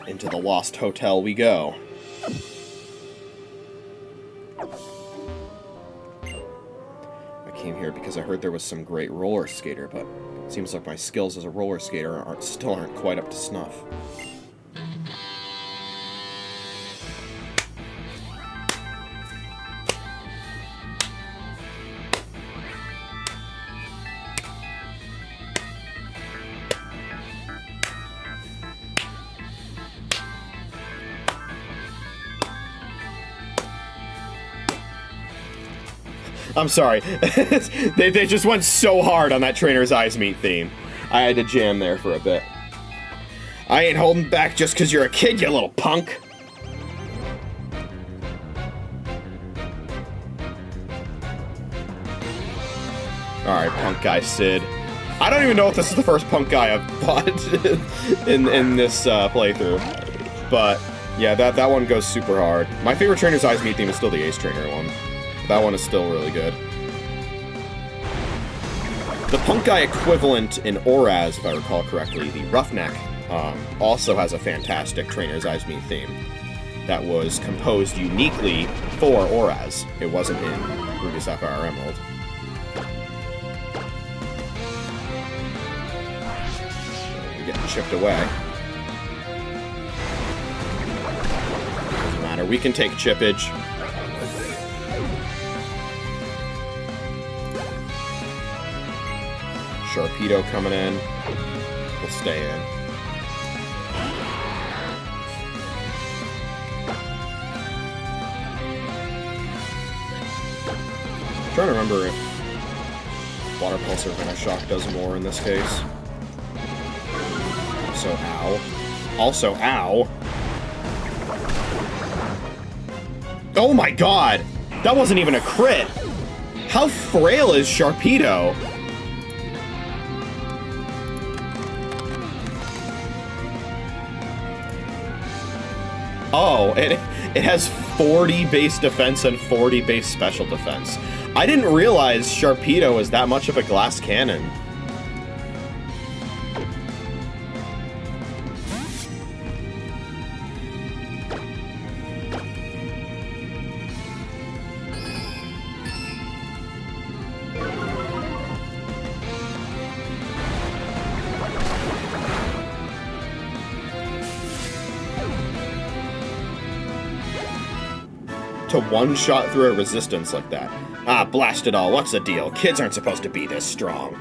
Into the Lost Hotel we go. Here because I heard there was some great roller skater, but it seems like my skills as a roller skater still aren't quite up to snuff. I'm sorry. they just went so hard on that Trainer's Eyes Meet theme. I had to jam there for a bit. I ain't holding back just because you're a kid, you little punk. Alright, punk guy Sid. I don't even know if this is the first punk guy I've fought in this playthrough. But, yeah, that one goes super hard. My favorite Trainer's Eyes Meet theme is still the Ace Trainer one. That one is still really good. The punk guy equivalent in Oraz, if I recall correctly, the Roughneck, also has a fantastic Trainer's Eyes Meet theme that was composed uniquely for Oraz. It wasn't in Ruby Sapphire Emerald. We're getting chipped away. Doesn't matter, we can take chippage. Sharpedo coming in. We'll stay in. I'm trying to remember if Water Pulse or Venoshock does more in this case. So, ow. Also, ow. Oh my god! That wasn't even a crit! How frail is Sharpedo? Oh, it has 40 base defense and 40 base special defense. I didn't realize Sharpedo was that much of a glass cannon. To one-shot through a resistance like that. Ah, blast it all. What's the deal? Kids aren't supposed to be this strong.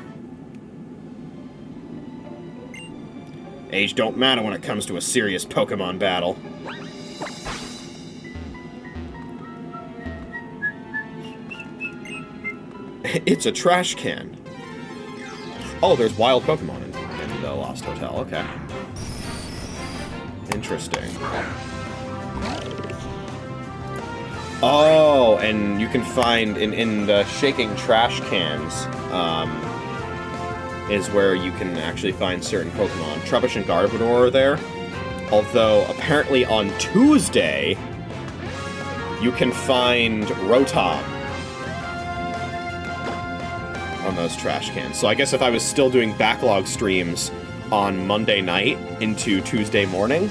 Age don't matter when it comes to a serious Pokémon battle. It's a trash can. Oh, there's wild Pokémon in the Lost Hotel. Okay. Interesting. Oh, and you can find in the shaking trash cans is where you can actually find certain Pokemon. Trubbish and Garbodor are there. Although, apparently on Tuesday, you can find Rotom on those trash cans. So I guess if I was still doing backlog streams on Monday night into Tuesday morning,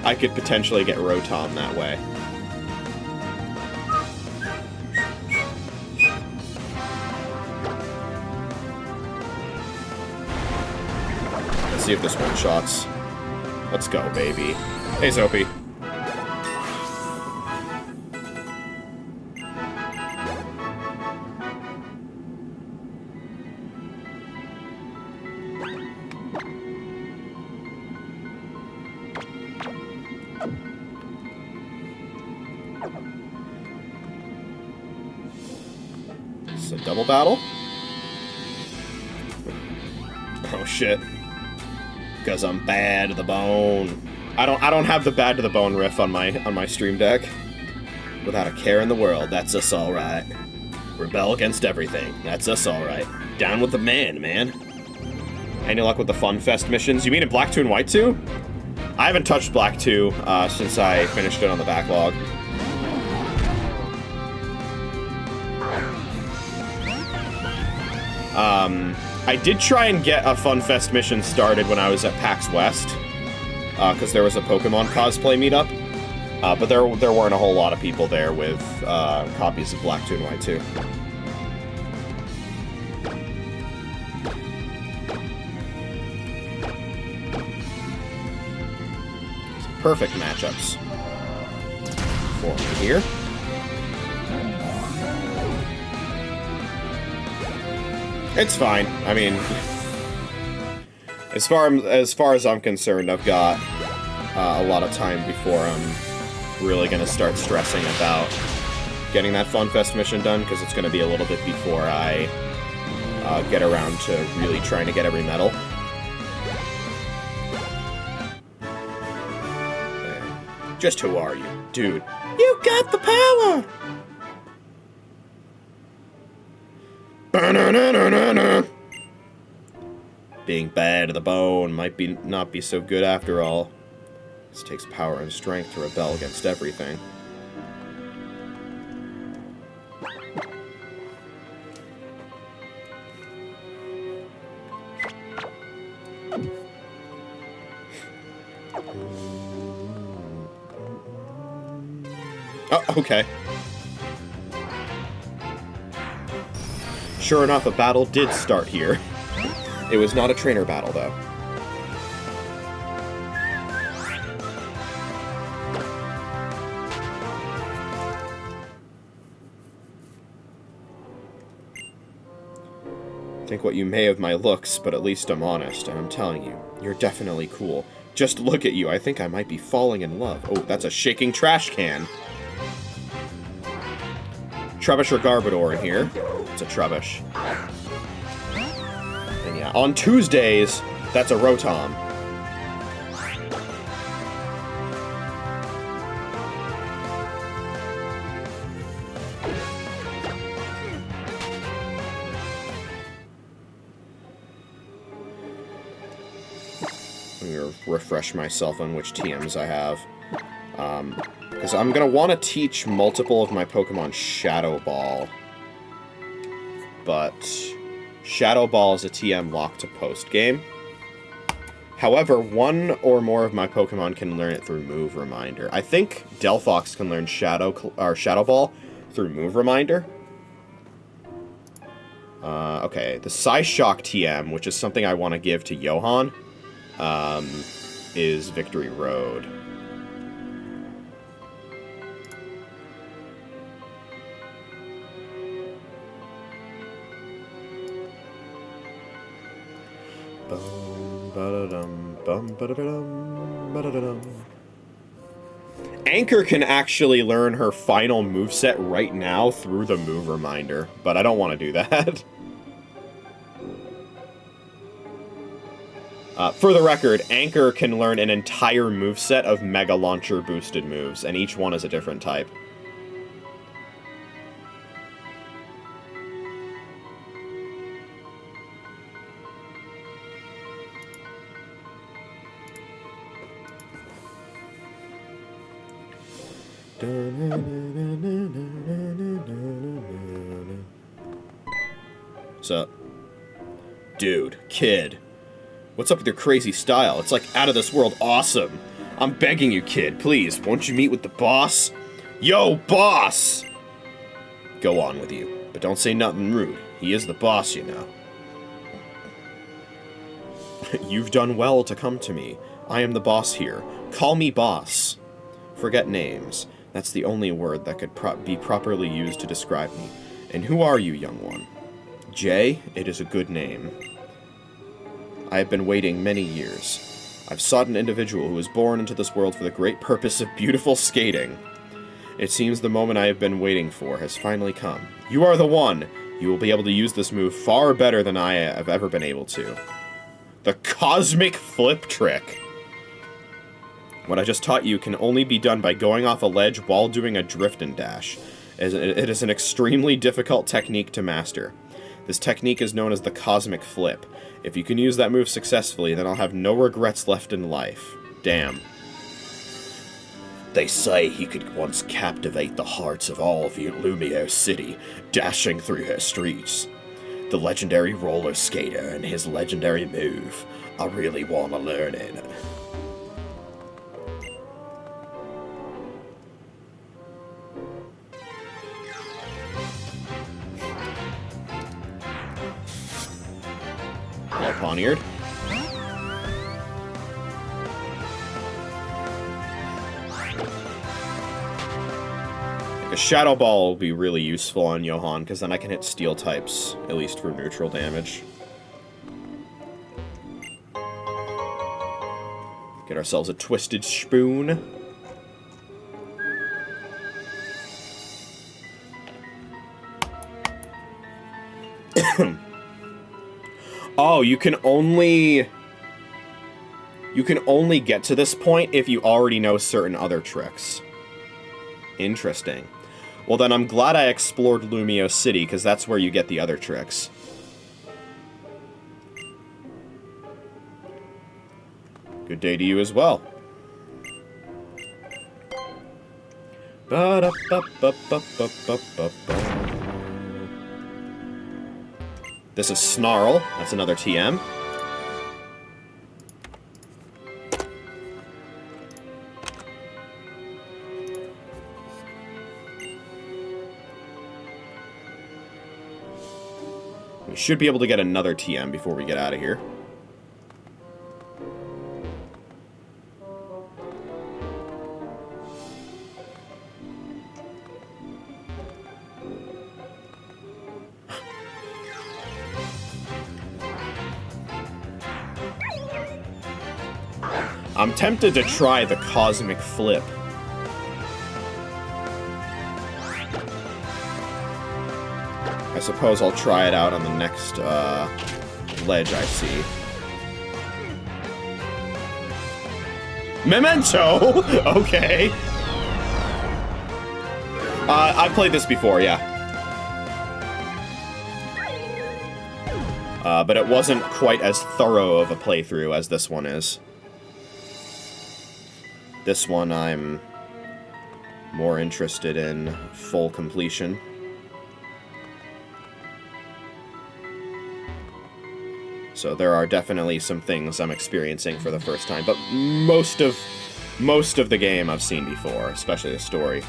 I could potentially get Rotom that way. See if this one shots. Let's go, baby. Hey, Soapy. It's a double battle. Oh shit. Because I'm bad to the bone. I don't have the bad to the bone riff on my stream deck. Without a care in the world, that's us all right. Rebel against everything. That's us all right. Down with the man. Any luck with the Fun Fest missions? You mean in Black 2 and White 2? I haven't touched Black 2 since I finished it on the backlog. I did try and get a Fun Fest mission started when I was at PAX West, because there was a Pokemon cosplay meetup, but there weren't a whole lot of people there with copies of Black 2 and White 2. Some perfect matchups for me here. It's fine. I mean, as far as I'm concerned, I've got a lot of time before I'm really going to start stressing about getting that Fun Fest mission done, because it's going to be a little bit before I get around to really trying to get every medal. Just who are you? Dude, you got the power! Being bad to the bone might not be so good after all. This takes power and strength to rebel against everything. Oh, okay. Sure enough, a battle did start here. It was not a trainer battle, though. Think what you may of my looks, but at least I'm honest, and I'm telling you, you're definitely cool. Just look at you, I think I might be falling in love. Oh, that's a shaking trash can. Trubbish or Garbodor in here. It's a Trubbish. And yeah, on Tuesdays, that's a Rotom. I'm gonna refresh myself on which TMs I have. Because I'm gonna want to teach multiple of my Pokemon Shadow Ball. But Shadow Ball is a TM locked to post-game. However, one or more of my Pokemon can learn it through Move Reminder. I think Delphox can learn Shadow Ball through Move Reminder. Okay, the Psyshock TM, which is something I want to give to Johan, is Victory Road. Anchor can actually learn her final moveset right now through the Move Reminder, but I don't want to do that. For the record, Anchor can learn an entire moveset of Mega Launcher boosted moves, and each one is a different type. So, dude, kid, what's up with your crazy style? It's like out of this world awesome. I'm begging you, kid, please, won't you meet with the boss? Yo, boss! Go on with you, but don't say nothing rude. He is the boss, you know. You've done well to come to me. I am the boss here. Call me boss. Forget names. That's the only word that could be properly used to describe me. And who are you, young one? Jay, it is a good name. I have been waiting many years. I've sought an individual who was born into this world for the great purpose of beautiful skating. It seems the moment I have been waiting for has finally come. You are the one! You will be able to use this move far better than I have ever been able to. The Cosmic Flip Trick! What I just taught you can only be done by going off a ledge while doing a drift and dash. It is an extremely difficult technique to master. This technique is known as the Cosmic Flip. If you can use that move successfully, then I'll have no regrets left in life. Damn. They say he could once captivate the hearts of all of Lumio City, dashing through her streets. The legendary roller skater and his legendary move. I really want to learn it. Hello, Pawniard. A Shadow Ball will be really useful on Johan, because then I can hit Steel types, at least for neutral damage. Get ourselves a Twisted Spoon. Oh, you can only get to this point if you already know certain other tricks. Interesting. Well, then I'm glad I explored Lumio City, because that's where you get the other tricks. Good day to you as well. This is Snarl. That's another TM. We should be able to get another TM before we get out of here. I'm tempted to try the Cosmic Flip. I suppose I'll try it out on the next ledge I see. Memento! Okay. I've played this before, yeah. But it wasn't quite as thorough of a playthrough as this one is. This one I'm more interested in full completion. So there are definitely some things I'm experiencing for the first time, but most of the game I've seen before, especially the story.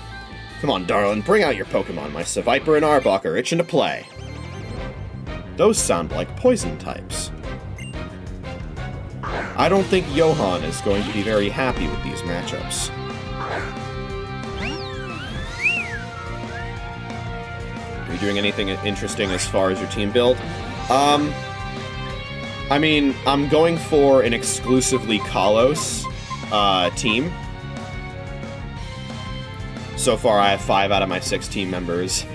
Come on, darling, bring out your Pokémon. My Seviper and Arbok are itching to play. Those sound like poison types. I don't think Johan is going to be very happy with these matchups. Are you doing anything interesting as far as your team build? I mean, I'm going for an exclusively Kalos team. So far, I have 5 out of my 6 team members.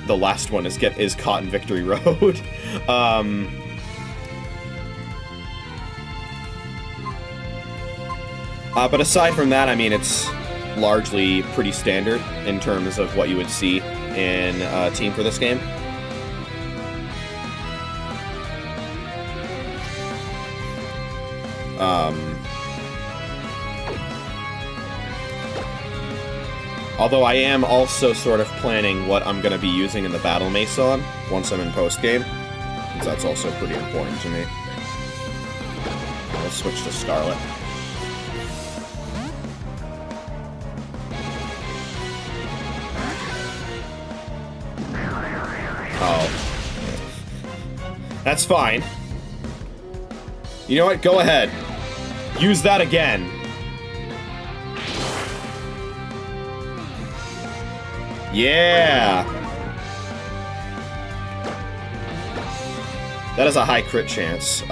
The last one is caught in Victory Road. But aside from that, I mean, it's largely pretty standard in terms of what you would see in a team for this game. Although I am also sort of planning what I'm going to be using in the Battle Mason once I'm in post-game, since that's also pretty important to me. I'll switch to Scarlet. Oh. That's fine. You know what? Go ahead. Use that again. Yeah! That is a high crit chance,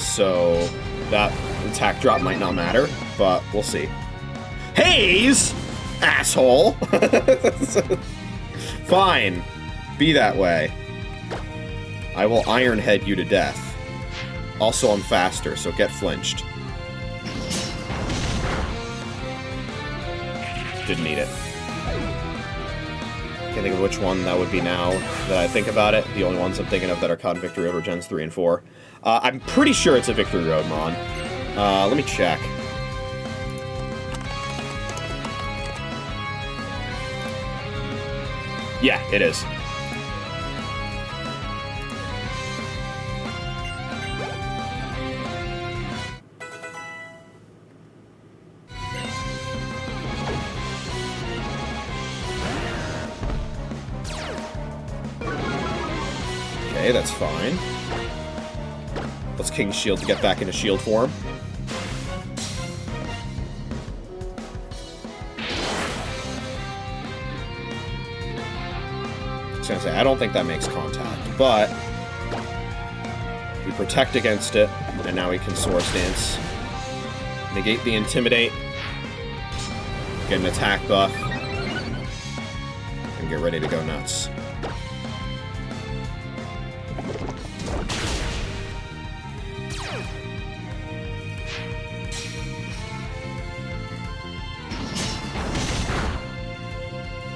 so that attack drop might not matter, but we'll see. Haze! Asshole! Fine. Be that way. I will Iron Head you to death. Also, I'm faster, so get flinched. Didn't need it. Can't think of which one that would be now that I think about it. The only ones I'm thinking of that are caught in Victory Road are Gens 3 and 4. I'm pretty sure it's a Victory Road Mon. Let me check. Yeah, it is. Okay, that's fine. Let's King Shield to get back into shield form. I was gonna say, I don't think that makes contact, but we protect against it, and now we can Source Dance. Negate the Intimidate, get an attack buff, and get ready to go nuts.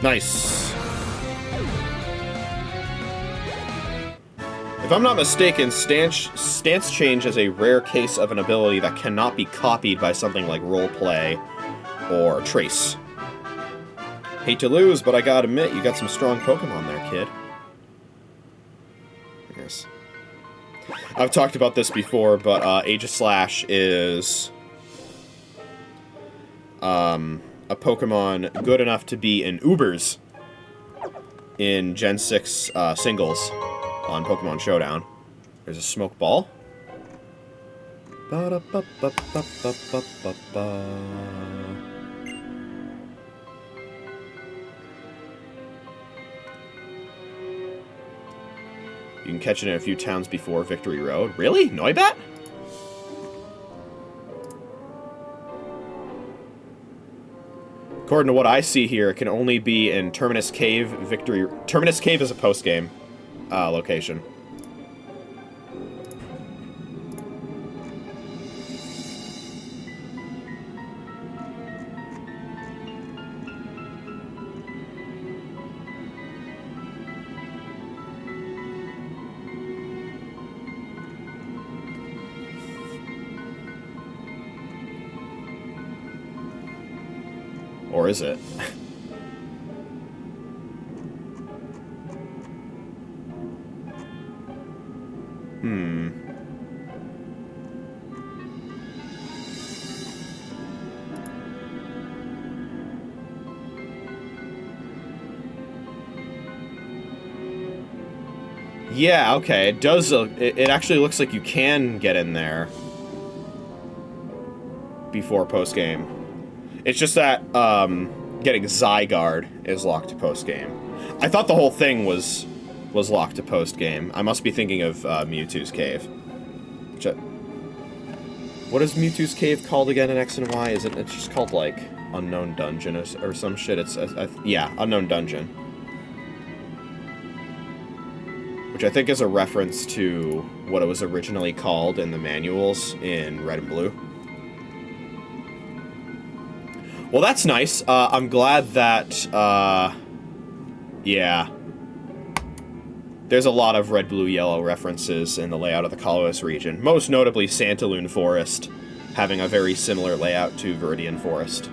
Nice. If I'm not mistaken, Stance Change is a rare case of an ability that cannot be copied by something like Roleplay or Trace. Hate to lose, but I gotta admit, you got some strong Pokemon there, kid. Yes. I've talked about this before, but Age of Slash is a Pokemon good enough to be in Ubers in Gen 6 singles on Pokemon Showdown. There's a smoke ball. You can catch it in a few towns before Victory Road. Really? Noibat? According to what I see here, it can only be in Terminus Cave, Victory... Terminus Cave is a post-game location. Or is it? Yeah, okay, it does, it actually looks like you can get in there before post-game. It's just that, getting Zygarde is locked to post-game. I thought the whole thing was locked to post-game. I must be thinking of, Mewtwo's Cave. What is Mewtwo's Cave called again in X and Y? Is it, it's just called, like, Unknown Dungeon or some shit? It's, yeah, Unknown Dungeon. Which I think is a reference to what it was originally called in the manuals in Red and Blue. Well, that's nice. I'm glad that, yeah. There's a lot of red, blue, yellow references in the layout of the Kalos region. Most notably, Santaloon Forest, having a very similar layout to Viridian Forest.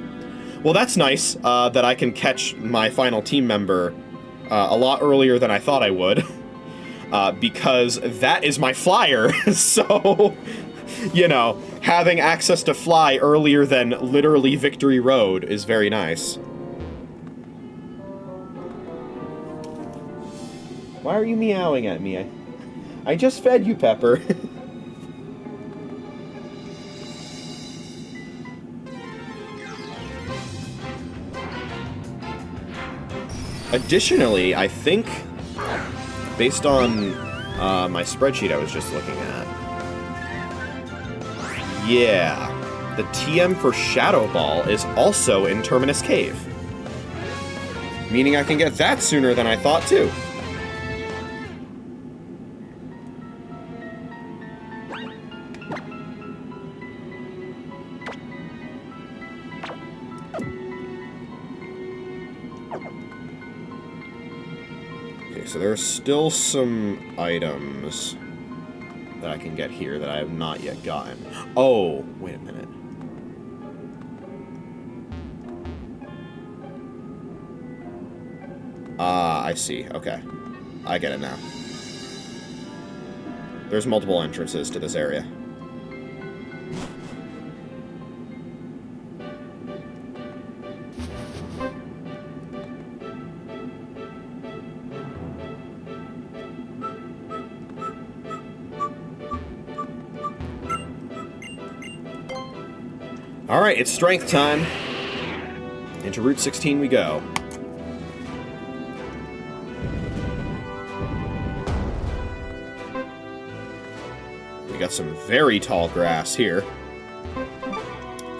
Well, that's nice, that I can catch my final team member a lot earlier than I thought I would. Because that is my flyer, so, you know, having access to fly earlier than literally Victory Road is very nice. Why are you meowing at me? I just fed you, Pepper. Additionally, I think, based on my spreadsheet I was just looking at, yeah, the TM for Shadow Ball is also in Terminus Cave. Meaning I can get that sooner than I thought, too. Okay, so there are still some items that I can get here that I have not yet gotten. Oh, wait a minute. Ah, I see. Okay. I get it now. There's multiple entrances to this area. Alright, it's strength time. Into Route 16 we go. We got some very tall grass here.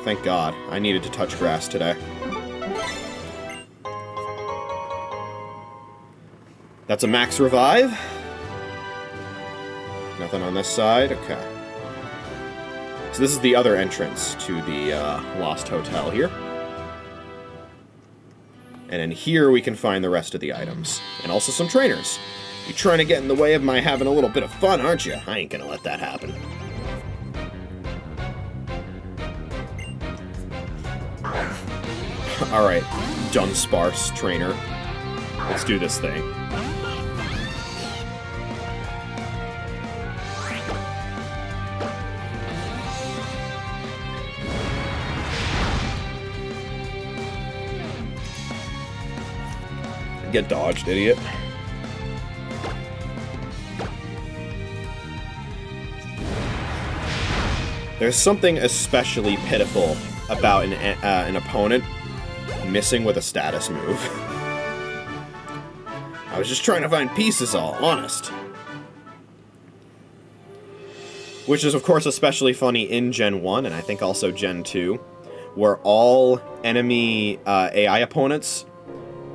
Thank God. I needed to touch grass today. That's a max revive. Nothing on this side. Okay. So this is the other entrance to the Lost Hotel here. And in here we can find the rest of the items. And also some trainers. You're trying to get in the way of my having a little bit of fun, aren't you? I ain't gonna let that happen. Alright, Dunsparce trainer. Let's do this thing. Get dodged, idiot. There's something especially pitiful about an opponent missing with a status move. I was just trying to find pieces, all honest. Which is, of course, especially funny in Gen 1, and I think also Gen 2, where all enemy AI opponents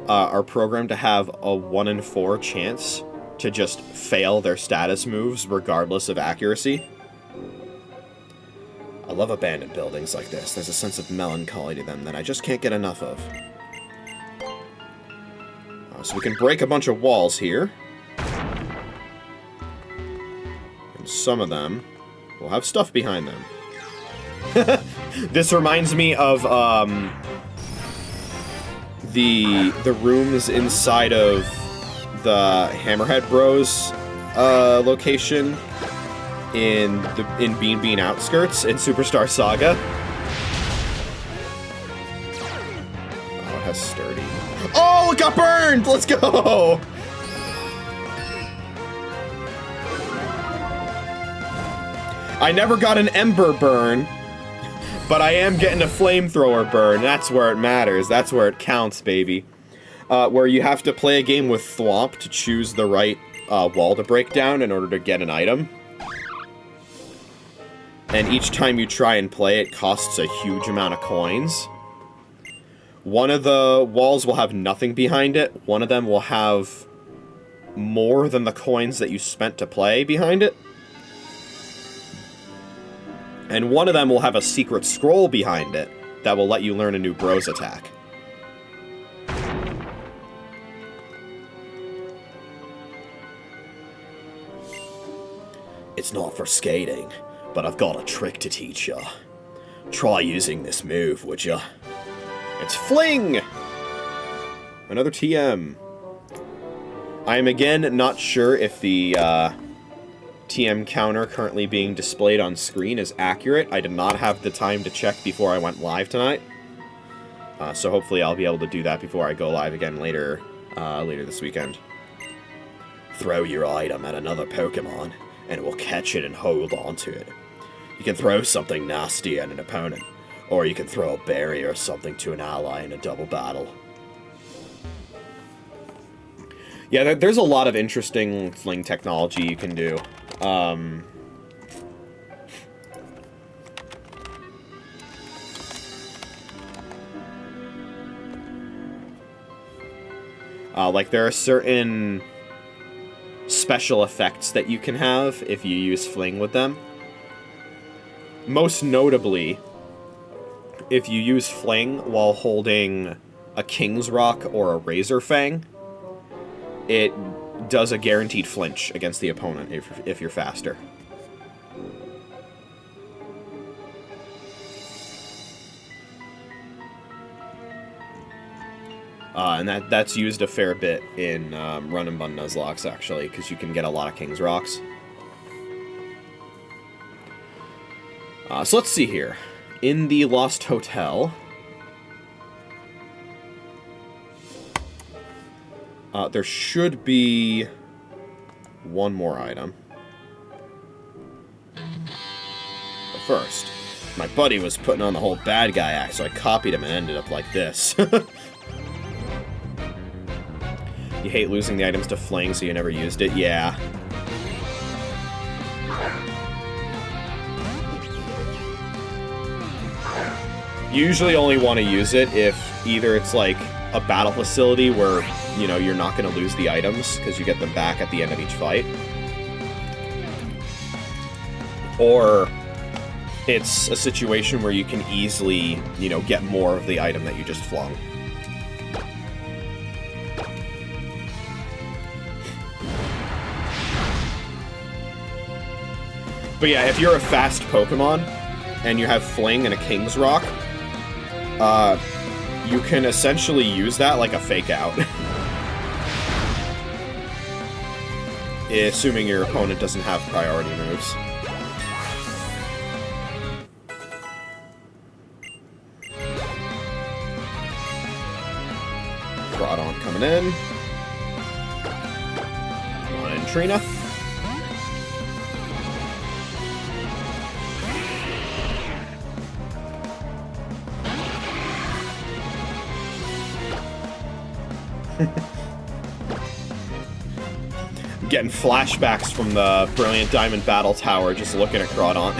are programmed to have a 1 in 4 chance to just fail their status moves regardless of accuracy. I love abandoned buildings like this. There's a sense of melancholy to them that I just can't get enough of. So we can break a bunch of walls here. And some of them will have stuff behind them. This reminds me of the rooms inside of the Hammerhead Bros location in Bean Bean Outskirts in Superstar Saga. Oh, it has sturdy. Oh, it got burned! Let's go! I never got an ember burn, but I am getting a flamethrower burn. That's where it matters. That's where it counts, baby. Where you have to play a game with Thwomp to choose the right wall to break down in order to get an item. And each time you try and play, it costs a huge amount of coins. One of the walls will have nothing behind it. One of them will have more than the coins that you spent to play behind it. And one of them will have a secret scroll behind it that will let you learn a new Bros attack. It's not for skating, but I've got a trick to teach ya. Try using this move, would ya? It's Fling! Another TM. I am again not sure if the TM counter currently being displayed on screen is accurate. I did not have the time to check before I went live tonight. So hopefully I'll be able to do that before I go live again later this weekend. Throw your item at another Pokemon, and it will catch it and hold onto it. You can throw something nasty at an opponent, or you can throw a berry or something to an ally in a double battle. Yeah, there's a lot of interesting fling technology you can do. Like, there are certain special effects that you can have if you use fling with them. Most notably, if you use fling while holding a King's Rock or a Razor Fang, it does a guaranteed flinch against the opponent if you're faster. And that's used a fair bit in Run and Bun Nuzlocke, actually, because you can get a lot of King's Rocks. So let's see here. In the Lost Hotel, there should be one more item. But first, my buddy was putting on the whole bad guy act, so I copied him and ended up like this. You hate losing the items to fling, so you never used it? Yeah. Usually only want to use it if either it's like a battle facility where, you know, you're not going to lose the items because you get them back at the end of each fight. Or it's a situation where you can easily, you know, get more of the item that you just flung. But yeah, if you're a fast Pokemon and you have Fling and a King's Rock, you can essentially use that like a fake out. Assuming your opponent doesn't have priority moves. Groudon coming in. Come on in, Trina. Getting flashbacks from the Brilliant Diamond Battle Tower just looking at Groudon.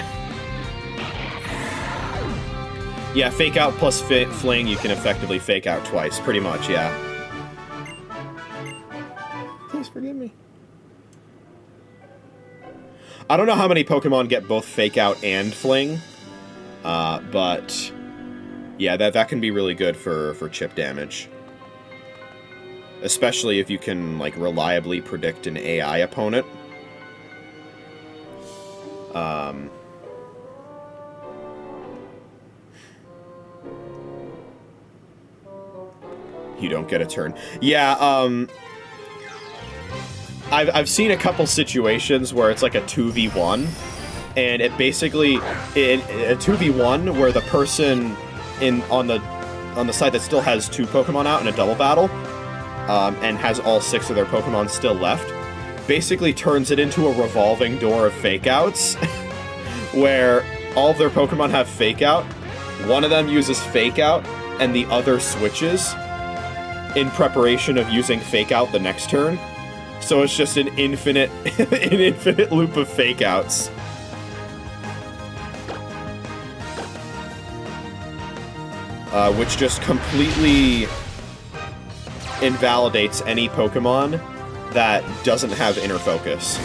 Yeah, fake out plus fling, you can effectively fake out twice, pretty much, yeah. Please forgive me. I don't know how many Pokemon get both fake out and fling, but yeah, that can be really good for chip damage. Especially if you can, like, reliably predict an AI opponent. You don't get a turn. Yeah, I've seen a couple situations where it's like a 2v1, and it basically a 2v1 where the person on the side that still has 2 Pokemon out in a double battle, and has all 6 of their Pokemon still left, basically turns it into a revolving door of fake outs, where all of their Pokemon have fake out, one of them uses fake out, and the other switches in preparation of using fake out the next turn. So it's just an infinite loop of fake outs. Which just completely invalidates any Pokemon that doesn't have inner focus.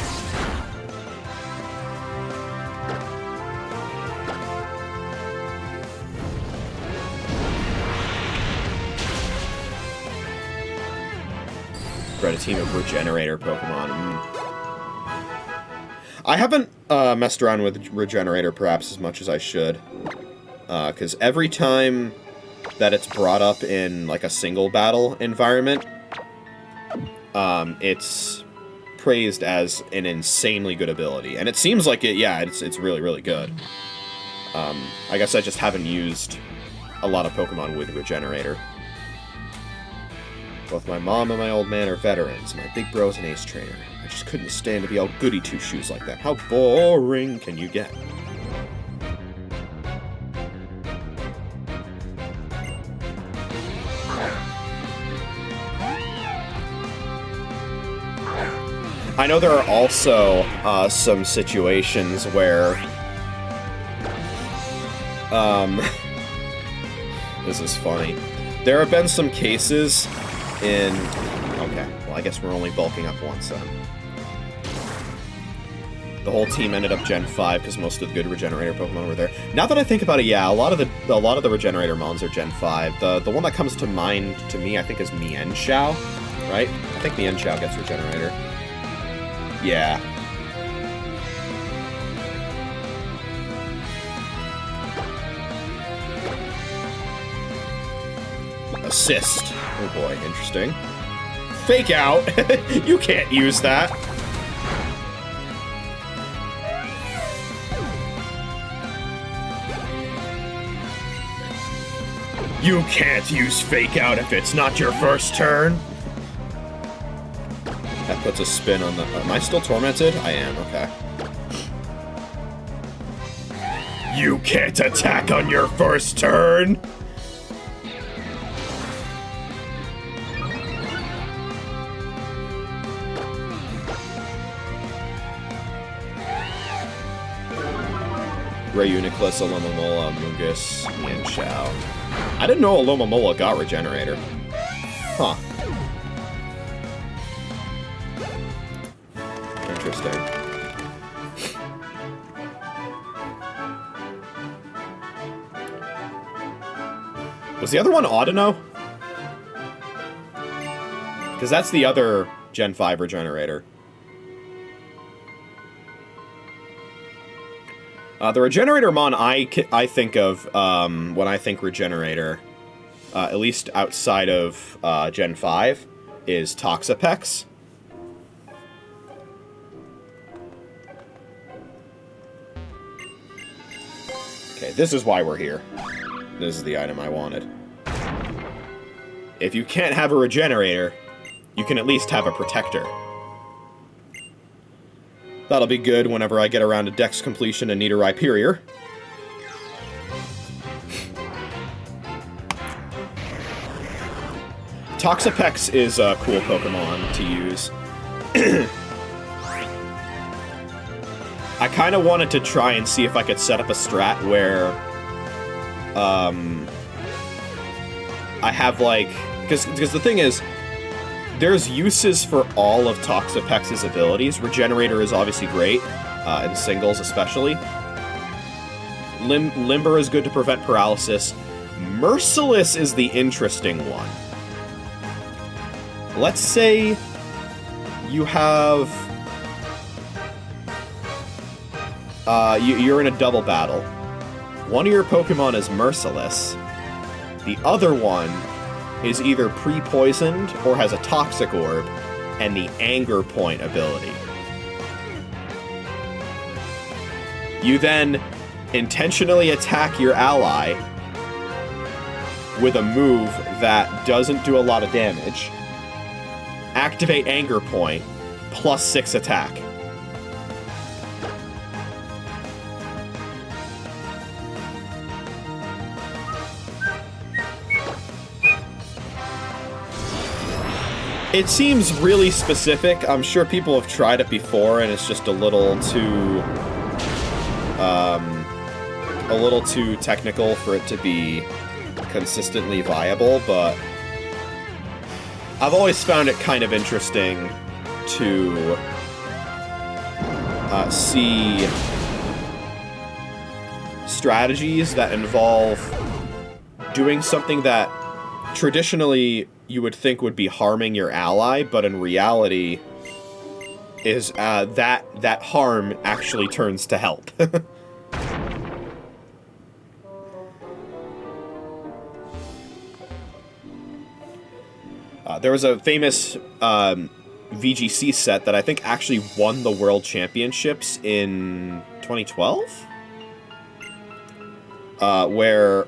Bred a team of Regenerator Pokemon. I haven't messed around with Regenerator perhaps as much as I should. Because every time that it's brought up in, like, a single battle environment, it's praised as an insanely good ability. And it seems like it, yeah, it's really, really good. I guess I just haven't used a lot of Pokemon with Regenerator. Both my mom and my old man are veterans. My big bro's an ace trainer. I just couldn't stand to be all goody two-shoes like that. How boring can you get? I know there are also some situations where this is funny. There have been some cases in... Okay, well, I guess we're only bulking up once then. The whole team ended up Gen 5 because most of the good Regenerator Pokemon were there. Now that I think about it, yeah, a lot of the Regenerator Mons are Gen 5. The one that comes to mind to me, I think, is Mienshao, right? I think Mienshao gets Regenerator. Yeah. Assist. Oh boy, interesting. Fake out! You can't use that! You can't use fake out if it's not your first turn! That puts a spin on the... Am I still tormented? I am, okay. You can't attack on your first turn! Reuniclus, Alomomola, Mungus, Mienshao. I didn't know Alomomola got Regenerator. Huh. Interesting. Was the other one Audino? Because that's the other Gen 5 Regenerator. The Regenerator Mon I think of when I think Regenerator, at least outside of Gen 5, is Toxapex. Okay, this is why we're here. This is the item I wanted. If you can't have a Regenerator, you can at least have a Protector. That'll be good whenever I get around to Dex completion and need a Rhyperior. Toxapex is a cool Pokemon to use. I kind of wanted to try and see if I could set up a strat where I have, like... Because the thing is, there's uses for all of Toxapex's abilities. Regenerator is obviously great, in singles especially. Limber is good to prevent paralysis. Merciless is the interesting one. Let's say you have... you're in a double battle. One of your Pokemon is Merciless. The other one is either pre-poisoned or has a Toxic Orb and the Anger Point ability. You then intentionally attack your ally with a move that doesn't do a lot of damage. Activate Anger Point, plus 6 attack. It seems really specific. I'm sure people have tried it before, and it's just a little too technical for it to be consistently viable, but I've always found it kind of interesting to see strategies that involve doing something that traditionally you would think would be harming your ally, but in reality is that harm actually turns to help. There was a famous VGC set that I think actually won the World Championships in 2012? Where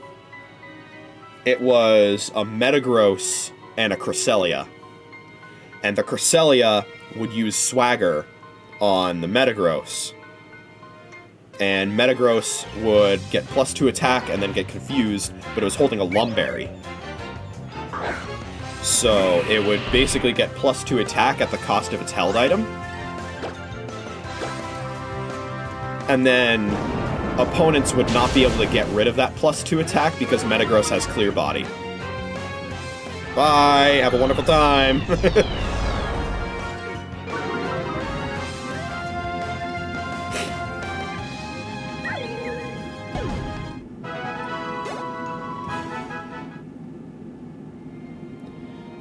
it was a Metagross and a Cresselia. And the Cresselia would use Swagger on the Metagross. And Metagross would get +2 attack and then get confused, but it was holding a Lumberry. So it would basically get +2 attack at the cost of its held item. And then opponents would not be able to get rid of that +2 attack because Metagross has Clear Body. Bye! Have a wonderful time!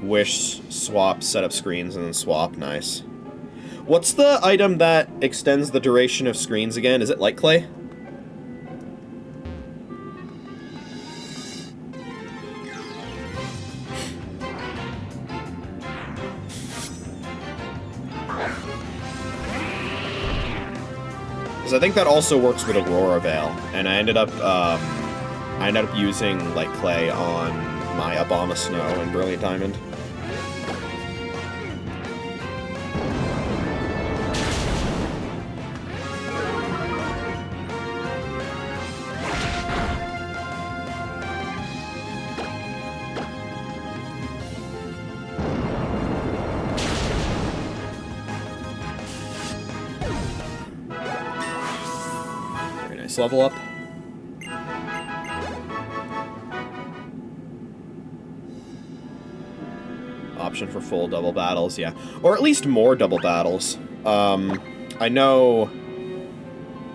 Wish, swap, set up screens, and then swap. Nice. What's the item that extends the duration of screens again? Is it Light Clay? Because I think that also works with Aurora Veil, and I ended up using Light Clay on my Abomasnow and Brilliant Diamond. Very nice level up. Option for full double battles, yeah. Or at least more double battles. I know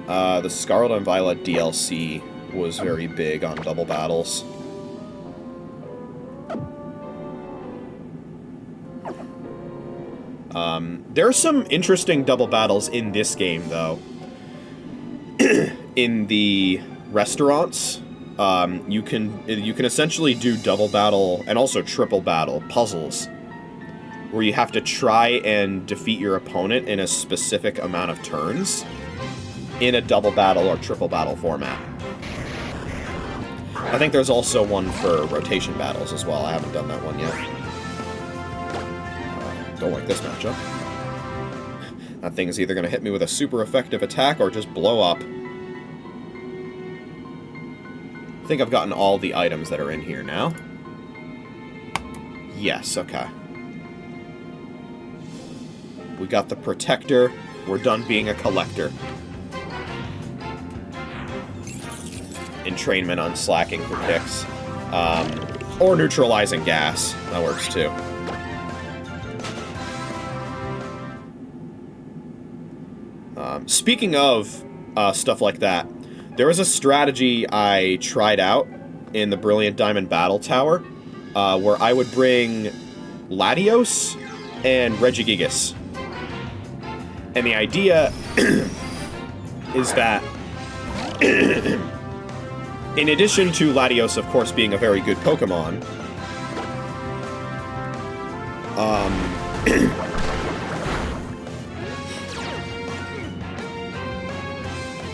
the Scarlet and Violet DLC was very big on double battles. There are some interesting double battles in this game, though. In the restaurants, you can essentially do double battle and also triple battle puzzles, where you have to try and defeat your opponent in a specific amount of turns in a double battle or triple battle format. I think there's also one for rotation battles as well. I haven't done that one yet. Don't like this matchup. That thing's either going to hit me with a super effective attack or just blow up. I think I've gotten all the items that are in here now. Yes, okay. We got the Protector. We're done being a collector. entrainment on slacking for kicks. Or neutralizing gas. That works too. Speaking of stuff like that, there was a strategy I tried out in the Brilliant Diamond Battle Tower where I would bring Latios and Regigigas. And the idea is that in addition to Latios, of course, being a very good Pokemon,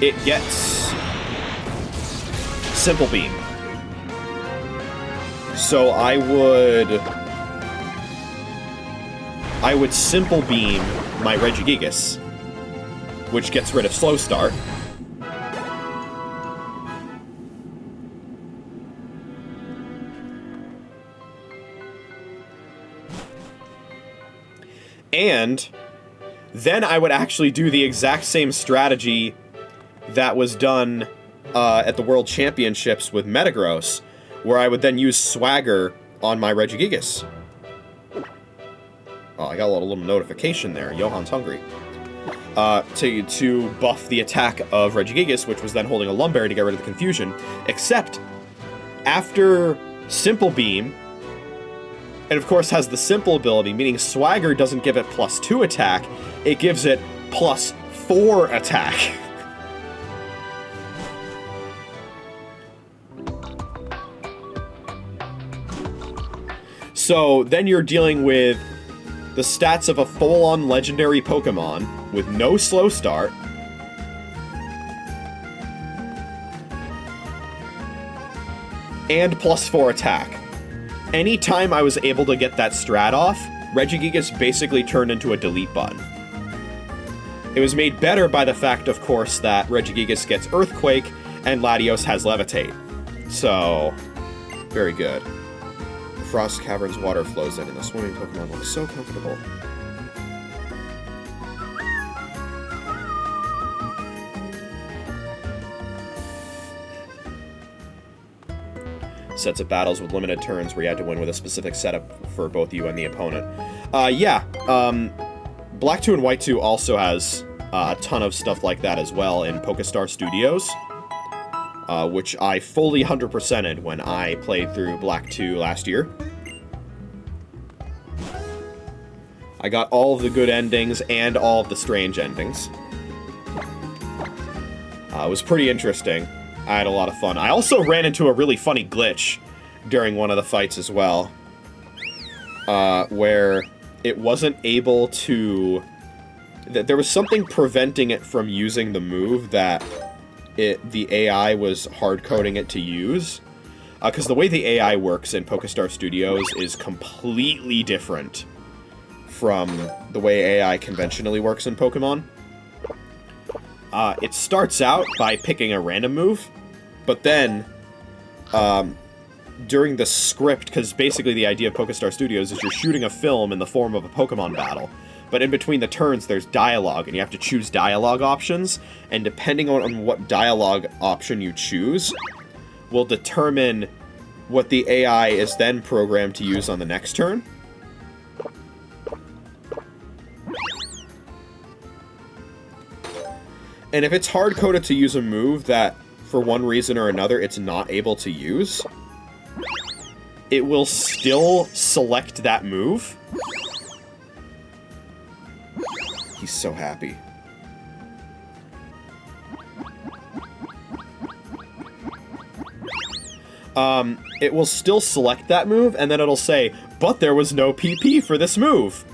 it gets Simple Beam. So I would Simple Beam my Regigigas, which gets rid of Slow Start. And then I would actually do the exact same strategy that was done at the World Championships with Metagross, where I would then use Swagger on my Regigigas. Oh, I got a little notification there. Johan's hungry. To buff the attack of Regigigas, which was then holding a Lumberry to get rid of the confusion. Except, after Simple Beam, it of course has the Simple ability, meaning Swagger doesn't give it +2 attack, it gives it +4 attack. So then you're dealing with the stats of a full-on legendary Pokemon with no slow start, and +4 attack. Anytime I was able to get that strat off, Regigigas basically turned into a delete button. It was made better by the fact, of course, that Regigigas gets Earthquake and Latios has Levitate. So, very good. The Frost Cavern's water flows in and the swimming Pokemon look so comfortable. Sets of battles with limited turns where you had to win with a specific setup for both you and the opponent. Black 2 and White 2 also has a ton of stuff like that as well in Pokestar Studios, which I fully 100%ed when I played through Black 2 last year. I got all of the good endings and all of the strange endings. It was pretty interesting. I had a lot of fun. I also ran into a really funny glitch during one of the fights as well, where it wasn't able to... There was something preventing it from using the move that the AI was hard-coding it to use. Because the way the AI works in Pokestar Studios is completely different from the way AI conventionally works in Pokemon. It starts out by picking a random move, but then, during the script, because basically the idea of Pokestar Studios is you're shooting a film in the form of a Pokemon battle, but in between the turns there's dialogue, and you have to choose dialogue options, and depending on what dialogue option you choose, will determine what the AI is then programmed to use on the next turn. And if it's hard-coded to use a move that, for one reason or another, it's not able to use, it will still select that move. He's so happy. It will still select that move, and then it'll say, but there was no PP for this move.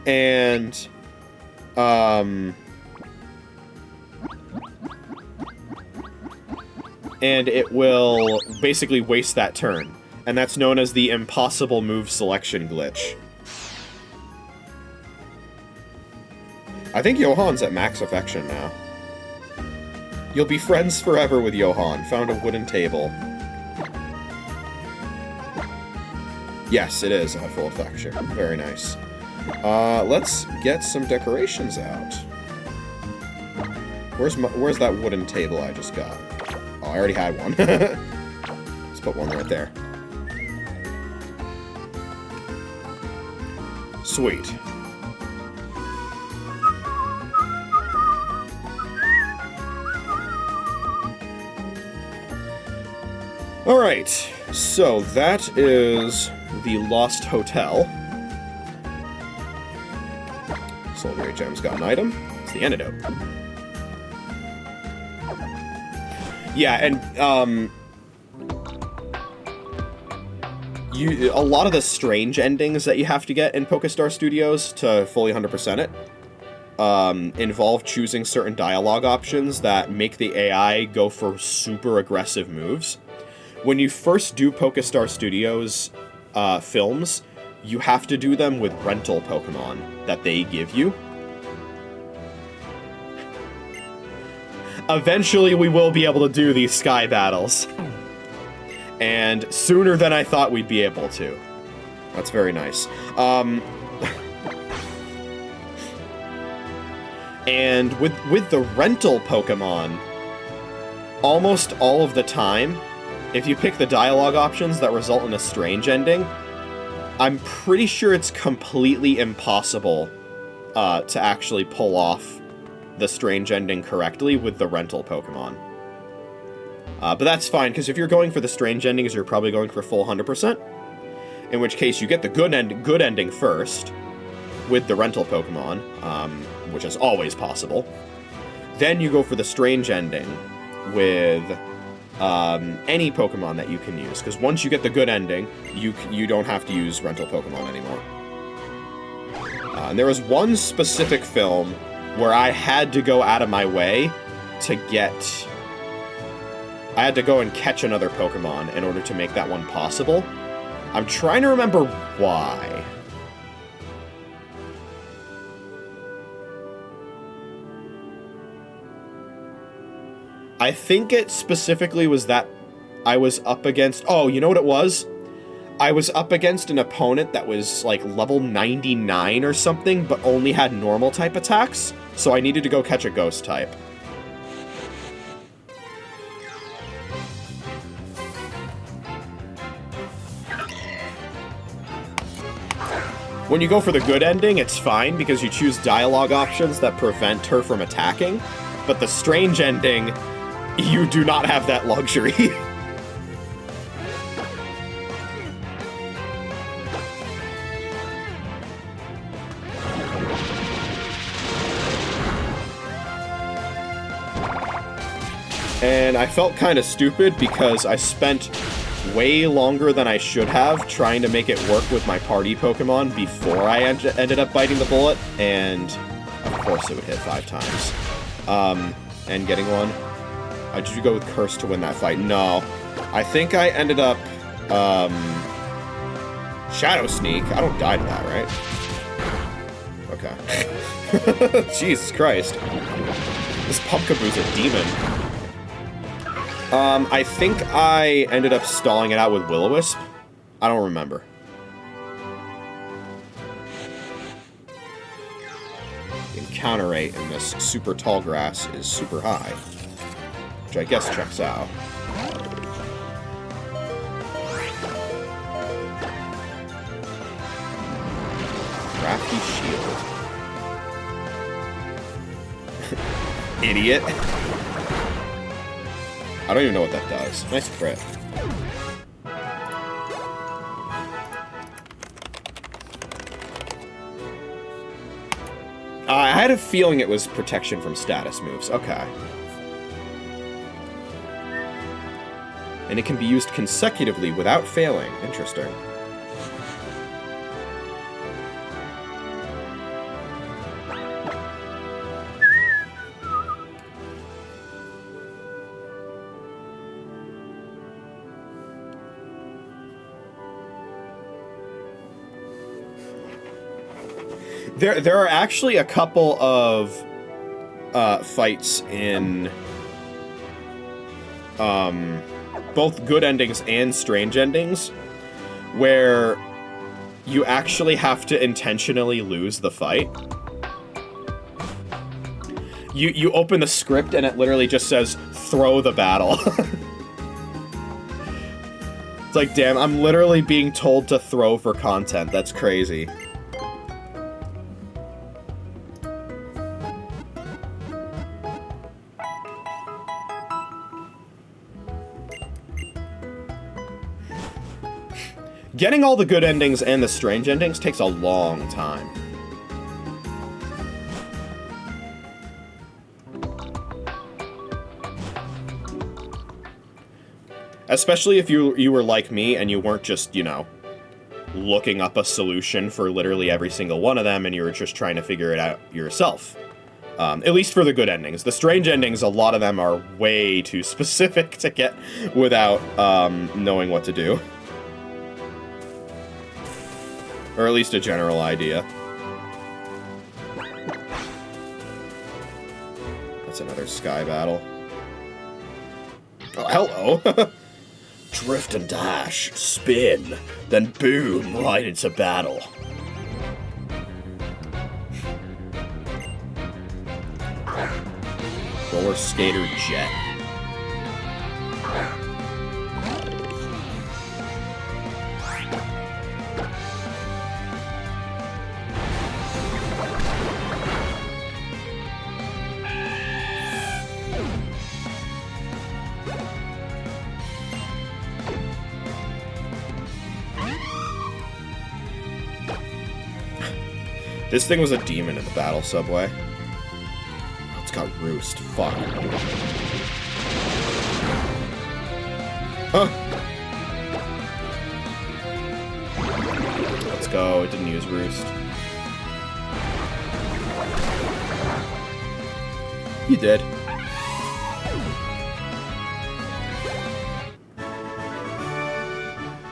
And, and it will basically waste that turn. And that's known as the impossible move selection glitch. I think Johan's at max affection now. You'll be friends forever with Johan. Found a wooden table. Yes, it is at full affection. Very nice. Let's get some decorations out. Where's that wooden table I just got? Oh, I already had one. Let's put one right there. Sweet. Alright, so that is the Lost Hotel. Soul Great Gem's got an item. It's the antidote. Yeah, and, a lot of the strange endings that you have to get in Pokestar Studios to fully 100% it involve choosing certain dialogue options that make the AI go for super aggressive moves. When you first do Pokestar Studios films, you have to do them with rental Pokemon that they give you. Eventually, we will be able to do these Sky battles. And sooner than I thought we'd be able to. That's very nice. And with the rental Pokemon, almost all of the time, if you pick the dialogue options that result in a strange ending, I'm pretty sure it's completely impossible to actually pull off the strange ending correctly with the rental Pokemon. But that's fine, because if you're going for the strange endings, you're probably going for full 100%. In which case, you get the good ending first, with the rental Pokemon, which is always possible. Then you go for the strange ending with any Pokemon that you can use, because once you get the good ending, you don't have to use rental Pokemon anymore. And there was one specific film where I had to go out of my way to get... I had to go and catch another Pokemon in order to make that one possible. I'm trying to remember why. I think it specifically was that I was up against... Oh, you know what it was? I was up against an opponent that was, like, level 99 or something, but only had normal type attacks, so I needed to go catch a ghost type. When you go for the good ending, it's fine, because you choose dialogue options that prevent her from attacking, but the strange ending, you do not have that luxury. And I felt kind of stupid because I spent way longer than I should have trying to make it work with my party Pokemon before I ended up biting the bullet, and of course it would hit 5 times. And getting one. Did you go with Curse to win that fight? No. I think I ended up, Shadow Sneak. I don't die to that, right? Okay. Jesus Christ. This Pumpkaboo's a demon. I think I ended up stalling it out with Will-O-Wisp. I don't remember. The encounter rate in this super tall grass is super high, which I guess checks out. Crafty shield. Idiot. I don't even know what that does. Nice crit. I had a feeling it was protection from status moves. Okay. And it can be used consecutively without failing. Interesting. There are actually a couple of fights in both good endings and strange endings where you actually have to intentionally lose the fight. You open the script and it literally just says, throw the battle. It's like, damn, I'm literally being told to throw for content. That's crazy. Getting all the good endings and the strange endings takes a long time. Especially if you were like me and you weren't just, you know, looking up a solution for literally every single one of them and you were just trying to figure it out yourself. At least for the good endings. The strange endings, a lot of them are way too specific to get without knowing what to do. Or at least a general idea. That's another sky battle. Oh, hello! Drift and dash, spin, then boom, right into battle. Roller skater jet. This thing was a demon in the battle subway. Oh, it's got roost. Fuck. Huh. Let's go. It didn't use roost. You did. I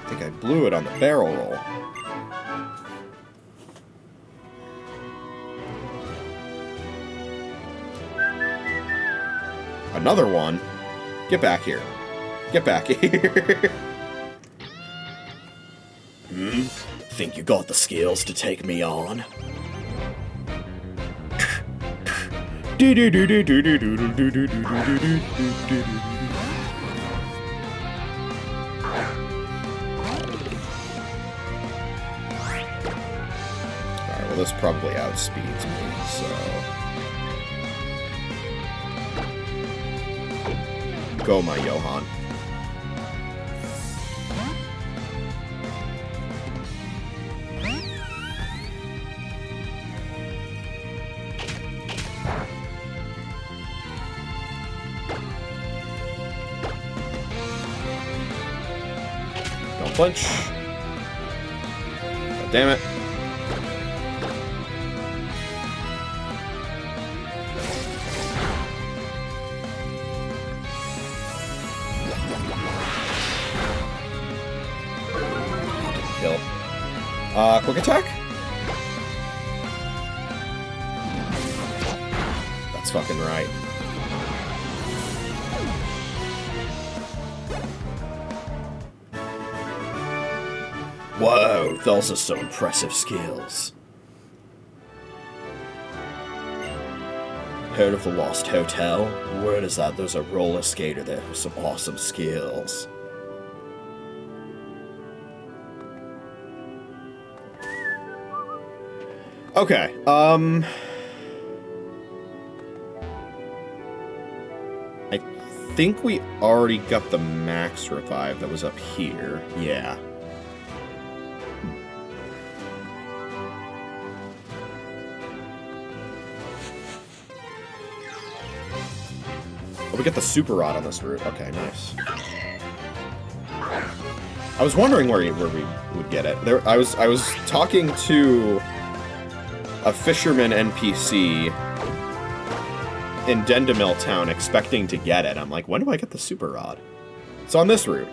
think I blew it on the barrel roll. Another one? Get back here. Get back here. Think you got the skills to take me on? Alright, well this probably outspeeds me, so... Go, my Johan. Don't flinch. God damn it. Quick attack? That's fucking right. Whoa, those are some impressive skills. Heard of the Lost Hotel? Word is that there's a roller skater there with some awesome skills. Okay, I think we already got the max revive that was up here. Yeah. Oh, we get the super rod on this route. Okay, nice. I was wondering where we would get it. I was talking to a fisherman NPC in Dendemil Town expecting to get it. I'm like, when do I get the super rod? It's on this route.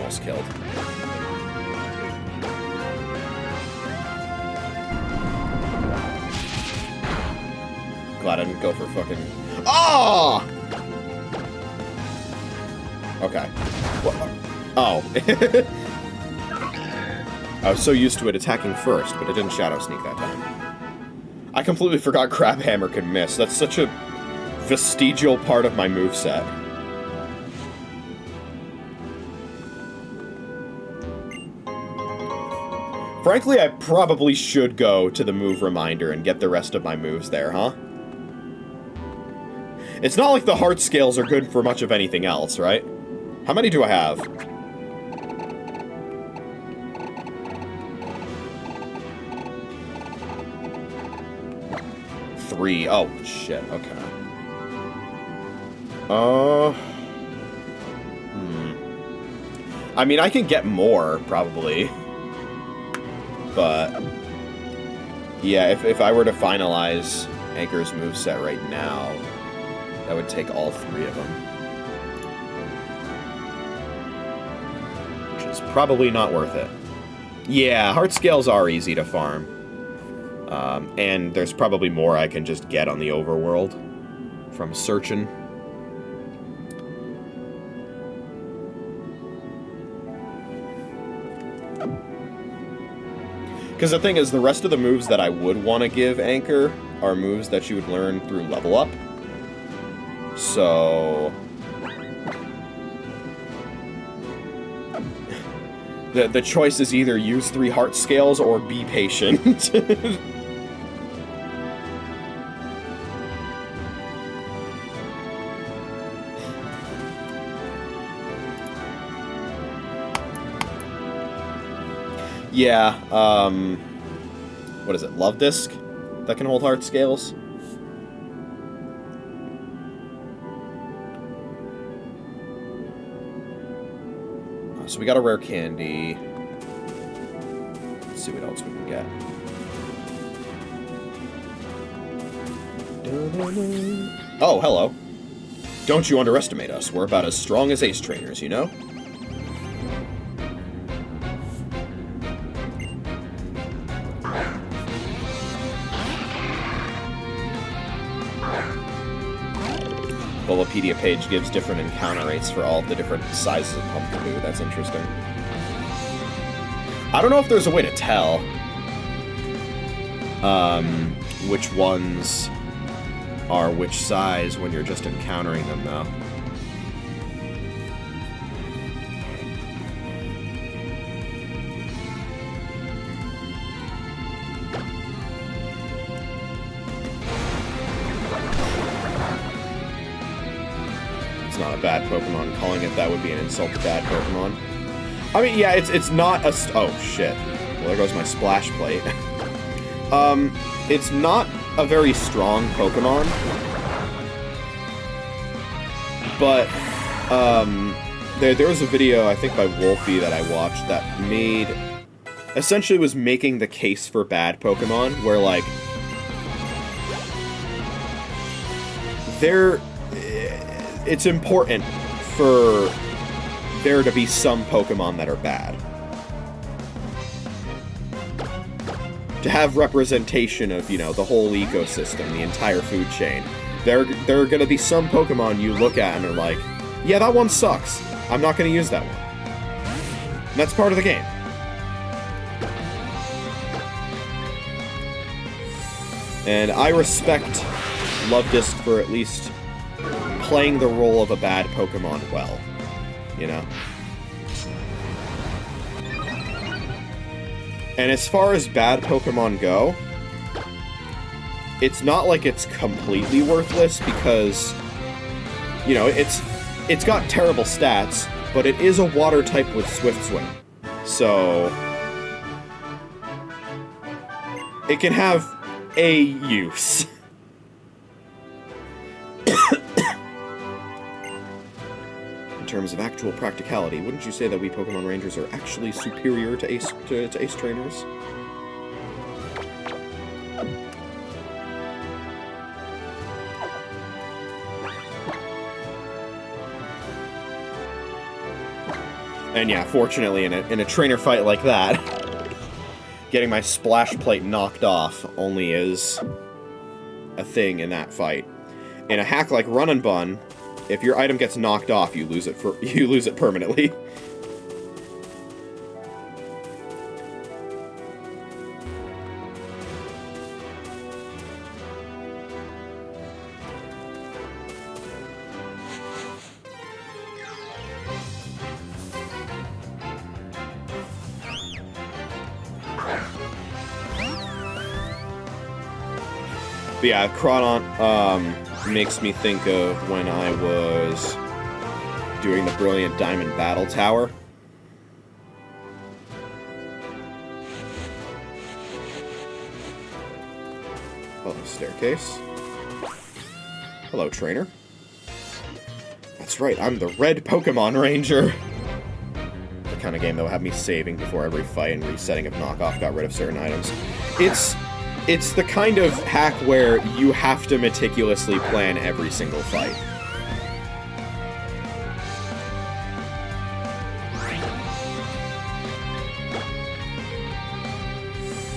almost killed. Glad I didn't go for fucking... Oh! Okay. What? Oh. I was so used to it attacking first, but it didn't Shadow Sneak that time. I completely forgot Crab Hammer can miss. That's such a vestigial part of my moveset. Frankly, I probably should go to the move reminder and get the rest of my moves there, huh? It's not like the heart scales are good for much of anything else, right? How many do I have? Three. Oh, shit. Okay. I mean, I can get more, probably. But... yeah, if I were to finalize Anchor's moveset right now, that would take all three of them. Which is probably not worth it. Yeah, heart scales are easy to farm. And there's probably more I can just get on the overworld from searching. Because the thing is, the rest of the moves that I would want to give Anchor are moves that you would learn through level up. So... the choice is either use 3 heart scales or be patient. Yeah, what is it, Love Disc that can hold heart scales? So we got a rare candy. Let's see what else we can get. Oh, hello. Don't you underestimate us. We're about as strong as ace trainers, you know? Bulbapedia page gives different encounter rates for all the different sizes of Pumpkaboo. That's interesting. I don't know if there's a way to tell which ones are which size when you're just encountering them, though. Not a bad Pokemon. Calling it that would be an insult to bad Pokemon. I mean, yeah, it's not a... oh, shit. Well, there goes my splash plate. It's not a very strong Pokemon. But, there was a video, I think by Wolfie, that I watched that made... essentially was making the case for bad Pokemon, where, like... it's important for there to be some Pokemon that are bad. To have representation of, you know, the whole ecosystem, the entire food chain. There are gonna be some Pokemon you look at and are like, yeah, that one sucks. I'm not gonna use that one. And that's part of the game. And I respect Love Disc for at least playing the role of a bad Pokemon well, you know? And as far as bad Pokemon go, it's not like it's completely worthless because, you know, it's got terrible stats, but it is a water type with Swift Swim. So it can have a use. In terms of actual practicality, wouldn't you say that we Pokemon Rangers are actually superior to ace trainers? And yeah, fortunately, in a trainer fight like that, getting my splash plate knocked off only is a thing in that fight. In a hack like Run and Bun, if your item gets knocked off, you lose it permanently. But yeah, Crawdaunt makes me think of when I was doing the Brilliant Diamond Battle Tower. Oh, staircase. Hello, trainer. That's right, I'm the Red Pokémon Ranger. The kind of game that will have me saving before every fight and resetting if knockoff got rid of certain items. It's the kind of hack where you have to meticulously plan every single fight.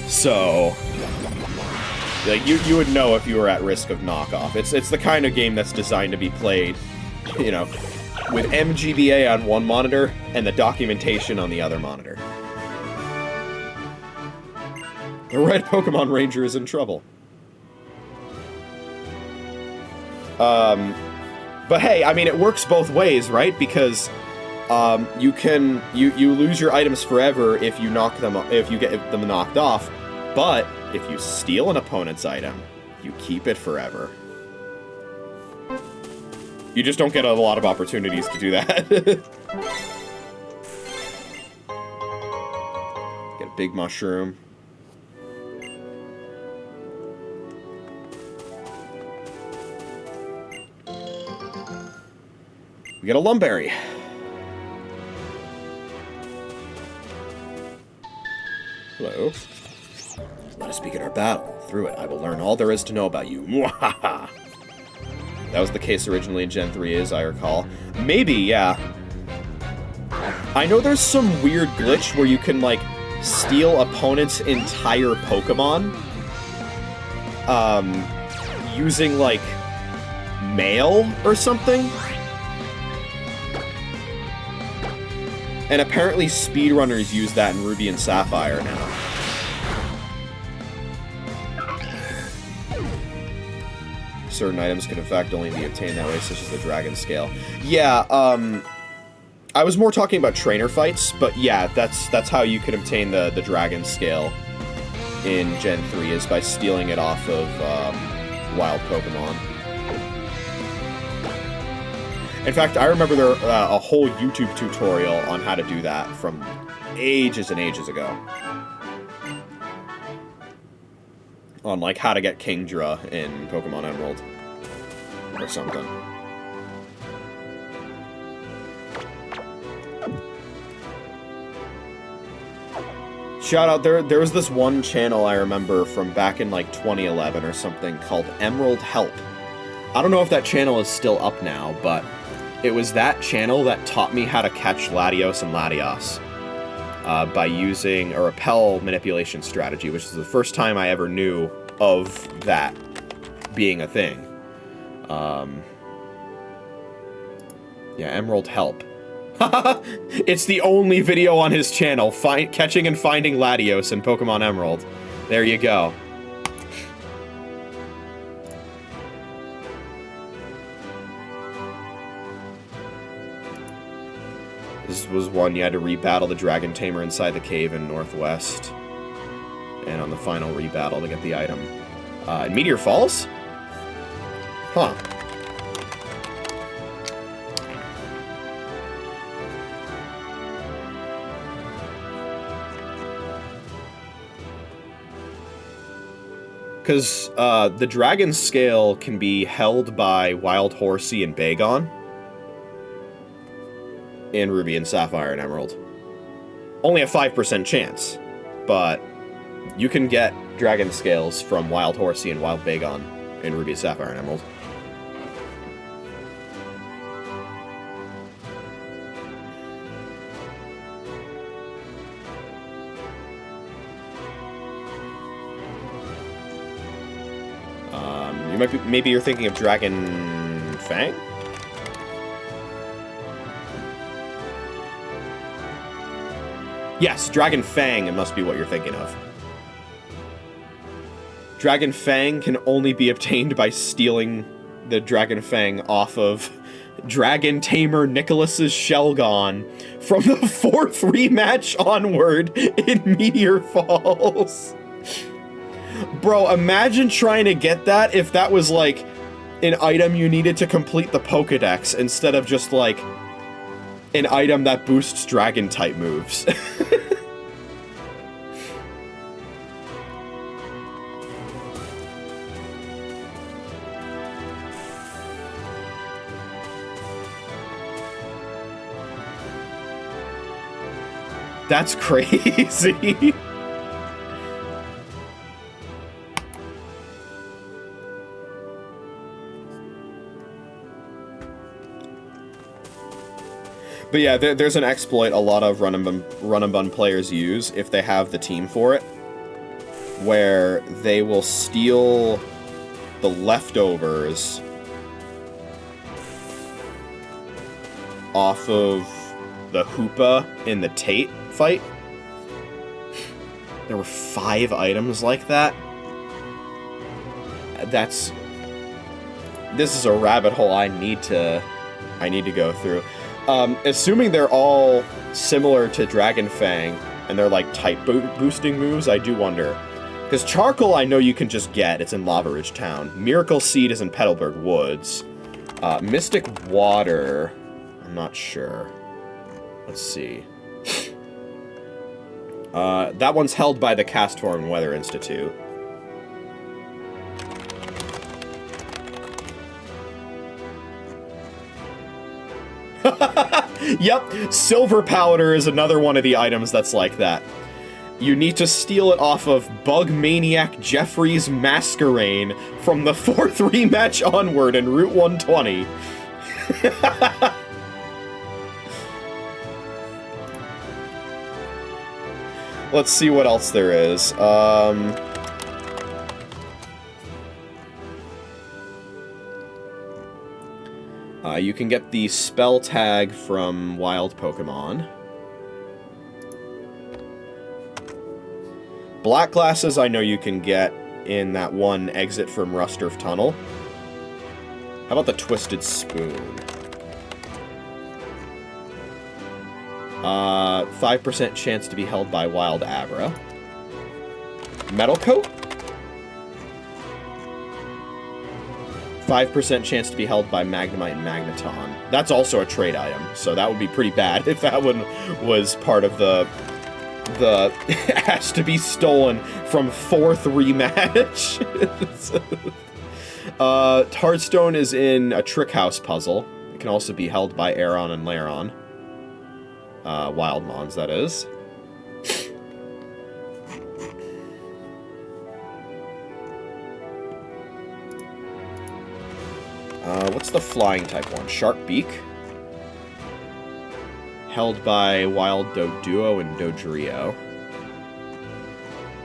So, like, you would know if you were at risk of knockoff. It's the kind of game that's designed to be played, you know, with MGBA on one monitor and the documentation on the other monitor. The Red Pokémon Ranger is in trouble. But hey, I mean, it works both ways, right? Because you lose your items forever if you get them knocked off, but if you steal an opponent's item, you keep it forever. You just don't get a lot of opportunities to do that. Get a big mushroom. We get a Lumberry. Hello. Let us begin our battle. Through it, I will learn all there is to know about you. Mwahaha! That was the case originally in Gen 3, as I recall. Maybe, yeah. I know there's some weird glitch where you can, like, steal opponents' entire Pokemon. Using, like, mail or something? And apparently speedrunners use that in Ruby and Sapphire now. Certain items can in fact only be obtained that way, such as the Dragon Scale. Yeah, I was more talking about trainer fights, but yeah, that's how you can obtain the Dragon Scale in Gen 3, is by stealing it off of wild Pokemon. In fact, I remember there a whole YouTube tutorial on how to do that from ages and ages ago. On, like, how to get Kingdra in Pokemon Emerald. Or something. Shout out, there was this one channel I remember from back in, like, 2011 or something called Emerald Help. I don't know if that channel is still up now, but it was that channel that taught me how to catch Latios and Latios by using a repel manipulation strategy, which is the first time I ever knew of that being a thing. Yeah, Emerald Help. It's the only video on his channel, catching and finding Latios in Pokemon Emerald. There you go. This was one you had to rebattle the Dragon Tamer inside the cave in Northwest. And on the final rebattle to get the item. In Meteor Falls? Huh. Because the Dragon Scale can be held by Wild Horsey and Bagon in Ruby and Sapphire and Emerald. Only a 5% chance, but you can get Dragon Scales from Wild Horsey and Wild Bagon in Ruby, Sapphire, and Emerald. maybe you're thinking of Dragon Fang? Yes, Dragon Fang must be what you're thinking of. Dragon Fang can only be obtained by stealing the Dragon Fang off of Dragon Tamer Nicholas's Shelgon from the 4th rematch onward in Meteor Falls. Bro, imagine trying to get that if that was, like, an item you needed to complete the Pokédex instead of just, like, an item that boosts Dragon-type moves. That's crazy. But yeah, there's an exploit a lot of run and bun players use if they have the team for it, where they will steal the leftovers off of the Hoopa in the Tate fight. There were 5 items like that. This is a rabbit hole I need to go through. Assuming they're all similar to Dragon Fang, and they're like type boosting moves, I do wonder. Because Charcoal I know you can just get, it's in Lava Ridge Town. Miracle Seed is in Petalburg Woods. Mystic Water, I'm not sure. Let's see. That one's held by the Castform Weather Institute. Yep, Silver Powder is another one of the items that's like that. You need to steal it off of Bug Maniac Jeffrey's Masquerain from the 4th rematch onward in Route 120. Let's see what else there is. You can get the spell tag from wild Pokemon. Black glasses I know you can get in that one exit from Rusturf Tunnel. How about the Twisted Spoon? 5% chance to be held by Wild Abra. Metal Coat? 5% chance to be held by Magnemite and Magneton. That's also a trade item, so that would be pretty bad if that one was part of the has to be stolen from 4th rematch. Hearthstone is in a Trick House puzzle. It can also be held by Aeron and Lairon. Wild Mons, that is. What's the flying type one? Shark Beak. Held by Wild Doduo and Dodrio.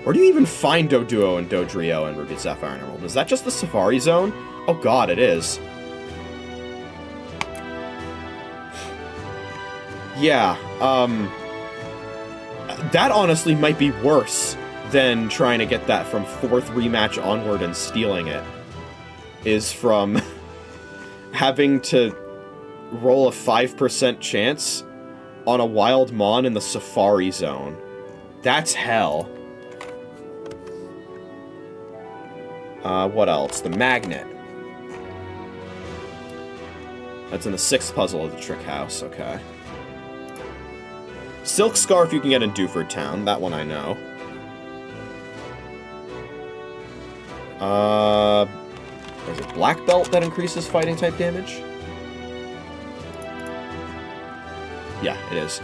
Where do you even find Doduo and Dodrio in Ruby Sapphire and Emerald? Is that just the Safari Zone? Oh god, it is. Yeah, that honestly might be worse than trying to get that from 4th rematch onward and stealing it. Is from having to roll a 5% chance on a Wild Mon in the Safari Zone. That's hell. What else? The Magnet. That's in the 6th puzzle of the Trick House, okay. Silk Scarf you can get in Dewford Town, that one I know. Is it Black Belt that increases fighting type damage? Yeah, it is.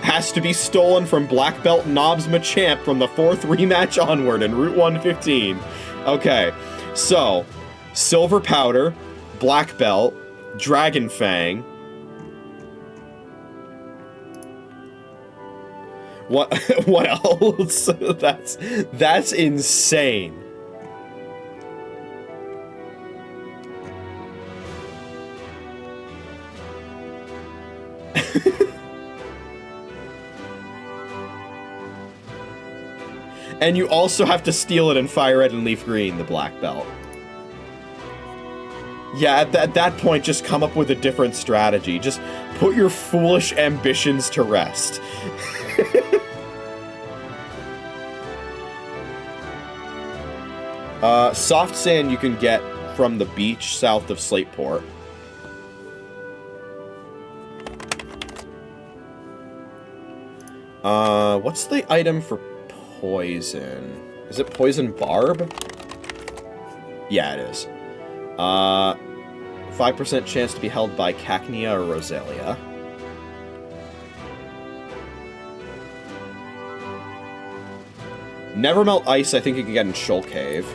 Has to be stolen from Black Belt Knobs Machamp from the 4th rematch onward in Route 115. Okay, so, Silver Powder, Black Belt, Dragon Fang. What else? That's insane. And you also have to steal it in Fire Red and Leaf Green, the black belt. Yeah, at that point, just come up with a different strategy. Just put your foolish ambitions to rest. Soft sand you can get from the beach south of Slateport. What's the item for poison? Is it poison barb? Yeah, it is. 5% chance to be held by Cacnea or Roselia. Nevermelt Ice, I think you can get in Shoal Cave.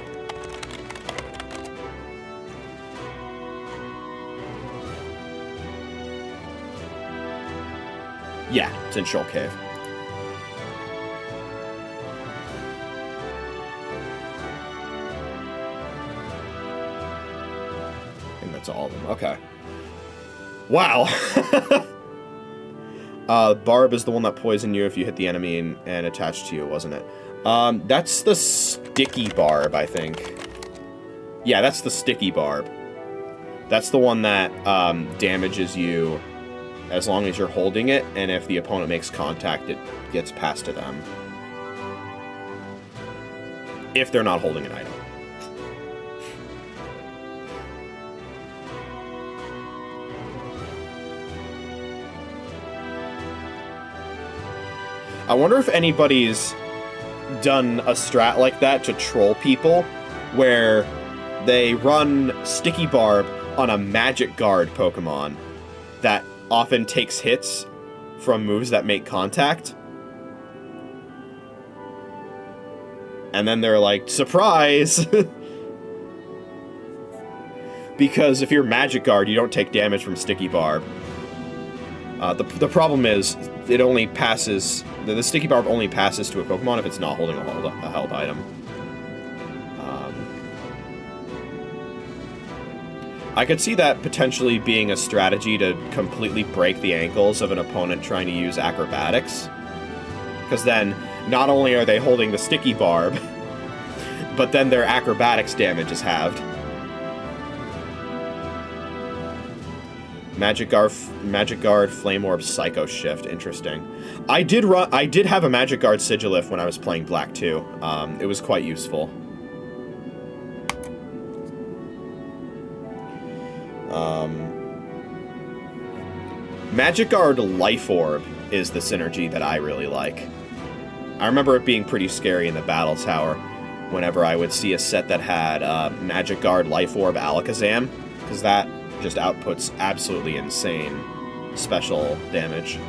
Yeah, it's in Shoal Cave. And that's all of them. Okay. Wow! Barb is the one that poisoned you if you hit the enemy and attached to you, wasn't it? That's the sticky barb, I think. Yeah, that's the sticky barb. That's the one that, damages you as long as you're holding it, and if the opponent makes contact, it gets passed to them. If they're not holding an item. I wonder if anybody's done a strat like that to troll people, where they run Sticky Barb on a Magic Guard Pokemon that often takes hits from moves that make contact. And then they're like, surprise! Because if you're Magic Guard, you don't take damage from Sticky Barb. The problem is, it only passes... The Sticky Barb only passes to a Pokemon if it's not holding a held item. I could see that potentially being a strategy to completely break the ankles of an opponent trying to use acrobatics. Because then, not only are they holding the Sticky Barb, but then their acrobatics damage is halved. Magic Guard, Flame Orb, Psycho Shift. Interesting. I did have a Magic Guard Sigilif when I was playing Black 2. It was quite useful. Magic Guard Life Orb is the synergy that I really like. I remember it being pretty scary in the Battle Tower whenever I would see a set that had Magic Guard Life Orb Alakazam, because that just outputs absolutely insane special damage.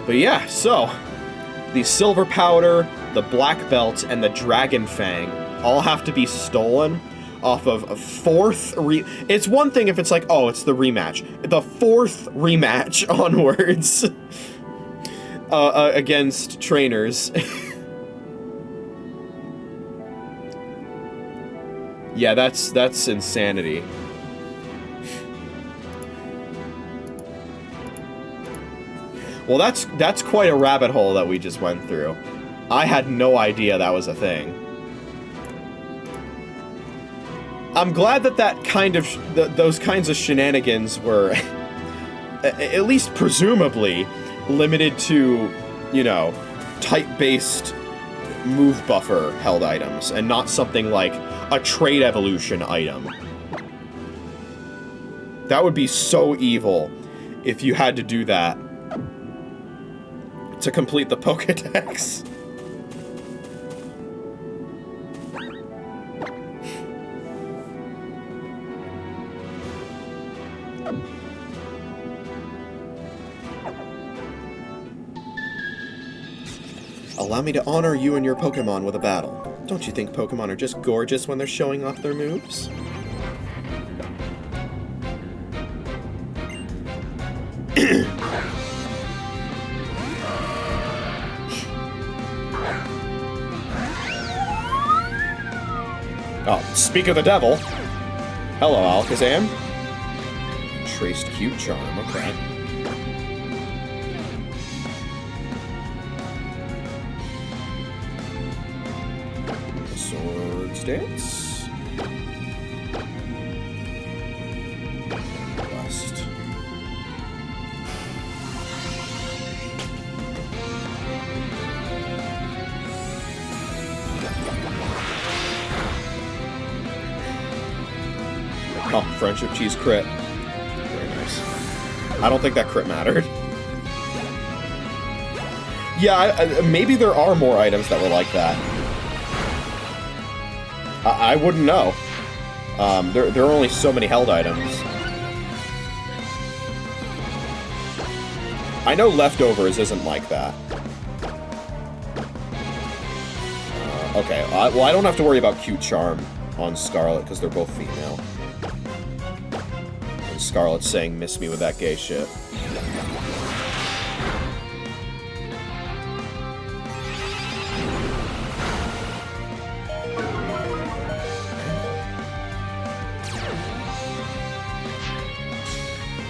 But yeah, so the Silver Powder, the Black Belt, and the Dragon Fang all have to be stolen off of a fourth It's one thing if it's like, oh, it's the rematch. The fourth rematch onwards against trainers. Yeah, that's insanity. Well, that's quite a rabbit hole that we just went through. I had no idea that was a thing. I'm glad that kind of those kinds of shenanigans were at least presumably limited to, you know, type-based move buffer held items and not something like a trait evolution item. That would be so evil if you had to do that to complete the Pokédex. Allow me to honor you and your Pokemon with a battle. Don't you think Pokemon are just gorgeous when they're showing off their moves? Oh, speak of the devil. Hello, Alakazam. Traced Cute Charm, okay. Dance. Blast. Oh, Friendship Cheese crit. Very nice. I don't think that crit mattered. Yeah, maybe there are more items that were like that. I wouldn't know. There are only so many held items. I know Leftovers isn't like that. Okay, well, I don't have to worry about Cute Charm on Scarlet, because they're both female. And Scarlet's saying, miss me with that gay shit.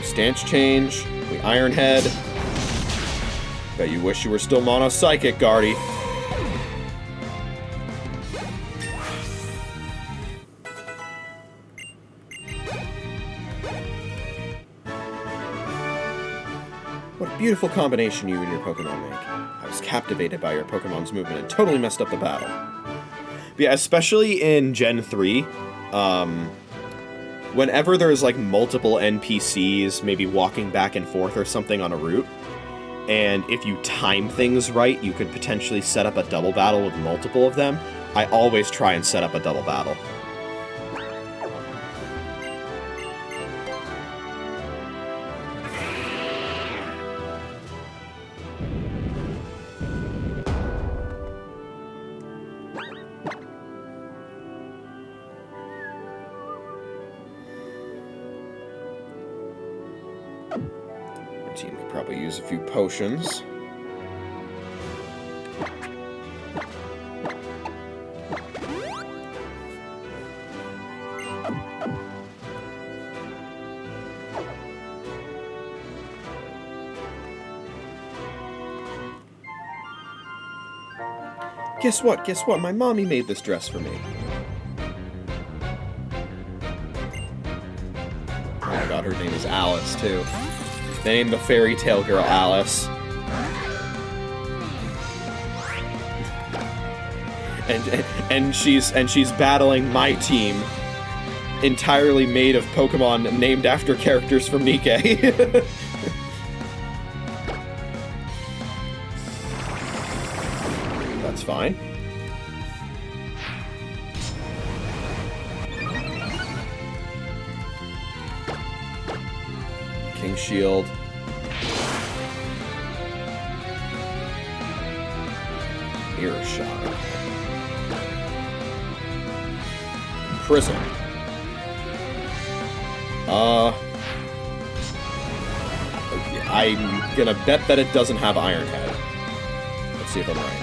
Stance change, we Iron Head. Bet you wish you were still Mono Psychic, Guardy. What a beautiful combination you and your Pokemon make. I was captivated by your Pokemon's movement and totally messed up the battle. But yeah, especially in Gen 3, whenever there's like multiple NPCs maybe walking back and forth or something on a route, and if you time things right, you could potentially set up a double battle with multiple of them. I always try and set up a double battle. Team could probably use a few potions. Guess what? Guess what? My mommy made this dress for me. Oh my god, her name is Alice, too. They named the fairy tale girl Alice. And she's battling my team, entirely made of Pokemon named after characters from Nikkei. That's fine. King Shield. Mirror Shot. Prison. I'm gonna bet that it doesn't have Iron Head. Let's see if I'm right.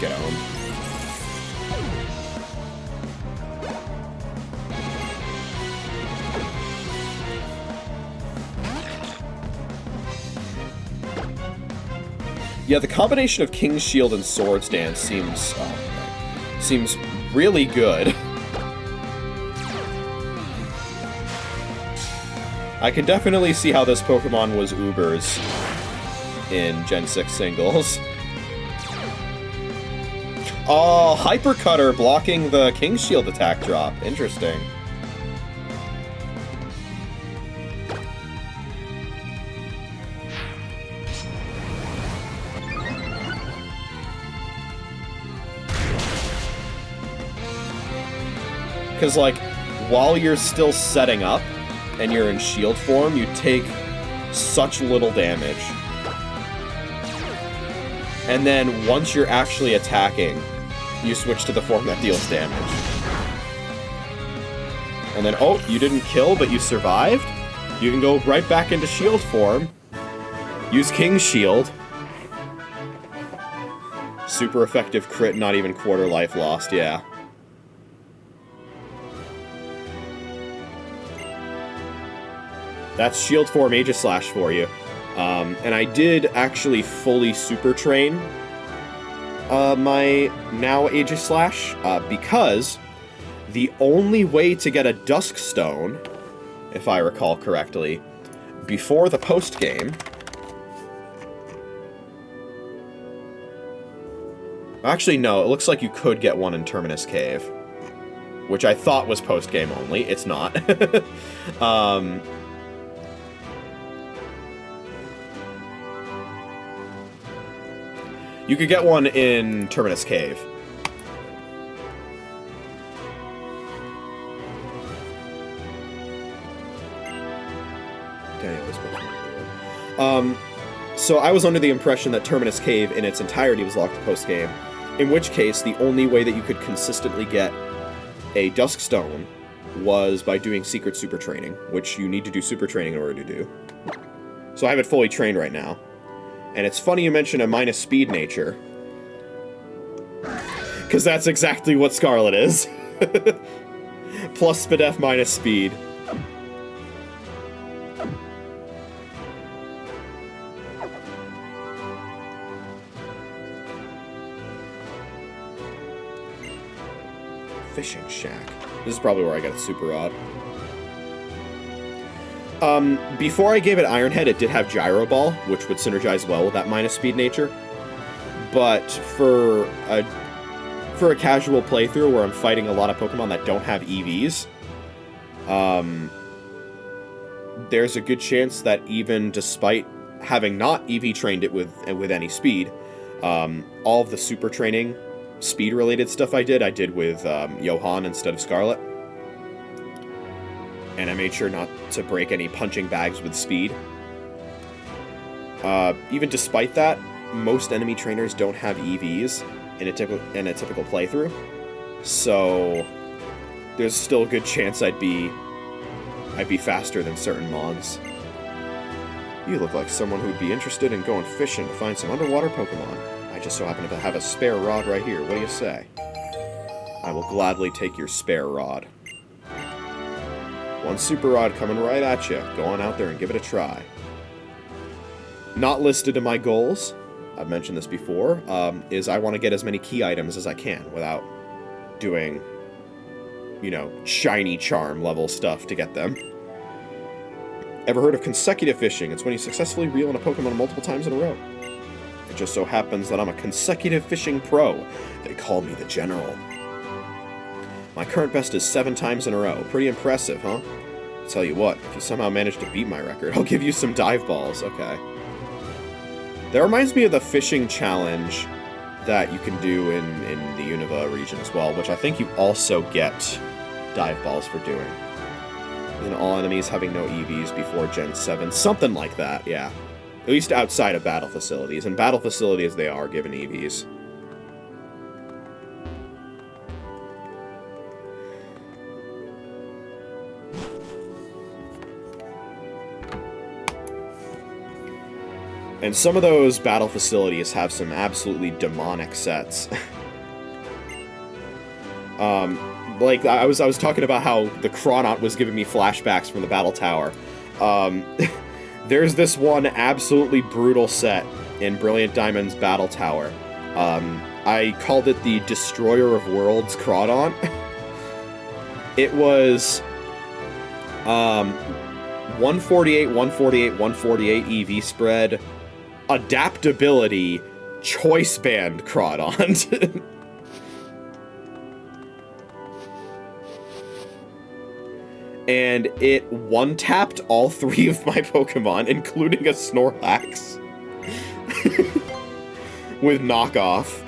Get home. Yeah, the combination of King's Shield and Swords Dance seems really good. I can definitely see how this Pokemon was Ubers in Gen 6 singles. Oh, Hyper Cutter blocking the King's Shield attack drop. Interesting. Because, like, while you're still setting up and you're in shield form, you take such little damage. And then once you're actually attacking, you switch to the form that deals damage. And then, oh, you didn't kill, but you survived? You can go right back into shield form. Use King's Shield. Super effective crit, not even quarter life lost, yeah. That's Shield 4 Aegis Slash for you. And I did actually fully super train my now Aegislash, because the only way to get a Dusk Stone, if I recall correctly, before the post-game... Actually, no, it looks like you could get one in Terminus Cave, which I thought was post-game only. It's not. You could get one in Terminus Cave. So I was under the impression that Terminus Cave in its entirety was locked post-game, in which case the only way that you could consistently get a Dusk Stone was by doing Secret Super Training, which you need to do Super Training in order to do. So I have it fully trained right now. And it's funny you mention a minus speed nature, because that's exactly what Scarlet is. Plus Spadef minus speed. Fishing Shack. This is probably where I got a Super Rod. Before I gave it Iron Head, it did have Gyro Ball, which would synergize well with that minus speed nature. But for a casual playthrough where I'm fighting a lot of Pokemon that don't have EVs, there's a good chance that even despite having not EV trained it with any speed, all of the super training speed-related stuff I did with Johan instead of Scarlet. And I made sure not to break any punching bags with speed. Even despite that, most enemy trainers don't have EVs in a typical playthrough. So there's still a good chance I'd be faster than certain Mons. You look like someone who'd be interested in going fishing to find some underwater Pokemon. I just so happen to have a spare rod right here. What do you say? I will gladly take your spare rod. One Super Rod coming right at you. Go on out there and give it a try. Not listed in my goals, I've mentioned this before, is I want to get as many key items as I can without doing, you know, shiny charm level stuff to get them. Ever heard of consecutive fishing? It's when you successfully reel in a Pokemon multiple times in a row. It just so happens that I'm a consecutive fishing pro. They call me the General. My current best is 7 times in a row. Pretty impressive, huh? I'll tell you what, if you somehow manage to beat my record, I'll give you some dive balls. Okay. That reminds me of the fishing challenge that you can do in the Unova region as well, which I think you also get dive balls for doing. And all enemies having no EVs before Gen 7. Something like that, yeah. At least outside of battle facilities. And battle facilities, they are given EVs. And some of those battle facilities have some absolutely demonic sets. Like, I was talking about how the Chronaut was giving me flashbacks from the Battle Tower. There's this one absolutely brutal set in Brilliant Diamond's Battle Tower. I called it the Destroyer of Worlds Crawdaunt. It was 148, 148, 148 EV spread, adaptability, choice band Crawdaunt. And it one-tapped all 3 of my Pokemon, including a Snorlax. With knockoff.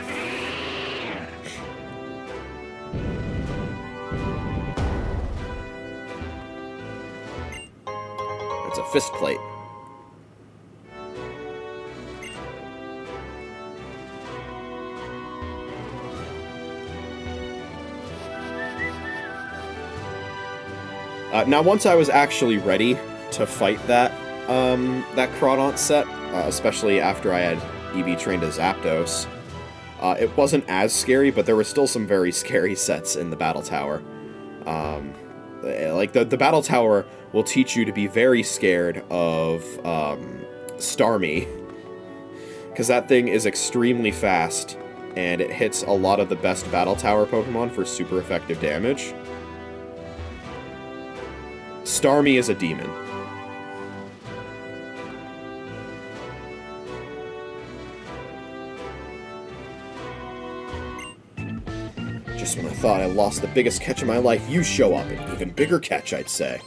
It's a fist plate. Now, once I was actually ready to fight that Crawdaunt set, especially after I had EV trained as Zapdos, it wasn't as scary, but there were still some very scary sets in the Battle Tower. Like, the Battle Tower will teach you to be very scared of Starmie. Because that thing is extremely fast, and it hits a lot of the best Battle Tower Pokemon for super effective damage. Starmie is a demon. Just when I thought I lost the biggest catch of my life, you show up. An even bigger catch, I'd say.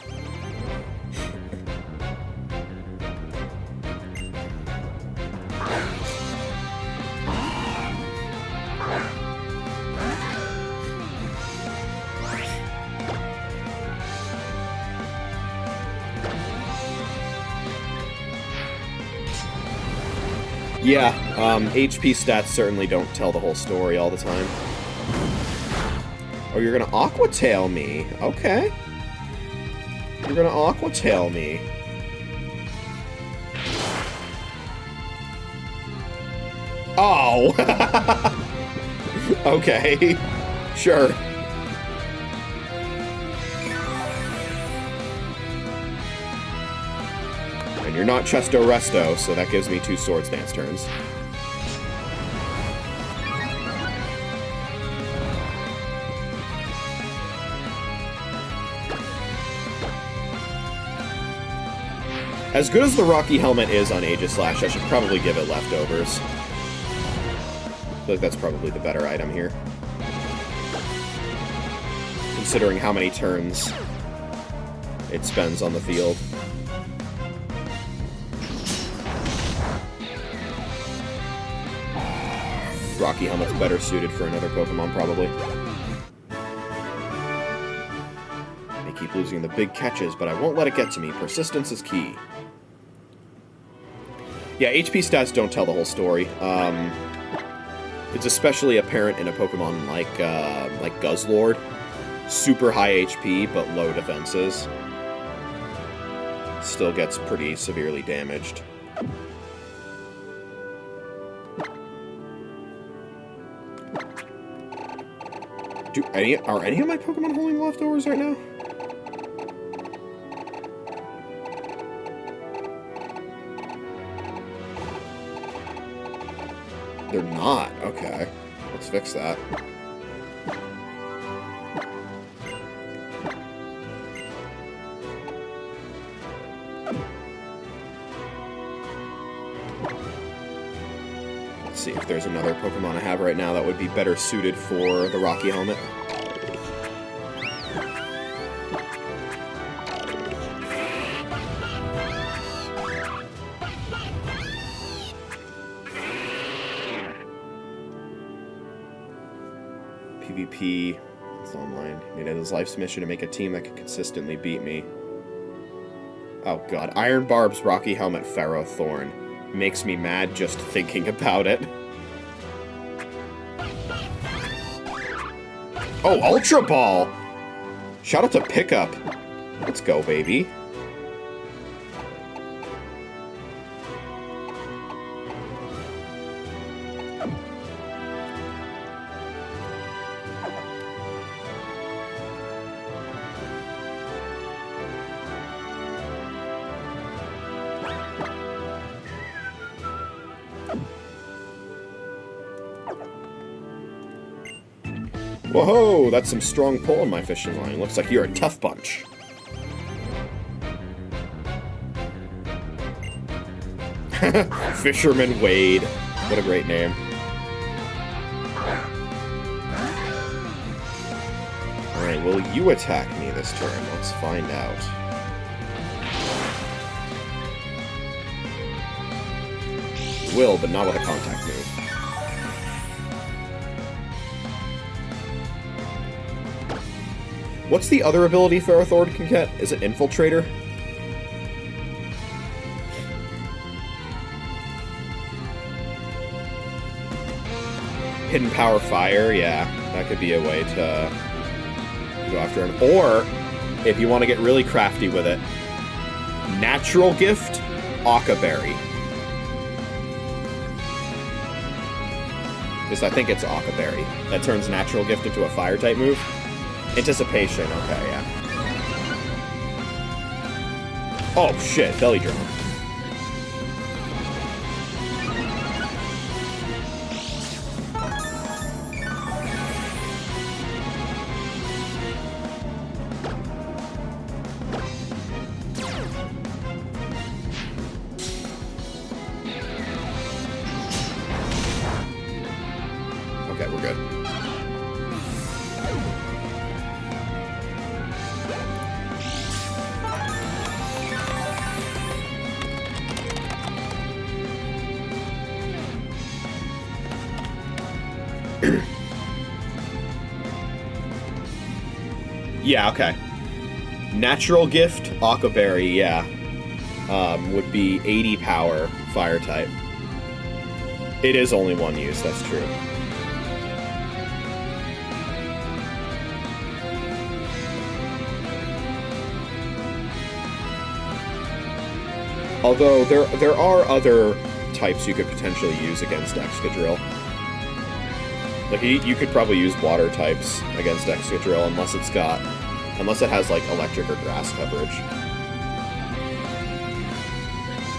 Yeah, HP stats certainly don't tell the whole story all the time. Oh, you're gonna Aqua Tail me. Okay. You're gonna Aqua Tail me. Oh! Okay. Sure. And you're not Chesto Resto, so that gives me 2 Swords Dance turns. As good as the Rocky Helmet is on Aegislash, I should probably give it Leftovers. I feel like that's probably the better item here. Considering how many turns it spends on the field. Rocky Helmet's better suited for another Pokemon, probably. They keep losing the big catches, but I won't let it get to me. Persistence is key. Yeah, HP stats don't tell the whole story. It's especially apparent in a Pokemon like Guzzlord. Super high HP, but low defenses. Still gets pretty severely damaged. Are any of my Pokemon holding Leftovers right now? They're not. Okay. Let's fix that. Let's see if there's another Pokemon I have right now that would be better suited for the Rocky Helmet. PvP. It's online. Made it his life's mission to make a team that could consistently beat me. Oh god. Iron Barb's Rocky Helmet Ferrothorn. Makes me mad just thinking about it. Oh, Ultra Ball! Shout out to Pickup. Let's go, baby. Whoa, that's some strong pull on my fishing line. Looks like you're a tough bunch. Fisherman Wade. What a great name. Alright, will you attack me this turn? Let's find out. You will, but not with a contact move. What's the other ability Ferrothorn can get? Is it Infiltrator? Hidden Power Fire, yeah. That could be a way to go after him. Or, if you want to get really crafty with it, Natural Gift, Occaberry. Because I think it's Occaberry. That turns Natural Gift into a Fire-type move. Anticipation, okay, yeah. Oh, shit, Belly Drum. Yeah, okay. Natural Gift, Aqua Berry, yeah. Would be 80 power, fire type. It is only one use, that's true. Although, there are other types you could potentially use against Excadrill. Like, you could probably use water types against Excadrill unless it has, like, electric or grass coverage.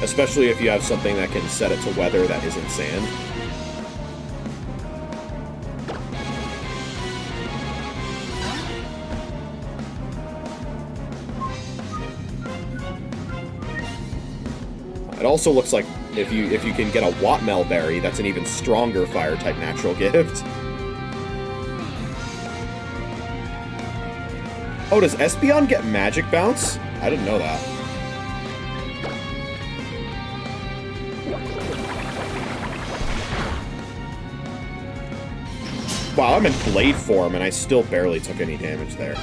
Especially if you have something that can set it to weather that isn't sand. It also looks like if you can get a Watmel Berry, that's an even stronger fire-type natural gift. Oh, does Espeon get Magic Bounce? I didn't know that. Wow, I'm in Blade form, and I still barely took any damage there.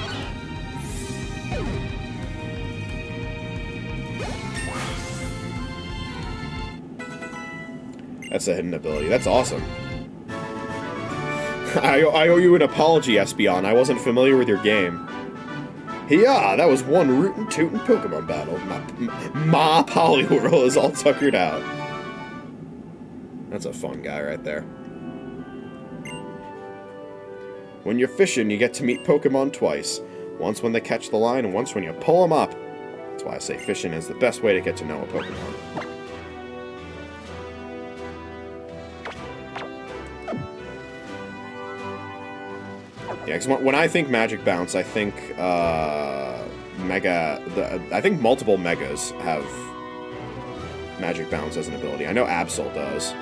That's a hidden ability. That's awesome. I owe you an apology, Espeon. I wasn't familiar with your game. Yeah, that was one rootin' tootin' Pokemon battle. My Poliwhirl is all tuckered out. That's a fun guy right there. When you're fishing, you get to meet Pokemon twice. Once when they catch the line, and once when you pull them up. That's why I say fishing is the best way to get to know a Pokemon. Yeah, because when I think Magic Bounce, I think I think multiple Megas have Magic Bounce as an ability. I know Absol does.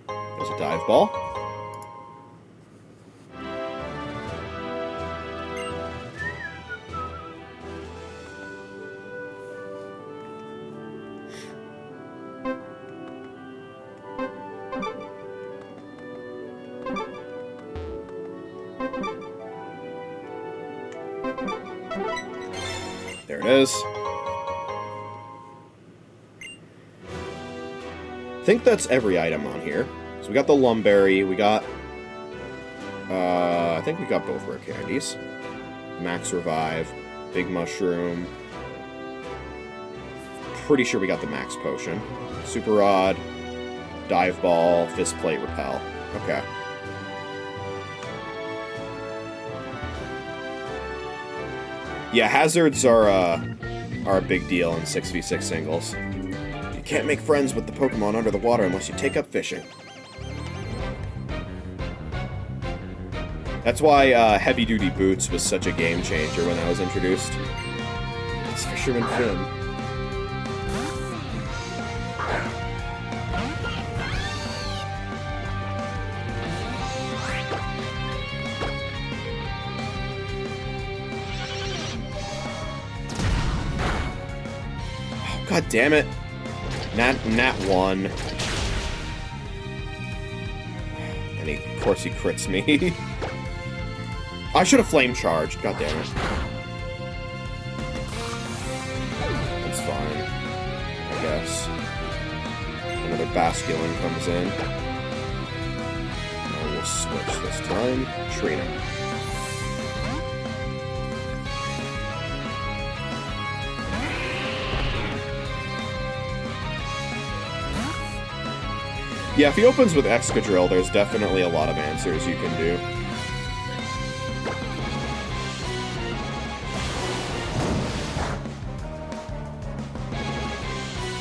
There's a Dive Ball. There it is. I think that's every item on here. So we got the Lumberry, we got... I think we got both rare candies. Max Revive, Big Mushroom. Pretty sure we got the Max Potion. Super Rod, Dive Ball, Fist Plate, Repel. Okay. Yeah, hazards are a big deal in 6v6 singles. You can't make friends with the Pokemon under the water unless you take up fishing. That's why Heavy Duty Boots was such a game changer when that was introduced. It's Fisherman Finn. God damn it. Nat 1. And of course he crits me. I should have flame charged. God damn it. That's fine. I guess. Another Basculin comes in. And we'll switch this time. Trina. Yeah, if he opens with Excadrill, there's definitely a lot of answers you can do.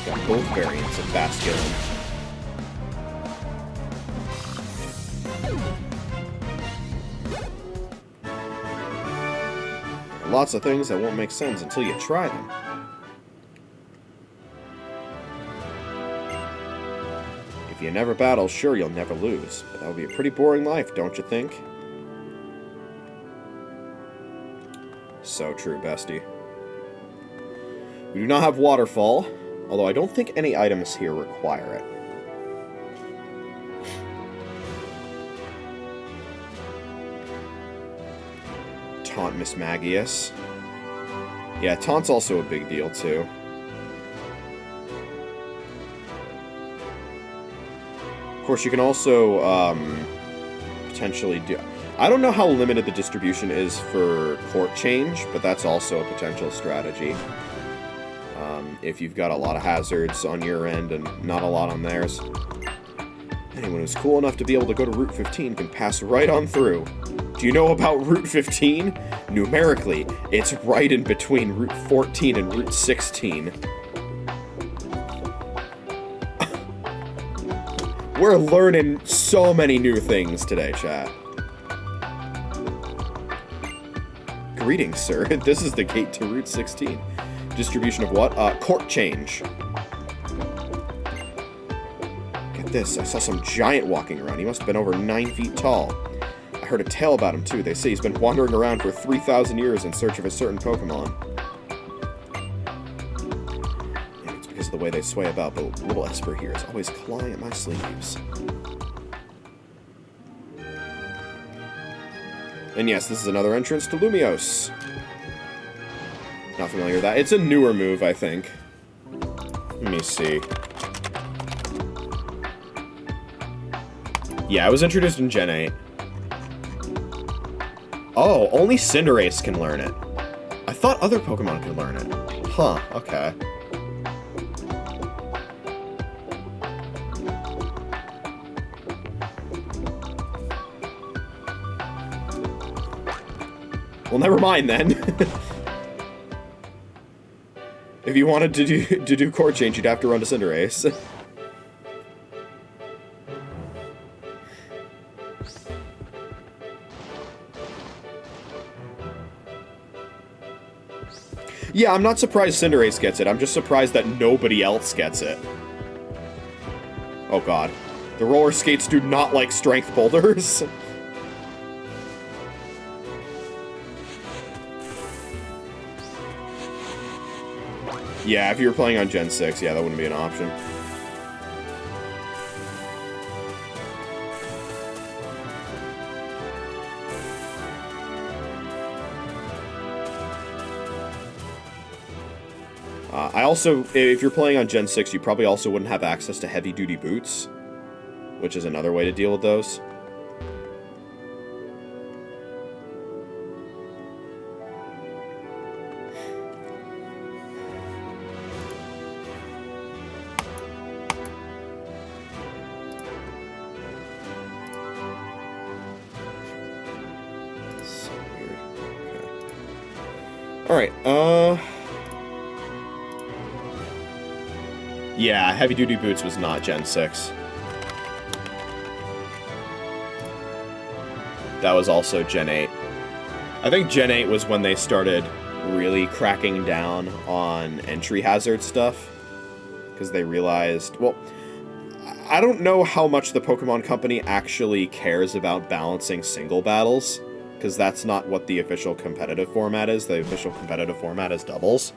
Got both variants of Basculin. Lots of things that won't make sense until you try them. If you never battle, sure, you'll never lose. But that would be a pretty boring life, don't you think? So true, bestie. We do not have Waterfall, although I don't think any items here require it. taunt Miss Magius. Yeah, taunt's also a big deal, too. Of course, you can also, potentially do... I don't know how limited the distribution is for court change, but that's also a potential strategy. If you've got a lot of hazards on your end and not a lot on theirs. Anyone who's cool enough to be able to go to Route 15 can pass right on through. Do you know about Route 15? Numerically, it's right in between Route 14 and Route 16. We're learning so many new things today, chat. Greetings, sir. This is the gate to Route 16. Distribution of what? Court change. Get this, I saw some giant walking around. He must have been over 9 feet tall. I heard a tale about him, too. They say he's been wandering around for 3,000 years in search of a certain Pokémon. Yeah, it's because of the way they sway about, but little Esper here is always clawing at my sleeves. And yes, this is another entrance to Lumiose. Not familiar with that. It's a newer move, I think. Let me see. Yeah, it was introduced in Gen 8. Oh, only Cinderace can learn it. I thought other Pokemon could learn it. Huh, okay. Well, never mind then. If you wanted to do court change, you'd have to run to Cinderace. Yeah, I'm not surprised Cinderace gets it. I'm just surprised that nobody else gets it. Oh god. The roller skates do not like strength boulders. Yeah, if you were playing on Gen 6, yeah, that wouldn't be an option. I also, if you're playing on Gen 6, you probably also wouldn't have access to heavy-duty boots, which is another way to deal with those. So weird. Okay. Alright, yeah, heavy-duty boots was not Gen 6. That was also Gen 8. I think Gen 8 was when they started really cracking down on entry hazard stuff. Because they realized... Well, I don't know how much the Pokemon Company actually cares about balancing single battles. Because that's not what the official competitive format is. The official competitive format is doubles.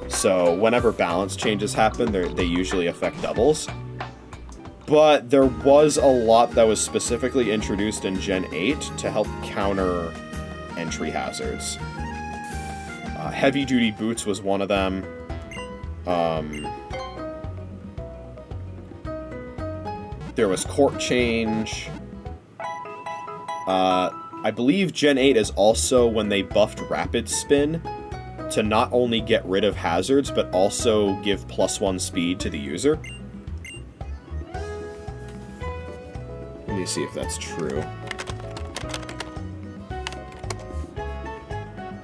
So whenever balance changes happen, they usually affect doubles. But there was a lot that was specifically introduced in Gen 8 to help counter entry hazards. Heavy-duty boots was one of them. There was court change. I believe Gen 8 is also when they buffed Rapid Spin to not only get rid of hazards, but also give +1 speed to the user. Let me see if that's true.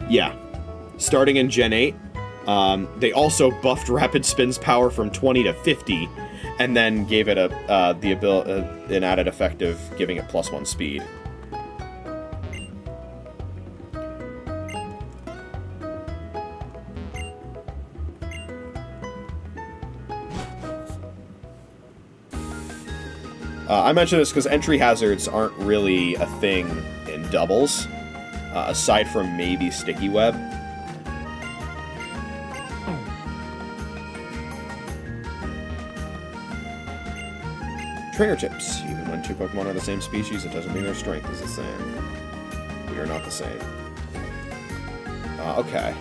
Yeah. Starting in Gen 8, they also buffed Rapid Spin's power from 20 to 50, and then gave it an added effect of giving it +1 speed. I mention this because entry hazards aren't really a thing in doubles, aside from maybe Sticky Web. Trainer tips. Even when two Pokemon are the same species, it doesn't mean their strength is the same. We are not the same. Okay.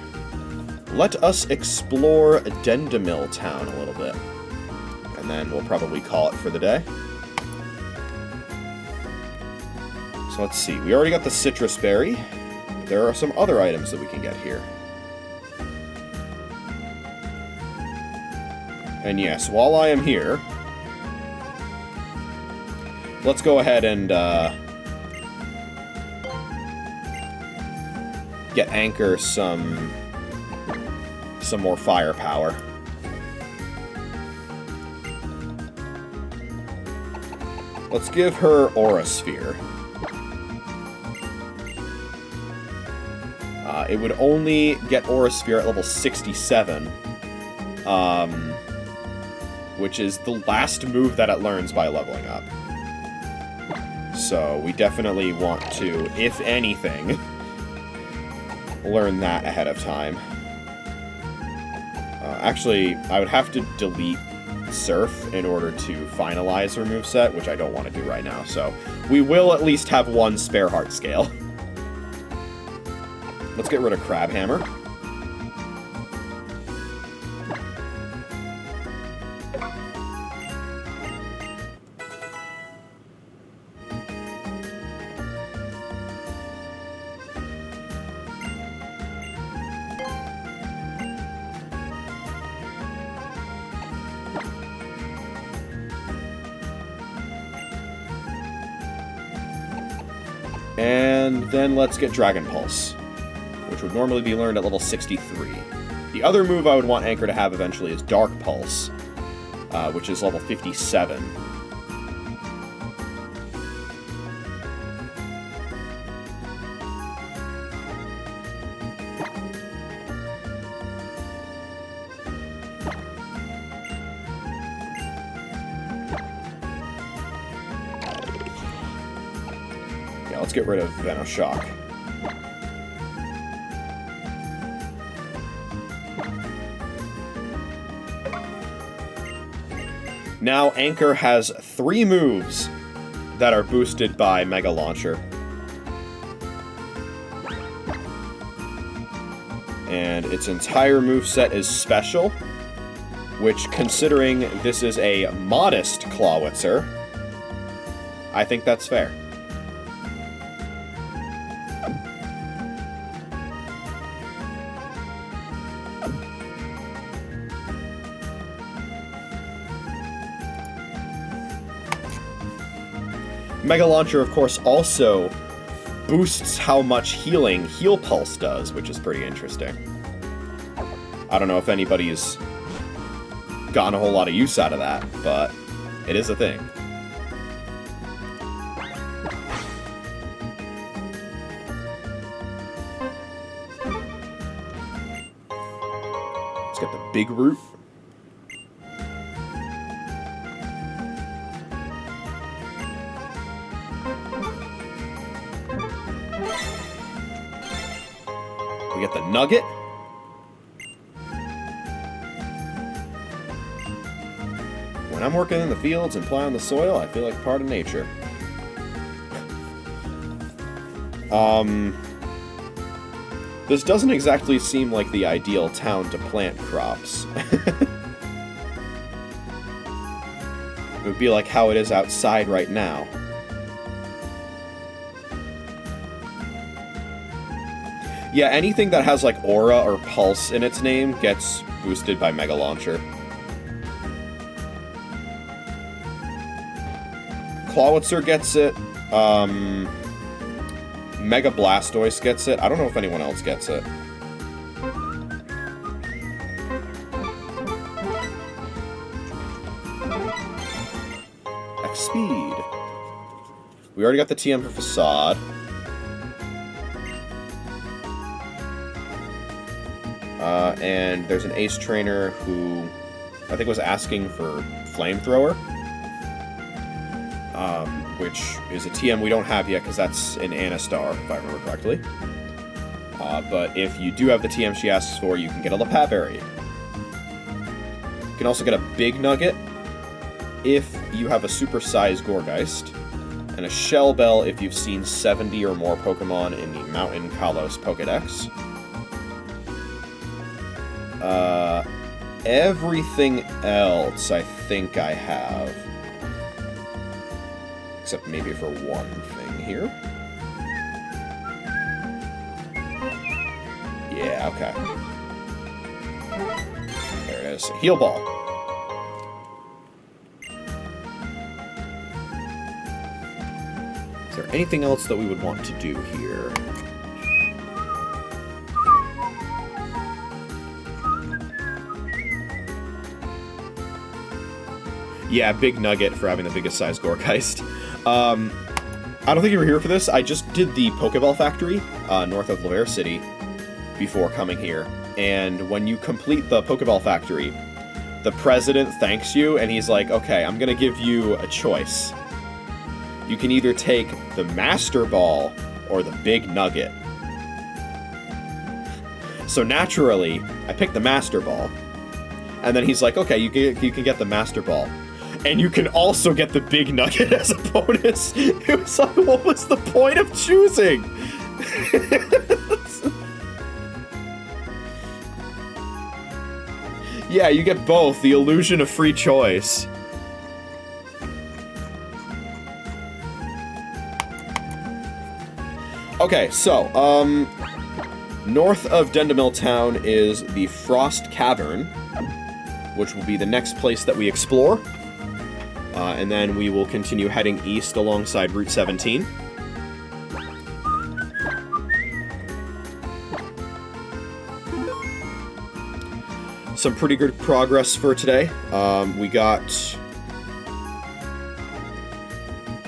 Let us explore Dendemil Town a little bit. And then we'll probably call it for the day. So let's see. We already got the citrus berry. There are some other items that we can get here. And yes, while I am here, let's go ahead and get Anchor some more firepower. Let's give her Aura Sphere. It would only get Aura Sphere at level 67, which is the last move that it learns by leveling up. So we definitely want to, if anything, learn that ahead of time. Actually, I would have to delete Surf in order to finalize her moveset, which I don't want to do right now, so we will at least have one spare heart scale. Let's get rid of Crabhammer. And then let's get Dragon Pulse, which would normally be learned at level 63. The other move I would want Anchor to have eventually is Dark Pulse, which is level 57. Yeah, let's get rid of Venoshock. Now Anchor has 3 moves that are boosted by Mega Launcher. And its entire moveset is special, which, considering this is a modest Clawitzer, I think that's fair. Mega Launcher, of course, also boosts how much healing Heal Pulse does, which is pretty interesting. I don't know if anybody's gotten a whole lot of use out of that, but it is a thing. Let's get the Big Root. We get the Nugget. When I'm working in the fields and plowing the soil, I feel like part of nature. This doesn't exactly seem like the ideal town to plant crops. It would be like how it is outside right now. Yeah, anything that has, like, Aura or Pulse in its name gets boosted by Mega Launcher. Clawitzer gets it. Mega Blastoise gets it. I don't know if anyone else gets it. X-Speed. We already got the TM for Facade. And there's an Ace Trainer who I think was asking for Flamethrower, which is a TM we don't have yet because that's an Anastar, if I remember correctly. But if you do have the TM she asks for, you can get a Lapat Berry. You can also get a Big Nugget if you have a Super-Sized Gourgeist, and a Shell Bell if you've seen 70 or more Pokemon in the Mountain Kalos Pokedex. Everything else I think I have. Except maybe for one thing here. Yeah, okay. There it is. Heal ball. Is there anything else that we would want to do here? Yeah, big nugget for having the biggest size Gorgeist. I don't think you were here for this. I just did the Pokeball Factory north of Laver City before coming here. And when you complete the Pokeball Factory, the president thanks you, and he's like, okay, I'm going to give you a choice. You can either take the Master Ball or the Big Nugget. So naturally, I picked the Master Ball. And then he's like, okay, you can get the Master Ball. And you can also get the Big Nugget as a bonus. It was like, what was the point of choosing? Yeah, you get both. The illusion of free choice. Okay, so, north of Dendemil Town is the Frost Cavern, which will be the next place that we explore. And then we will continue heading east alongside Route 17. Some pretty good progress for today. We got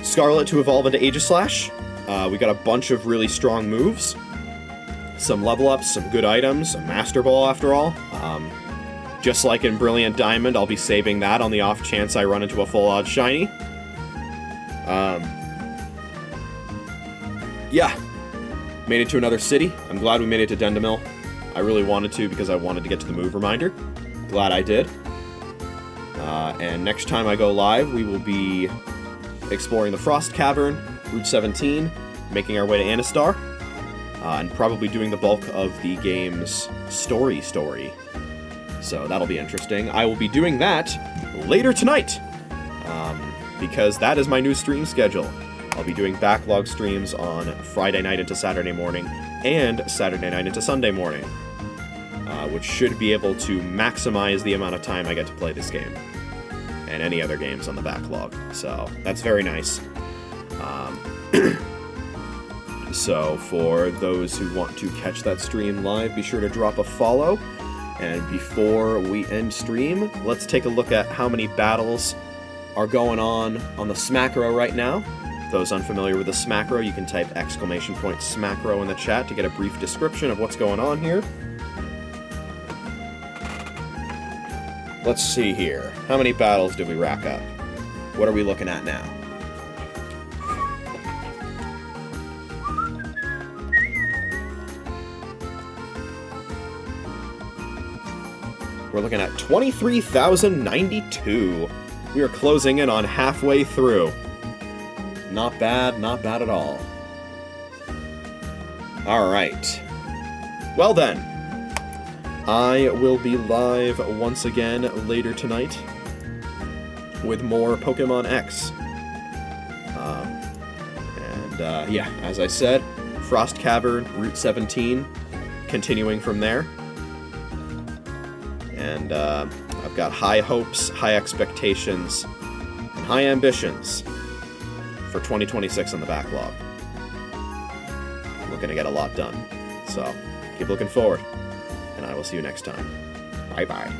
Scarlet to evolve into Aegislash. We got a bunch of really strong moves. Some level ups, some good items, a Master Ball after all. Just like in Brilliant Diamond, I'll be saving that on the off chance I run into a full odds shiny. Yeah. Made it to another city. I'm glad we made it to Dendemil. I really wanted to because I wanted to get to the move reminder. Glad I did. And next time I go live, we will be exploring the Frost Cavern, Route 17, making our way to Anistar, and probably doing the bulk of the game's story. So that'll be interesting. I will be doing that later tonight, because that is my new stream schedule. I'll be doing backlog streams on Friday night into Saturday morning, and Saturday night into Sunday morning, which should be able to maximize the amount of time I get to play this game, and any other games on the backlog. So that's very nice. So for those who want to catch that stream live, be sure to drop a follow. And before we end stream, let's take a look at how many battles are going on the Smackro right now. Those unfamiliar with the Smackro, you can type !Smackro in the chat to get a brief description of what's going on here. Let's see here. How many battles did we rack up? What are we looking at now? We're looking at 23,092. We are closing in on halfway through. Not bad at all. Alright. Well then, I will be live once again later tonight with more Pokemon X. Yeah, as I said, Frost Cavern, Route 17, continuing from there. And I've got high hopes, high expectations, and high ambitions for 2026 on the backlog. I'm looking to get a lot done. So, keep looking forward, and I will see you next time. Bye-bye.